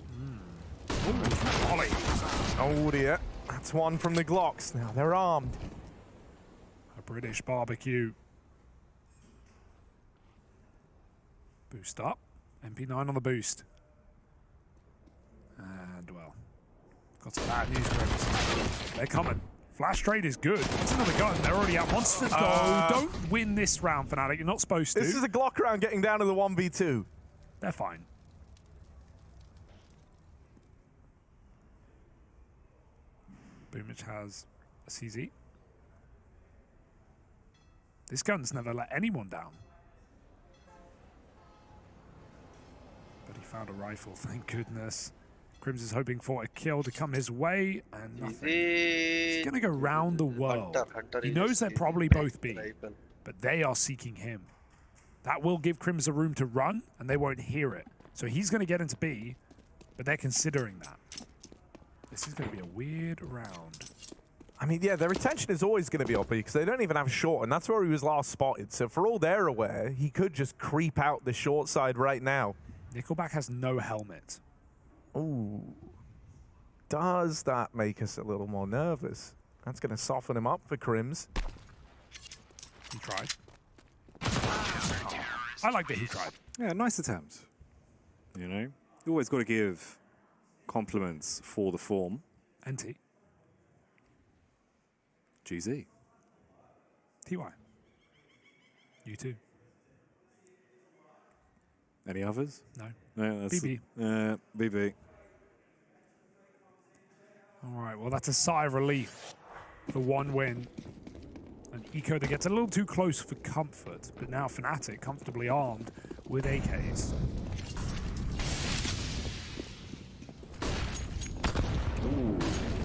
Speaker 9: Ollie.
Speaker 14: Oh dear. That's one from the Glocks. Now they're armed.
Speaker 9: A British barbecue. Boost up. MP9 on the boost. And, well, got some bad news for us. They're coming. Flash trade is good. It's another gun. They're already out. Monsters go. Don't win this round, Fnatic. You're not supposed to.
Speaker 14: This is a Glock round getting down to the 1v2.
Speaker 9: They're fine. Boomich has a CZ. This gun's never let anyone down. But he found a rifle, thank goodness. Crims is hoping for a kill to come his way, and nothing. He's going to go round the world. He knows they're probably both B, but they are seeking him. That will give Crims a room to run, and they won't hear it. So he's going to get into B, but they're considering that. This is going to be a weird round.
Speaker 14: I mean, yeah, their retention is always going to be OP because they don't even have short, and that's where he was last spotted. So for all they're aware, he could just creep out the short side right now.
Speaker 9: Nickelback has no helmet.
Speaker 14: Ooh. Does that make us a little more nervous? That's going to soften him up for Crims.
Speaker 9: He tried. I like that he tried.
Speaker 13: Yeah, nice attempt. You know, you always got to give compliments for the form.
Speaker 9: NT.
Speaker 13: GZ.
Speaker 9: TY. You too.
Speaker 13: Any others?
Speaker 9: No.
Speaker 13: No, that's
Speaker 9: BB.
Speaker 13: BB.
Speaker 9: All right, well, that's a sigh of relief for 1win. An eco that gets a little too close for comfort, but now Fnatic comfortably armed with AKs.
Speaker 13: Ooh,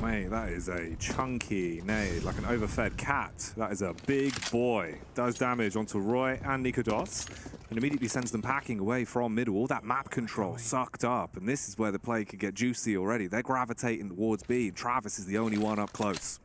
Speaker 13: mate, that is a chunky nade, like an overfed cat. That is a big boy. Does damage onto Roy and Nikodos, and immediately sends them packing away from middle. All that map control sucked up, and this is where the play could get juicy already. They're gravitating towards B, and Travis is the only one up close.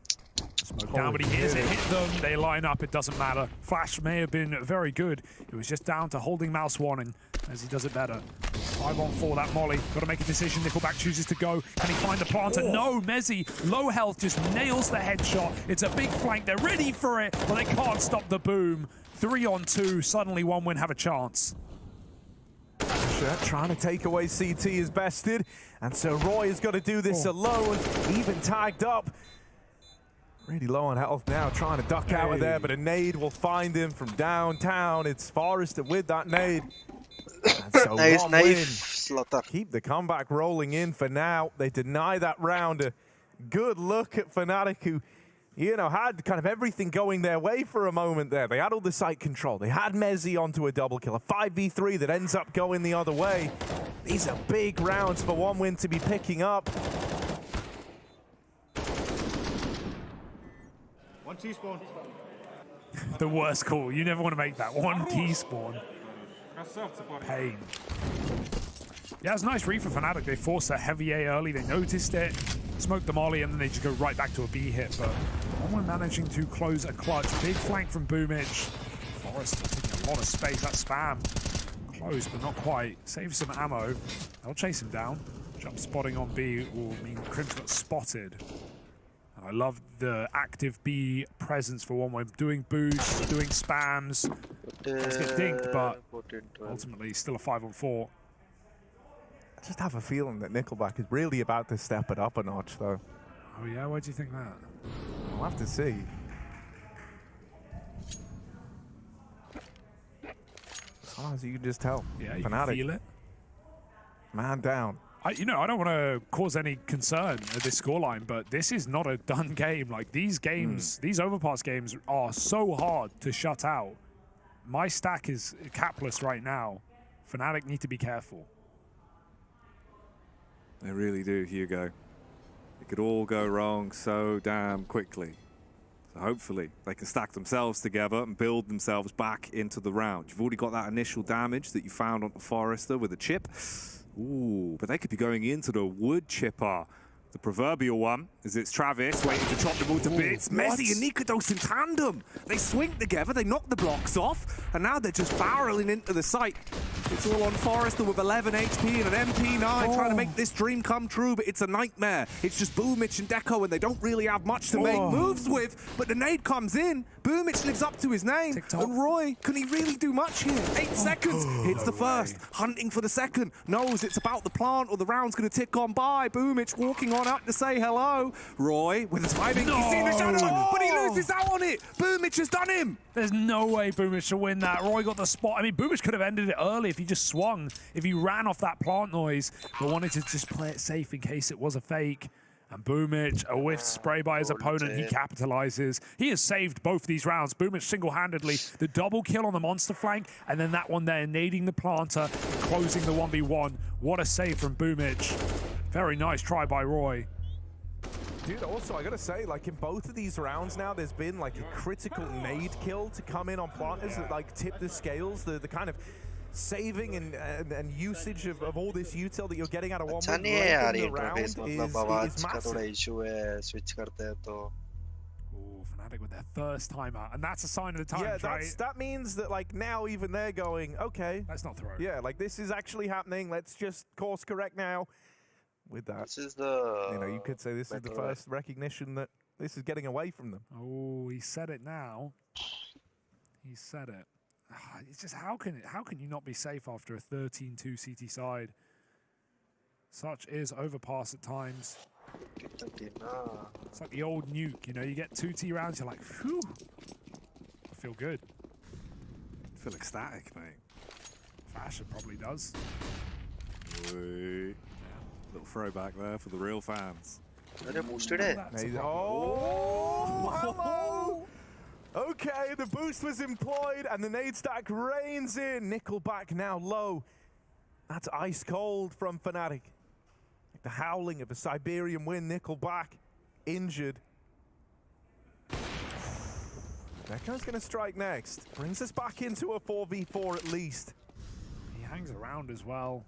Speaker 9: Smoke down, but he hears it hit them. They line up, it doesn't matter. Flash may have been very good. It was just down to holding mouse one, and as he does it better. 5-on-4, that Molly. Got to make a decision. Nickelback chooses to go. Can he find the planter? No, Mezzi, low health, just nails the headshot. It's a big flank. They're ready for it, but they can't stop the boom. 3-on-2. Suddenly 1win have a chance.
Speaker 14: Trying to take away CT is bested, and so Roy has got to do this alone, even tagged up. Really low on health now, trying to duck out of there, but a nade will find him from downtown. It's Forrester with that nade. And so
Speaker 7: nice Slaughter.
Speaker 14: Keep the comeback rolling in for now. They deny that round. Good look at Fnatic, who, you know, had kind of everything going their way for a moment there. They had all the site control. They had Mezzi onto a double kill, a 5v3 that ends up going the other way. These are big rounds for OneWin to be picking up.
Speaker 9: One T-spawn. The worst call. You never want to make that. One T-spawn. Pain. Yeah, it's a nice read for Fnatic. They forced a heavy A early. They noticed it, smoked the molly, and then they just go right back to a B hit. But OneWin managing to close a clutch. Big flank from Boomich. Forrester taking a lot of space. That spam. Close, but not quite. Saves some ammo. They'll chase him down. Jump spotting on B will mean Crims got spotted. I love the active B presence for OneWin, doing boosts, doing spams. Let's get dinked, but ultimately still a 5-on-4.
Speaker 14: I just have a feeling that Nickelback is really about to step it up a notch, though.
Speaker 9: Oh yeah, why do you think that?
Speaker 14: We'll have to see. Sometimes you can just tell.
Speaker 9: Yeah, you
Speaker 14: Fnatic,
Speaker 9: can feel it.
Speaker 14: Man down.
Speaker 9: I don't want to cause any concern at this scoreline, but this is not a done game. Like, these games, these Overpass games are so hard to shut out. My stack is capless right now. Fnatic need to be careful.
Speaker 13: They really do, Hugo. It could all go wrong so damn quickly. So hopefully they can stack themselves together and build themselves back into the round. You've already got that initial damage that you found on the Forester with a chip. Ooh, but they could be going into the wood chipper. The proverbial one, as it's Travis waiting to chop them all to bits. Mezzi and Nikodos in tandem. They swing together, they knock the blocks off, and now they're just barreling into the site. It's all on Forrester with 11 HP and an MP9 trying to make this dream come true, but it's a nightmare. It's just Boomich and Deco, and they don't really have much to make moves with, but the nade comes in. Boomich lives up to his name, and Roy, can he really do much here? 8 seconds, hits the first, hunting for the second, knows it's about the plant or the round's going to tick on by. Boomich walking on up to say hello. Roy with the timing, he's seen the shadow, but he loses out on it. Boomich has done him.
Speaker 9: There's no way Boomich should win that. Roy got the spot. I mean, Boomich could have ended it early if he just swung, if he ran off that plant noise, but wanted to just play it safe in case it was a fake. And Boomich, a whiff spray by his opponent, he capitalizes. He has saved both these rounds. Boomich single-handedly, the double kill on the monster flank, and then that one there, nading the planter, and closing the 1v1. What a save from Boomich. Very nice try by Roy.
Speaker 14: Dude, also, I gotta say, like, in both of these rounds now, there's been, like, a critical nade kill to come in on planters that, like, tip the scales, the kind of saving and usage of all this util that you're getting out of OneWin in the round is massive.
Speaker 7: switch करते हैं तो
Speaker 9: Fnatic with their first timeout, and that's a sign of the times,
Speaker 14: yeah, that means that, like, now even they're going, okay,
Speaker 9: let's not throw.
Speaker 14: Yeah, like, this is actually happening. Let's just course correct now. With that,
Speaker 7: this is the,
Speaker 14: you know, you could say this is the first recognition that this is getting away from them.
Speaker 9: Oh, he said it now. He said it. It's just, how can you not be safe after a 13-2 CT side? Such is Overpass at times. It's like the old nuke, you know, you get 2 T rounds, you're like, phew, I feel good.
Speaker 13: I feel ecstatic, mate.
Speaker 9: Fashion probably does.
Speaker 13: Wait. Little throwback there for the real fans.
Speaker 14: Oh, hello! Okay, the boost was employed and the nade stack rains in. Nickelback now low. That's ice cold from Fnatic. Like the howling of a Siberian wind. Nickelback injured. Deco's gonna strike next. Brings us back into a 4v4 at least.
Speaker 9: He hangs around as well.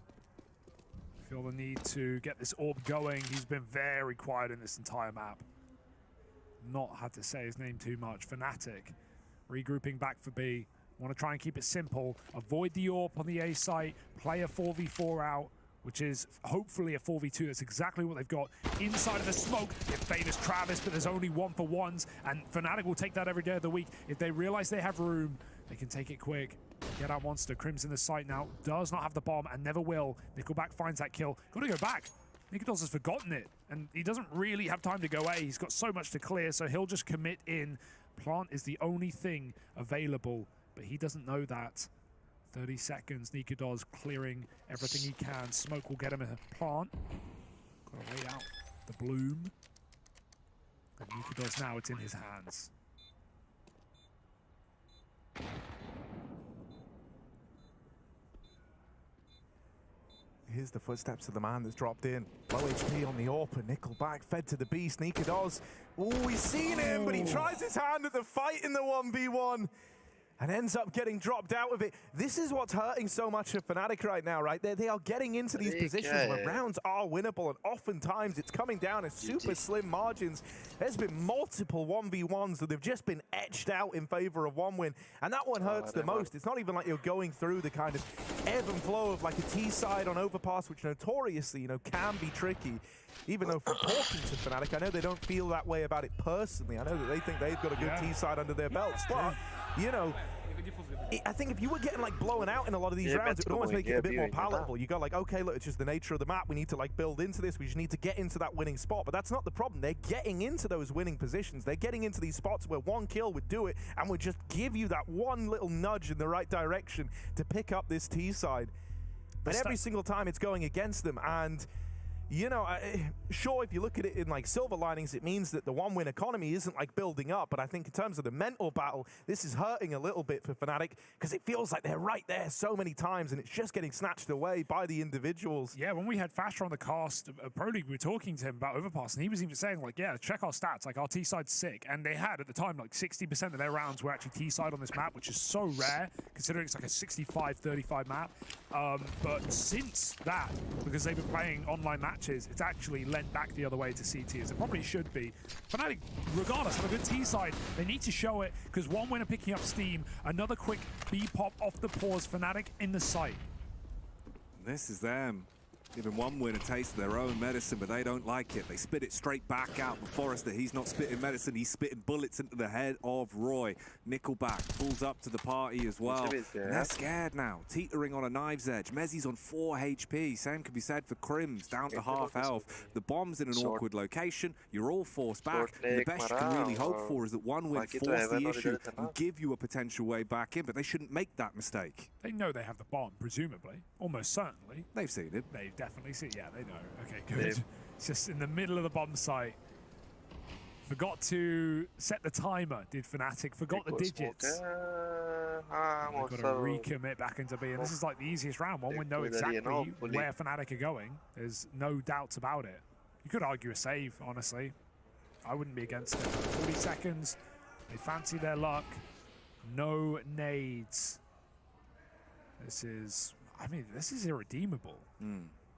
Speaker 9: Feel the need to get this orb going. He's been very quiet in this entire map. Not had to say his name too much. Fnatic regrouping back for B. Want to try and keep it simple. Avoid the orb on the A site. Play a 4v4 out, which is hopefully a 4v2. That's exactly what they've got. Inside of the smoke, it favors Travis, but there's only 1-for-1s, and Fnatic will take that every day of the week. If they realize they have room, they can take it quick. Get out monster. Crimson the site now. Does not have the bomb and never will. Nickelback finds that kill. Got to go back. Nikodos has forgotten it, and he doesn't really have time to go A. He's got so much to clear, so he'll just commit in. Plant is the only thing available, but he doesn't know that. 30 seconds. Nikodos clearing everything he can. Smoke will get him a plant. Got to wait out the bloom. And Nikodos now, it's in his hands.
Speaker 14: Here's the footsteps of the man that's dropped in. Low HP on the AWP, Nickelback fed to the beast. Nikodos, oh, he's seen him, but he tries his hand at the fight in the 1v1 and ends up getting dropped out of it. This is what's hurting so much of Fnatic right now, right? They are getting into these positions where rounds are winnable, and oftentimes it's coming down to super slim margins. There's been multiple 1v1s that have just been etched out in favor of one win, and that one hurts the most. It's not even like you're going through the kind of ebb and flow of like a T-side on overpass, which notoriously, you know, can be tricky. Even though from talking to Fnatic, I know they don't feel that way about it personally. I know that they think they've got a good T-side under their belts, but, you know, I think if you were getting like blown out in a lot of these rounds, it would almost make it a bit more palatable. You go like, okay, look, it's just the nature of the map. We need to like build into this. We just need to get into that winning spot. But that's not the problem. They're getting into those winning positions. They're getting into these spots where one kill would do it and would just give you that one little nudge in the right direction to pick up this T-side. But every single time it's going against them, and you know, sure, if you look at it in like silver linings, it means that the one-win economy isn't like building up. But I think in terms of the mental battle, this is hurting a little bit for Fnatic because it feels like they're right there so many times and it's just getting snatched away by the individuals.
Speaker 9: Yeah, when we had Fasher on the cast, Pro League, we were talking to him about Overpass, and he was even saying like, yeah, check our stats, like our T-side's sick. And they had at the time like 60% of their rounds were actually T-side on this map, which is so rare considering it's like a 65-35 map. But since that, because they've been playing online matches, it's actually lent back the other way to CT, as it probably should be. Fnatic, regardless, have a good T-side. They need to show it, because one winner picking up steam, another quick B-pop off the pause, Fnatic in the sight.
Speaker 13: This is them. Giving one win a taste of their own medicine, but they don't like it. They spit it straight back out. But Forrester, he's not spitting medicine, he's spitting bullets into the head of Roy. Nickelback pulls up to the party as well. And they're scared now, teetering on a knife's edge. Mezzi's on 4 HP. Same could be said for Crims, down to half health. The bomb's in an awkward location. You're all forced back. And the best you can really hope for is that one win force the issue and give you a potential way back in, but they shouldn't make that mistake.
Speaker 9: They know they have the bomb, presumably. Almost certainly.
Speaker 13: They've seen it.
Speaker 9: They've definitely seen it. Yeah, they know. Okay, good. It's just in the middle of the bomb site. Forgot to set the timer, did Fnatic. Forgot the digits. They've got to recommit back into B. And this is like the easiest round. One would know exactly where Fnatic are going. There's no doubts about it. You could argue a save, honestly. I wouldn't be against it. 40 seconds. They fancy their luck. No nades. This is, I mean, this is irredeemable.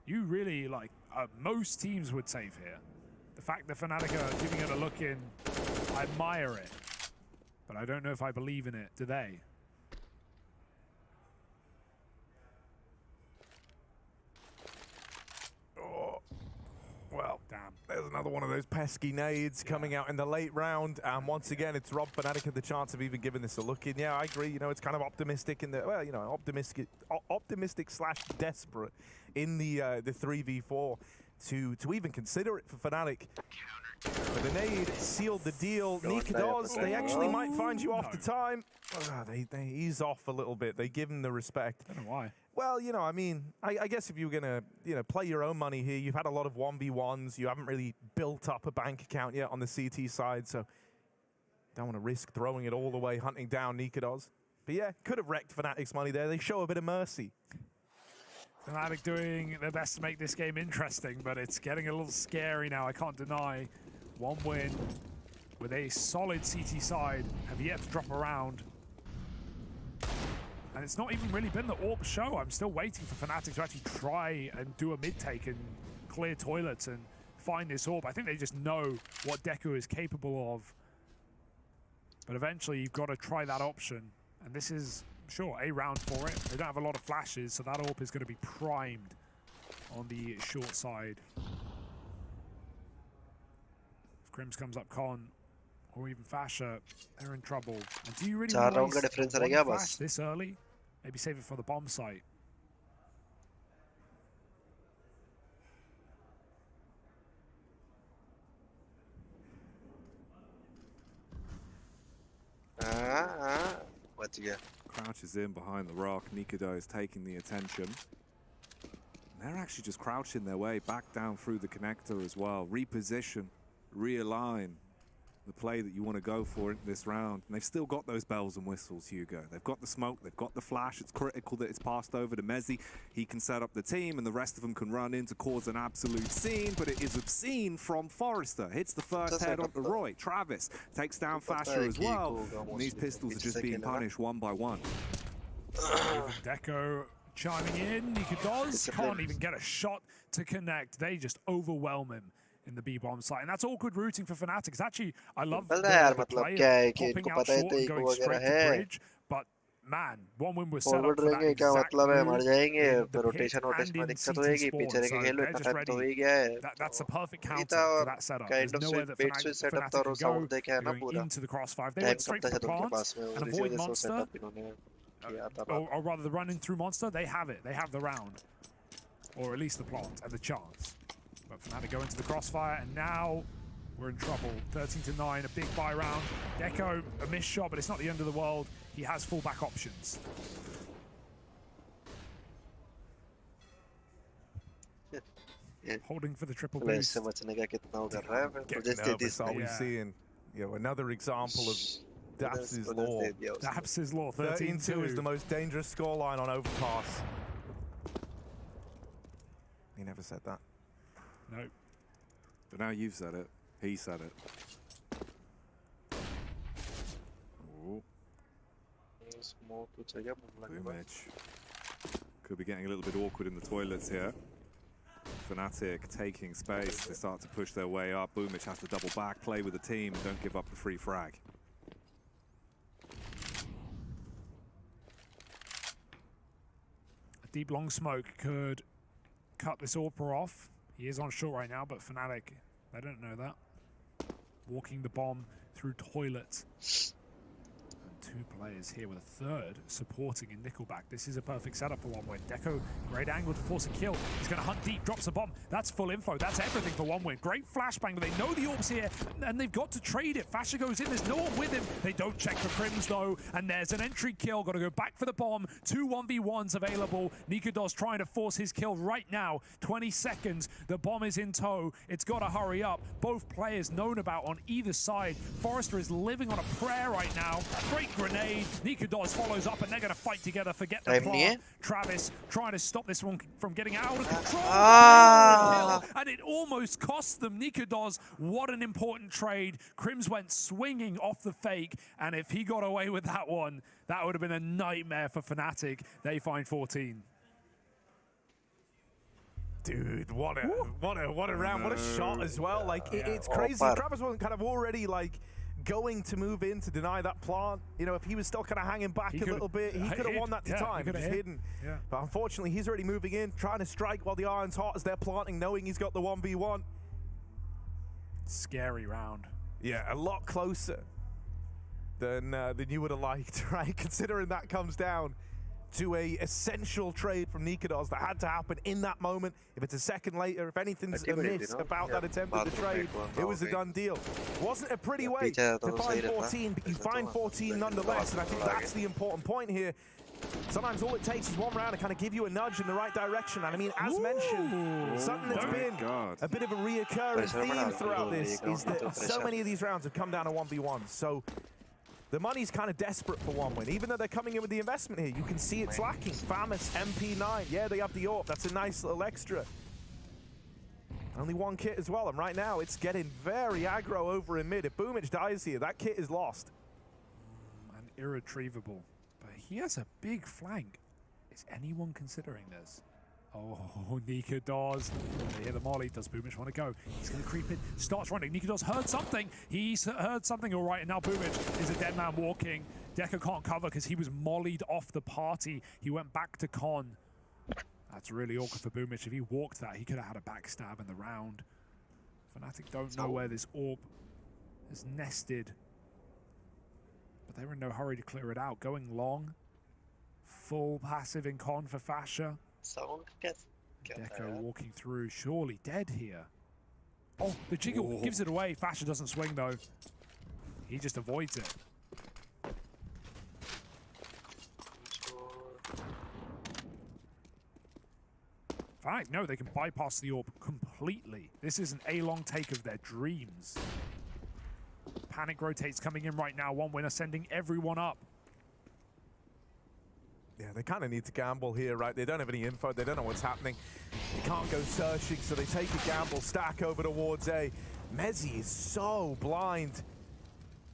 Speaker 9: You really, like, most teams would save here. The fact that Fnatic are giving it a look in, I admire it. But I don't know if I believe in it. Do they?
Speaker 14: Oh, well, damn. There's another one of those pesky nades coming out in the late round. And once again, it's robbed Fnatic of the chance of even giving this a look in. Yeah, I agree. You know, it's kind of optimistic in the, well, you know, optimistic slash desperate in the 3v4 to even consider it for Fnatic. But the nade sealed the deal. Nikodos, they actually might find you off the time. They ease off a little bit. They give him the respect.
Speaker 9: I don't know why.
Speaker 14: Well, you know, I mean, I guess if you were going to, you know, play your own money here, you've had a lot of 1v1s. You haven't really built up a bank account yet on the CT side, so don't want to risk throwing it all the way, hunting down Nikodos. But yeah, could have wrecked Fnatic's money there. They show a bit of mercy.
Speaker 9: Fnatic doing their best to make this game interesting, but it's getting a little scary now, I can't deny. One win with a solid CT side, have yet to drop around. And it's not even really been the AWP show. I'm still waiting for Fnatic to actually try and do a mid-take and clear toilets and find this AWP. I think they just know what Deku is capable of. But eventually you've got to try that option. And this is, sure, a round for it. They don't have a lot of flashes, so that AWP is going to be primed on the short side. If Crims comes up Con, or even Fasher, they're in trouble. And do you really want to waste one flash this early? Maybe save it for the bomb site.
Speaker 7: What you get?
Speaker 13: Crouches in behind the rock. Nikodos is taking the attention. And they're actually just crouching their way back down through the connector as well. Reposition, realign. the play that you want to go for in this round. And they've still got those bells and whistles, Hugo. They've got the smoke, they've got the flash. It's critical that it's passed over to Mezzi. He can set up the team, and the rest of them can run in to cause an absolute scene, but it is obscene from Forrester. Hits the first head onto Roy. Travis takes down Fasher as well. And these pistols are just being punished one by one.
Speaker 9: Deco chiming in. Nikodos can't even get a shot to connect. They just overwhelm him in the B-bomb site, and that's all good routing for Fnatic. It's actually, I love the player popping out short and going straight to bridge, but man, one win was set up for that exact move in the pit and in CT spawn, so they're just ready. That's a perfect counter to that setup. There's nowhere that Fnatic can go. They're going into the crossfire. They went straight for the plant and avoid Monster, or rather the run in through Monster, they have it. They have the round, or at least the plant and the chance. But Fnatic go into the crossfire, and now we're in trouble. 13-9, a big buy round. Deco, a missed shot, but it's not the end of the world. He has fallback options. Holding for the triple boost.
Speaker 14: Getting nervous, are we seeing another example of Daps's law?
Speaker 9: Daps's law,
Speaker 14: 13-2 is the most dangerous scoreline on Overpass. He never said that.
Speaker 9: No.
Speaker 13: But now you've said it. He said it. Ooh. Boomage. Could be getting a little bit awkward in the toilets here. Fnatic taking space. They start to push their way up. Boomage has to double back, play with the team, and don't give up the free frag.
Speaker 9: A deep long smoke could cut this AWPer off. He is on short right now, but Fnatic, they don't know that. Walking the bomb through toilets. And two players here with a third supporting in Nickelback. This is a perfect setup for OneWin. Deco, great angle to force a kill. He's going to hunt deep, drops a bomb. That's full info. That's everything for OneWin. Great flashbang, but they know the AWP's here, and they've got to trade it. Fasher goes in. There's no one with him. They don't check for Crims, though, and there's an entry kill. Got to go back for the bomb. 2 1v1s available. Nikodos trying to force his kill right now. 20 seconds. The bomb is in tow. It's got to hurry up. Both players known about on either side. Forrester is living on a prayer right now. Great grenade. Nikodos follows up, and they're going to fight together. Forget the plot. Travis trying to stop this one from getting out of control. And it almost cost them. Nikodos, what an important trade. Crims went swinging off the fake, and if he got away with that one, that would have been a nightmare for Fnatic. They find 14.
Speaker 14: Dude, what a round, what a shot as well. Like, it's crazy. Travis wasn't kind of already like going to move in to deny that plant. You know, if he was still kind of hanging back a little bit, he could have won that to time. He just hidden. Yeah. But unfortunately, he's already moving in, trying to strike while the iron's hot as they're planting, knowing he's got the 1v1.
Speaker 9: Scary round.
Speaker 14: Yeah, a lot closer than you would have liked, right? Considering that comes down to a essential trade from Nikodos that had to happen in that moment. If it's a second later, if anything's amiss about that attempt at the trade, it was a done deal. Wasn't a pretty way to find 14, but you find 14 nonetheless, and I think that's the important point here. Sometimes all it takes is one round to kind of give you a nudge in the right direction. And I mean, as mentioned, something that's been a bit of a reoccurring theme throughout this is that so many of these rounds have come down to 1v1s. So the money's kind of desperate for OneWin. Even though they're coming in with the investment here, you can see it's lacking. Famous, MP9, yeah, they have the AWP. That's a nice little extra. Only one kit as well, and right now it's getting very aggro over in mid. If Boomage dies here, that kit is lost.
Speaker 9: And irretrievable. But he has a big flank. Is anyone considering this? Oh, Nikodos. They hear the molly. Does Boomage want to go? He's going to creep in. Starts running. Nikodos heard something. He's heard something all right. And now Boomage is a dead man walking. Deco can't cover because he was mollied off the party. He went back to Con. That's really awkward for Boomage. If he walked that, he could have had a backstab in the round. Fnatic don't know where this AWP is nested. But they were in no hurry to clear it out. Going long. Full passive in Con for Fasher. Deco walking through, surely dead here. Oh, the jiggle gives it away. Fasher doesn't swing though. He just avoids it. In fact, no, they can bypass the AWP completely. This is an A-long take of their dreams. Panic rotates coming in right now. One winner sending everyone up.
Speaker 14: Yeah, they kind of need to gamble here, right? They don't have any info. They don't know what's happening. They can't go searching, so they take a gamble, stack over towards A. Mezzi is so blind.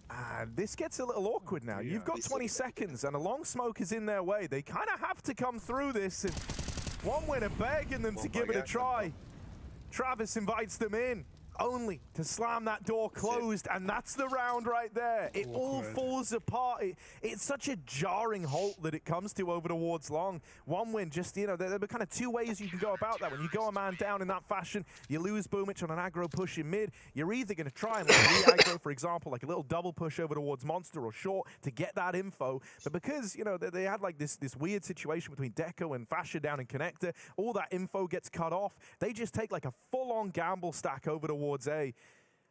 Speaker 14: And this gets a little awkward now. You've got 20 seconds, and a long smoke is in their way. They kind of have to come through this, and one winner begging them to give it a try. Travis invites them in, only to slam that door closed, and that's the round right there. It all falls apart. It's such a jarring halt that it comes to over towards long. One win, just, you know, there are kind of two ways you can go about that. When you go a man down in that fashion, you lose Boomich on an aggro push in mid. You're either going to try and like re-aggro, for example, like a little double push over towards Monster or Short to get that info. But because, you know, they had like this weird situation between Deco and Fasher down in Connector, all that info gets cut off. They just take like a full-on gamble stack over towards A,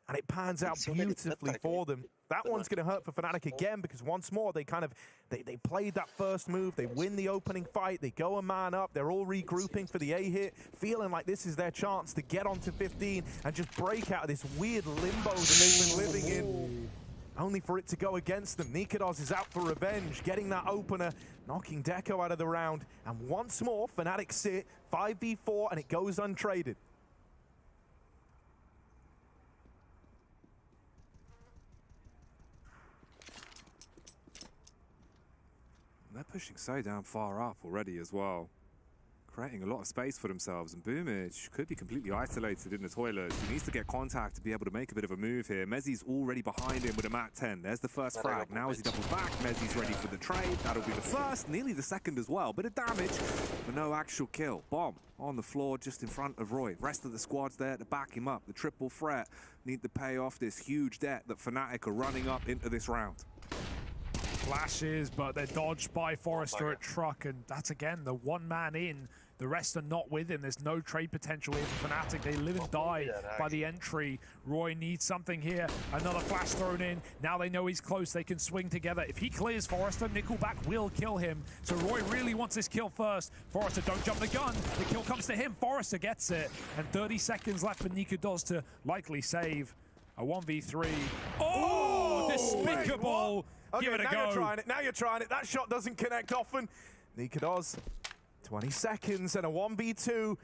Speaker 14: and it pans out beautifully for them. That one's going to hurt for Fnatic again, because once more they played that first move, they win the opening fight, they go a man up, they're all regrouping for the A hit, feeling like this is their chance to get onto 15 and just break out of this weird limbo that they've been living in, only for it to go against them. Nikodos is out for revenge, getting that opener, knocking Deco out of the round, and once more Fnatic sit 5v4, and it goes untraded.
Speaker 13: They're pushing so damn far up already as well, creating a lot of space for themselves, and Boomich could be completely isolated in the toilet. He needs to get contact to be able to make a bit of a move here. Mezzi's already behind him with a mat 10. There's the first frag. Now as he doubles back, Mezzi's ready for the trade. That'll be the first, nearly the second as well. Bit of damage, but no actual kill. Bomb on the floor just in front of Roy. Rest of the squad's there to back him up. The triple threat need to pay off this huge debt that Fnatic are running up into this round.
Speaker 9: Flashes, but they're dodged by Forrester at Truck, and that's again the one man in. The rest are not with him. There's no trade potential here for Fnatic. They live and die by the entry. Roy needs something here. Another flash thrown in. Now they know he's close. They can swing together. If he clears Forrester, Nickelback will kill him. So Roy really wants this kill first. Forrester, don't jump the gun. The kill comes to him. Forrester gets it. And 30 seconds left for Nikodos to likely save a 1v3. Oh, despicable.
Speaker 14: Wait, okay,
Speaker 9: give it a
Speaker 14: now
Speaker 9: go.
Speaker 14: You're trying it. Now you're trying it. That shot doesn't connect often. Nikodos, 20 seconds and a 1v2.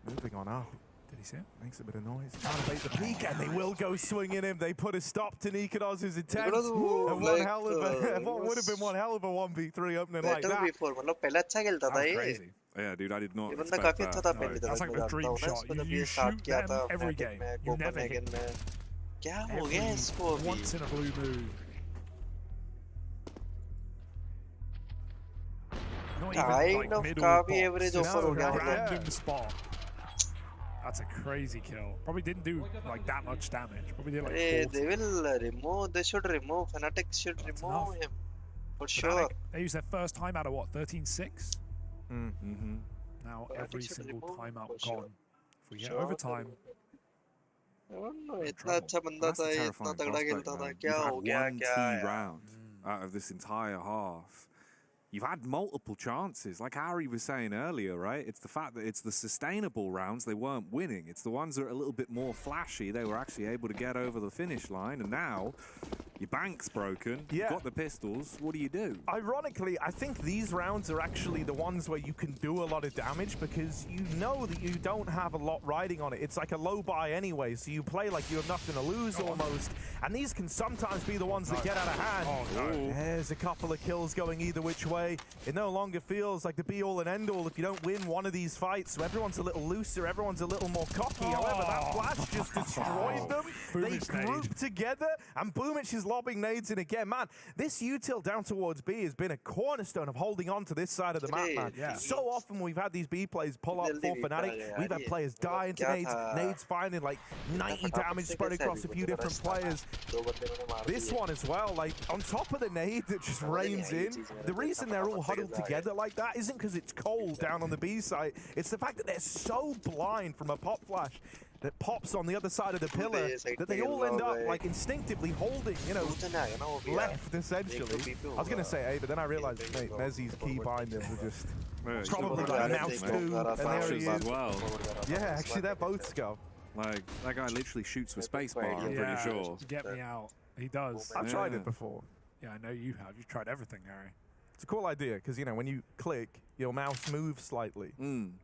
Speaker 14: Moving on up.
Speaker 9: Did he see it?
Speaker 14: Makes a bit of noise. Trying to bait the peak, and they will go swinging him. They put a stop to Nikodos's attempt. And one hell of a, what would have been one hell of a 1v3 opening like that.
Speaker 13: Crazy. Yeah, dude, I did not expect that.
Speaker 9: That's like the dream shot. You shoot them every game. You never hit. Once in a blue moon. Not even like middle box, random spot. That's a crazy kill. Probably didn't do like that much damage. Probably did like 40.
Speaker 7: They will remove. They should remove. Fnatic should remove him for sure.
Speaker 9: They use their first timeout at what? 13-6.
Speaker 14: Mm-hmm.
Speaker 9: Now every single timeout gone. If we get overtime.
Speaker 13: That's a terrifying prospect, man. You've had one key round out of this entire half. You've had multiple chances, like Harry was saying earlier, right? It's the fact that it's the sustainable rounds they weren't winning. It's the ones that are a little bit more flashy. They were actually able to get over the finish line, and now your bank's broken. You've got the pistols. What do you do?
Speaker 14: Ironically, I think these rounds are actually the ones where you can do a lot of damage because you know that you don't have a lot riding on it. It's like a low buy anyway, so you play like you have nothing to lose almost. And these can sometimes be the ones that get out of hand. There's a couple of kills going either which way. It no longer feels like the be-all and end-all if you don't win one of these fights. So everyone's a little looser, everyone's a little more cocky. However, that flash just destroyed them. They group together, and Boomich is lobbing nades in again. Man, this util down towards B has been a cornerstone of holding on to this side of the map, man. So often we've had these B plays pull up for Fnatic. We've had players die into nades, nades finding like 90 damage spread across a few different players. This one as well, like on top of the nade that just rains in. The reason they're all huddled together like that isn't because it's cold down on the B site. It's the fact that they're so blind from a pop flash that pops on the other side of the pillar that they all end up like instinctively holding, you know, left essentially. I was gonna say A, but then I realized, mate, Mezzi's key binders are just probably like mouse 2, and there he is.
Speaker 13: as well.
Speaker 14: Yeah, actually they're both scuff.
Speaker 13: Like, that guy literally shoots with spacebar, I'm pretty sure.
Speaker 9: Get me out. He does.
Speaker 14: I've tried it before.
Speaker 9: Yeah, I know you have. You've tried everything, Harry.
Speaker 14: It's a cool idea because, you know, when you click, your mouse moves slightly.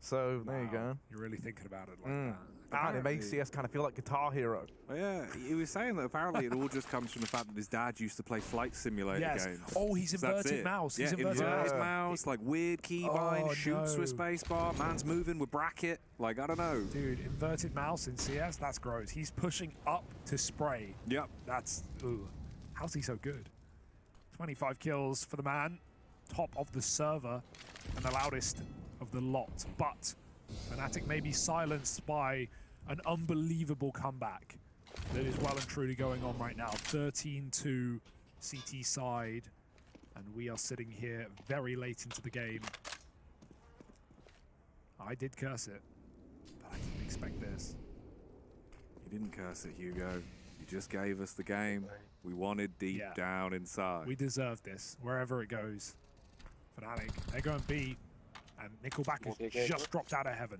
Speaker 14: So there you go.
Speaker 9: You're really thinking about it like that.
Speaker 14: And it makes CS kind of feel like Guitar Hero.
Speaker 13: Yeah, he was saying that apparently it all just comes from the fact that his dad used to play flight simulator games.
Speaker 9: Oh, he's inverted mouse. He's
Speaker 13: inverted mouse, like weird keybind, shoots with spacebar, man's moving with bracket. Like, I don't know.
Speaker 9: Dude, inverted mouse in CS, that's gross. He's pushing up to spray.
Speaker 13: Yep.
Speaker 9: That's, ooh. How's he so good? 25 kills for the man. Top of the server and the loudest of the lot. But Fnatic may be silenced by an unbelievable comeback that is well and truly going on right now. 13-2 CT side. And we are sitting here very late into the game. I did curse it, but I didn't expect this.
Speaker 13: You didn't curse it, Hugo. You just gave us the game we wanted deep down inside.
Speaker 9: We deserve this, wherever it goes. Fnatic, they're going B, and Nickelback has just dropped out of heaven.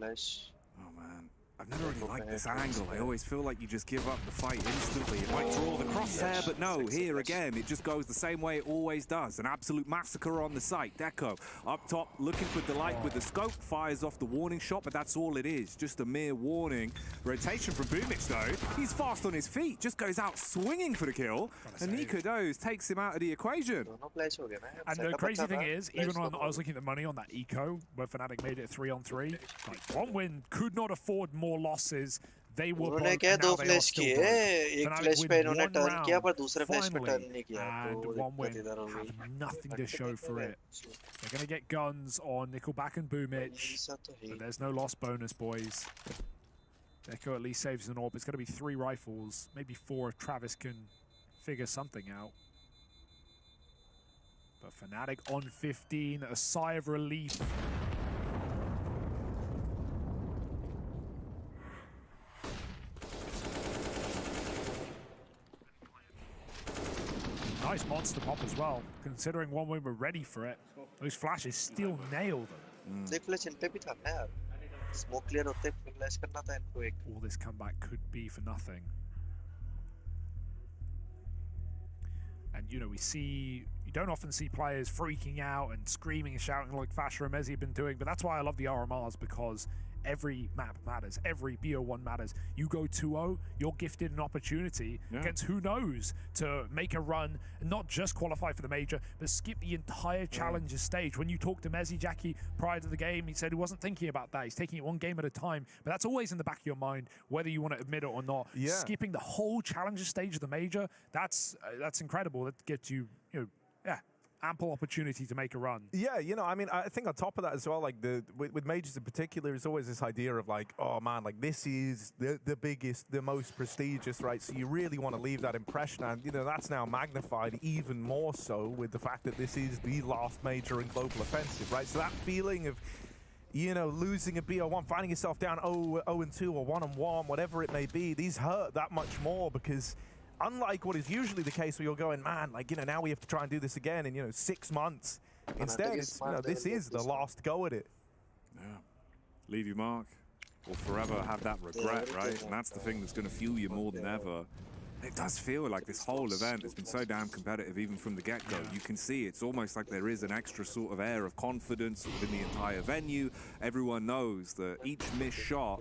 Speaker 13: Oh man, I've never really liked this angle. I always feel like you just give up the fight instantly. It might draw the crosshair, but no, here again, it just goes the same way it always does. An absolute massacre on the site. Deco up top, looking for Delight with the scope, fires off the warning shot, but that's all it is, just a mere warning. Rotation from Boomich though, he's fast on his feet, just goes out swinging for the kill, and Nico Doze takes him out of the equation.
Speaker 9: And the crazy thing is, even when I was looking at the money on that eco, where Fnatic made it 3-on-3, like, one win could not afford more losses. They were
Speaker 7: उन्होंने क्या दो flash किए एक flash पे इन्होंने turn किया पर दूसरे फ्लैश पे टर्न नहीं किया
Speaker 9: and one win have nothing to show for it. They're going to get guns on Nickelback and Boomich, but there's no loss bonus, boys. Deco at least saves an orb. It's going to be 3 rifles, maybe 4 if Travis can figure something out. But Fnatic on 15, a sigh of relief. Nice monster pop as well, considering one win were ready for it. Those flashes still nail them. All this comeback could be for nothing. And you know, you don't often see players freaking out and screaming and shouting like Fasher and Mezzi have been doing, but that's why I love the RMRs, because every map matters, every BO1 matters. You go 2-0, you're gifted an opportunity against who knows to make a run, and not just qualify for the major, but skip the entire challenger stage. When you talk to Mezzi Jackie prior to the game, he said he wasn't thinking about that. He's taking it one game at a time, but that's always in the back of your mind, whether you want to admit it or not. Skipping the whole challenger stage of the major, that's incredible. That gets you, ample opportunity to make a run.
Speaker 14: Yeah, you know, I mean, I think on top of that as well, like with majors in particular, there's always this idea of like, oh man, like this is the biggest, the most prestigious, right? So you really want to leave that impression, and you know that's now magnified even more so with the fact that this is the last major in global offensive, right? So that feeling of, you know, losing a BO1, finding yourself down 0-2 or 1-1, whatever it may be, these hurt that much more, because unlike what is usually the case where you're going, man, like, you know, now we have to try and do this again in, you know, 6 months. Instead, it's, you know, this is the last go at it.
Speaker 13: Yeah. Leave your mark or forever have that regret, right? And that's the thing that's going to fuel you more than ever. It does feel like this whole event has been so damn competitive, even from the get-go. You can see it's almost like there is an extra sort of air of confidence within the entire venue. Everyone knows that each missed shot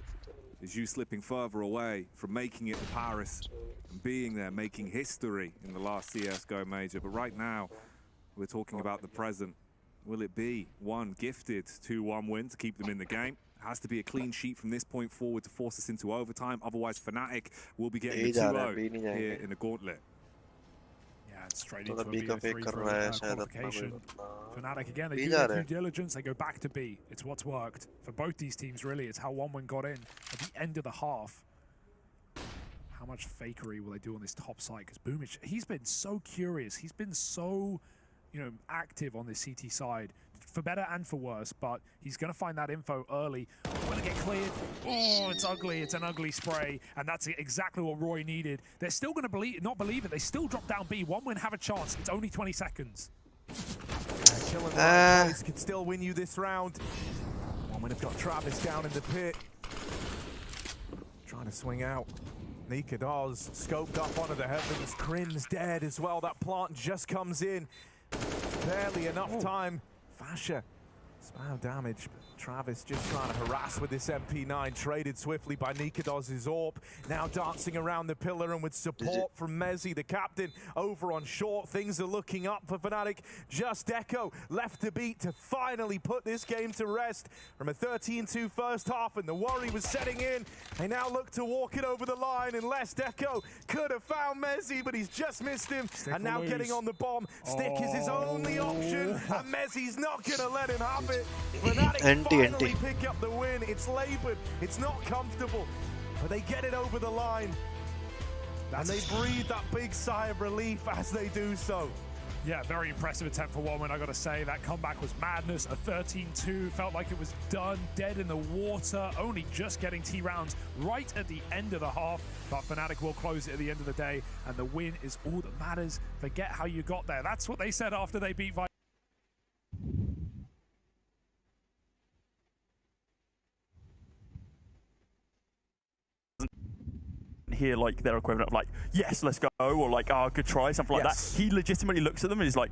Speaker 13: is you slipping further away from making it to Paris and being there, making history in the last CSGO major. But right now, we're talking about the present. Will it be one gifted 2-1 win to keep them in the game? It has to be a clean sheet from this point forward to force us into overtime. Otherwise, Fnatic will be getting the 2-0 here in the gauntlet.
Speaker 9: Yeah, straight into a BO3 for qualification. Fnatic again, they do their due diligence, they go back to B. It's what's worked for both these teams, really. It's how one win got in at the end of the half. How much fakery will they do on this top side? Because Boomich, he's been so curious. He's been so, you know, active on this CT side, for better and for worse, but he's going to find that info early. When it get cleared, oh, it's ugly. It's an ugly spray, and that's exactly what Roy needed. They're still going to not believe it. They still drop down B. One win, have a chance. It's only 20 seconds.
Speaker 14: Killing the right place could still win you this round. when they've got Travis down in the pit. Trying to swing out. Nika does. Scoped up onto the heavens. Crim's dead as well. That plant just comes in. Barely enough time. Fasha. Spam damage, but Travis just trying to harass with this MP9, traded swiftly by Nikadoz's AWP. Now dancing around the pillar and with support from Mezzi, the captain, over on short. Things are looking up for Fnatic. Just Echo left to beat to finally put this game to rest. From a 13-2 first half and the worry was setting in. They now look to walk it over the line, and Lest Echo could have found Mezzi, but he's just missed him. And now getting on the bomb. Stick is his only option, and Mezzi's not going to let him have it. Fnatic finally pick up the win. It's labored, it's not comfortable, but they get it over the line. And they breathe that big sigh of relief as they do so.
Speaker 9: Yeah, very impressive attempt for Woman, I got to say. That comeback was madness. A 13-2, felt like it was done, dead in the water, only just getting T rounds right at the end of the half. But Fnatic will close it at the end of the day, and the win is all that matters. Forget how you got there. That's what they said after they beat Vitality.
Speaker 18: Hear like their equivalent of like, yes, let's go, or like, oh, good try, something like that. He legitimately looks at them and he's like,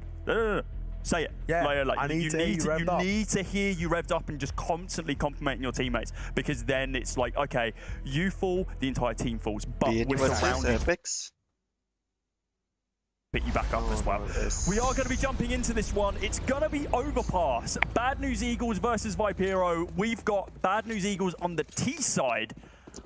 Speaker 18: say it.
Speaker 6: Yeah,
Speaker 18: like,
Speaker 6: I need to hear you revved up.
Speaker 18: You need to hear you revved up and just constantly complimenting your teammates, because then it's like, okay, you fall, the entire team falls, but we're surrounded. Pick you back up as well. We are going to be jumping into this one. It's going to be overpass. Bad News Eagles versus Vipero. We've got Bad News Eagles on the T side.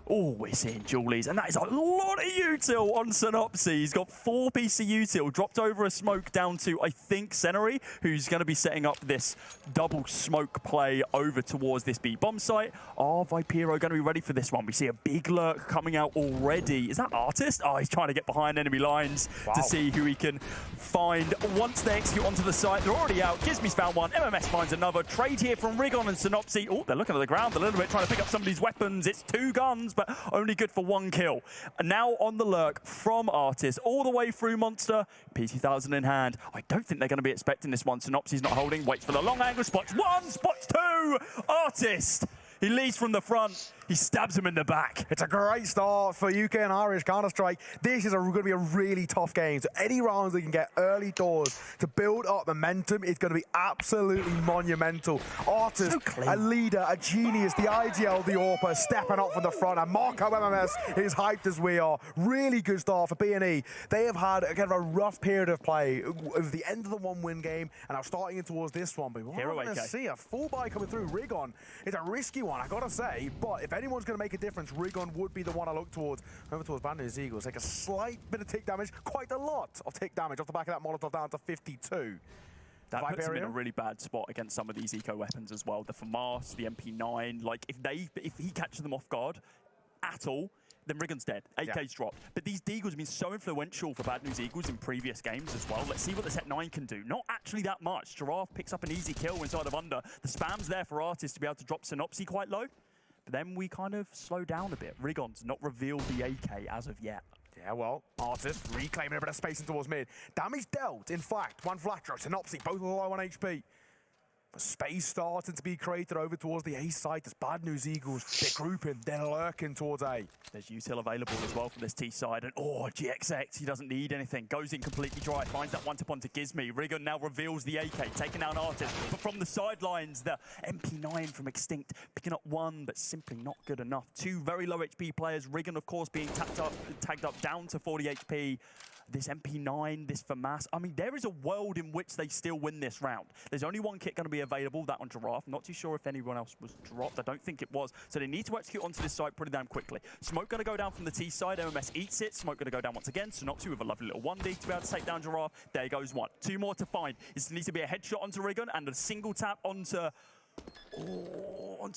Speaker 18: Oh, we're seeing Julies, and that is a lot of util on Synopsy. He's got 4 pieces of util, dropped over a smoke down to, I think, Senary, who's going to be setting up this double smoke play over towards this B bomb site. Are Vipero going to be ready for this one? We see a big lurk coming out already. Is that Artist? Oh, he's trying to get behind enemy lines to see who he can find. Once they execute onto the site, they're already out. Gizmi's found one. MMS finds another. Trade here from Rigon and Synopsy. Oh, they're looking at the ground a little bit, trying to pick up some of these weapons. It's 2 guns, but only good for 1 kill. And now on the lurk from Artist, all the way through Monster, P2000 in hand. I don't think they're going to be expecting this one. Synopsy's not holding, waits for the long angle, spots 1, spots 2. Artist, he leads from the front. He stabs him in the back.
Speaker 6: It's a great start for UK and Irish Counter-Strike. This is going to be a really tough game. So any rounds they can get early doors to build up momentum is going to be absolutely monumental. Artist, a leader, a genius, the IGL, the AWPer, stepping up from the front. And Marco MMS is hyped as we are. Really good start for B&E. They have had kind of a rough period of play of the end of the 1-win game and are starting in towards this one. But we're going to see a full buy coming through. Rigon is a risky one, I got to say. But if anyone's going to make a difference, Rigon would be the one I look towards. Over towards Bad News Eagles. Take a slight bit of tick damage, quite a lot of tick damage off the back of that Molotov down to 52.
Speaker 18: That puts him in a really bad spot against some of these eco weapons as well. The FAMAS, the MP9, like if he catches them off guard at all, then Rigon's dead. AK's dropped. But these Deagles have been so influential for Bad News Eagles in previous games as well. Let's see what the Set 9 can do. Not actually that much. Giraffe picks up an easy kill inside of Under. The spam's there for Artist to be able to drop Synopsy quite low. But then we kind of slow down a bit. Rigon's not revealed the AK as of yet.
Speaker 6: Yeah, well, Artist reclaiming a bit of space in towards mid. Damage dealt, in fact. 1 flat throw, Synopsy, both low on HP. But space starting to be created over towards the A side. There's Bad News Eagles. They're grouping, they're lurking towards A.
Speaker 18: There's util available as well from this T side. And GXX, he doesn't need anything. Goes in completely dry, finds that one-tap onto Gizmi. Rigon now reveals the AK, taking down Artist. But from the sidelines, the MP9 from Extinct, picking up 1, but simply not good enough. 2 very low HP players. Rigon, of course, being tagged up down to 40 HP. This MP9, this FAMAS. I mean, there is a world in which they still win this round. There's only 1 kit going to be available, that on Giraffe. Not too sure if anyone else was dropped. I don't think it was. So they need to execute onto this site pretty damn quickly. Smoke going to go down from the T side. MMS eats it. Smoke going to go down once again. Synopsy with a lovely little 1D to be able to take down Giraffe. There goes 1. 2 more to find. It needs to be a headshot onto Rigon and a single tap onto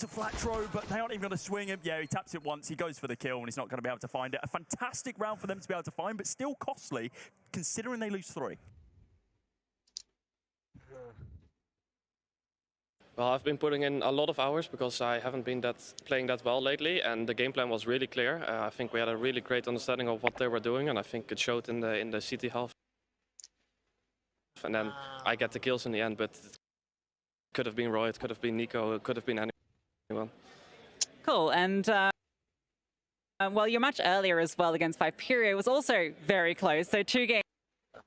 Speaker 18: flat throw, but they aren't even going to swing him. Yeah, he taps it once, he goes for the kill, and he's not going to be able to find it. A fantastic round for them to be able to find, but still costly, considering they lose 3.
Speaker 19: Well, I've been putting in a lot of hours because I haven't been playing that well lately, and the game plan was really clear. I think we had a really great understanding of what they were doing, and I think it showed in the CT half. And then I get the kills in the end, but it could have been Roy, it could have been Nico, it could have been any.
Speaker 3: Cool. And well, your match earlier as well against Viperio was also very close. So 2 games.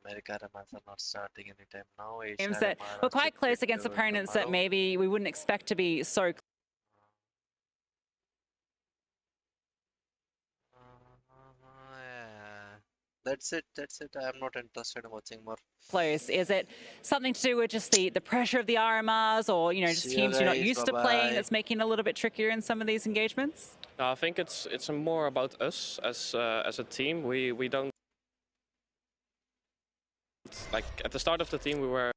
Speaker 7: America RMRs are not starting anytime now.
Speaker 3: Games that were quite close against opponents that maybe we wouldn't expect to be so
Speaker 7: That's it. I'm not interested in watching more.
Speaker 3: close. Is it something to do with just the pressure of the RMRs, or just
Speaker 7: See you
Speaker 3: teams you're not
Speaker 7: guys,
Speaker 3: used to playing that's making it a little bit trickier in some of these engagements?
Speaker 19: I think it's more about us as a team. We don't, like, at the start of the team we were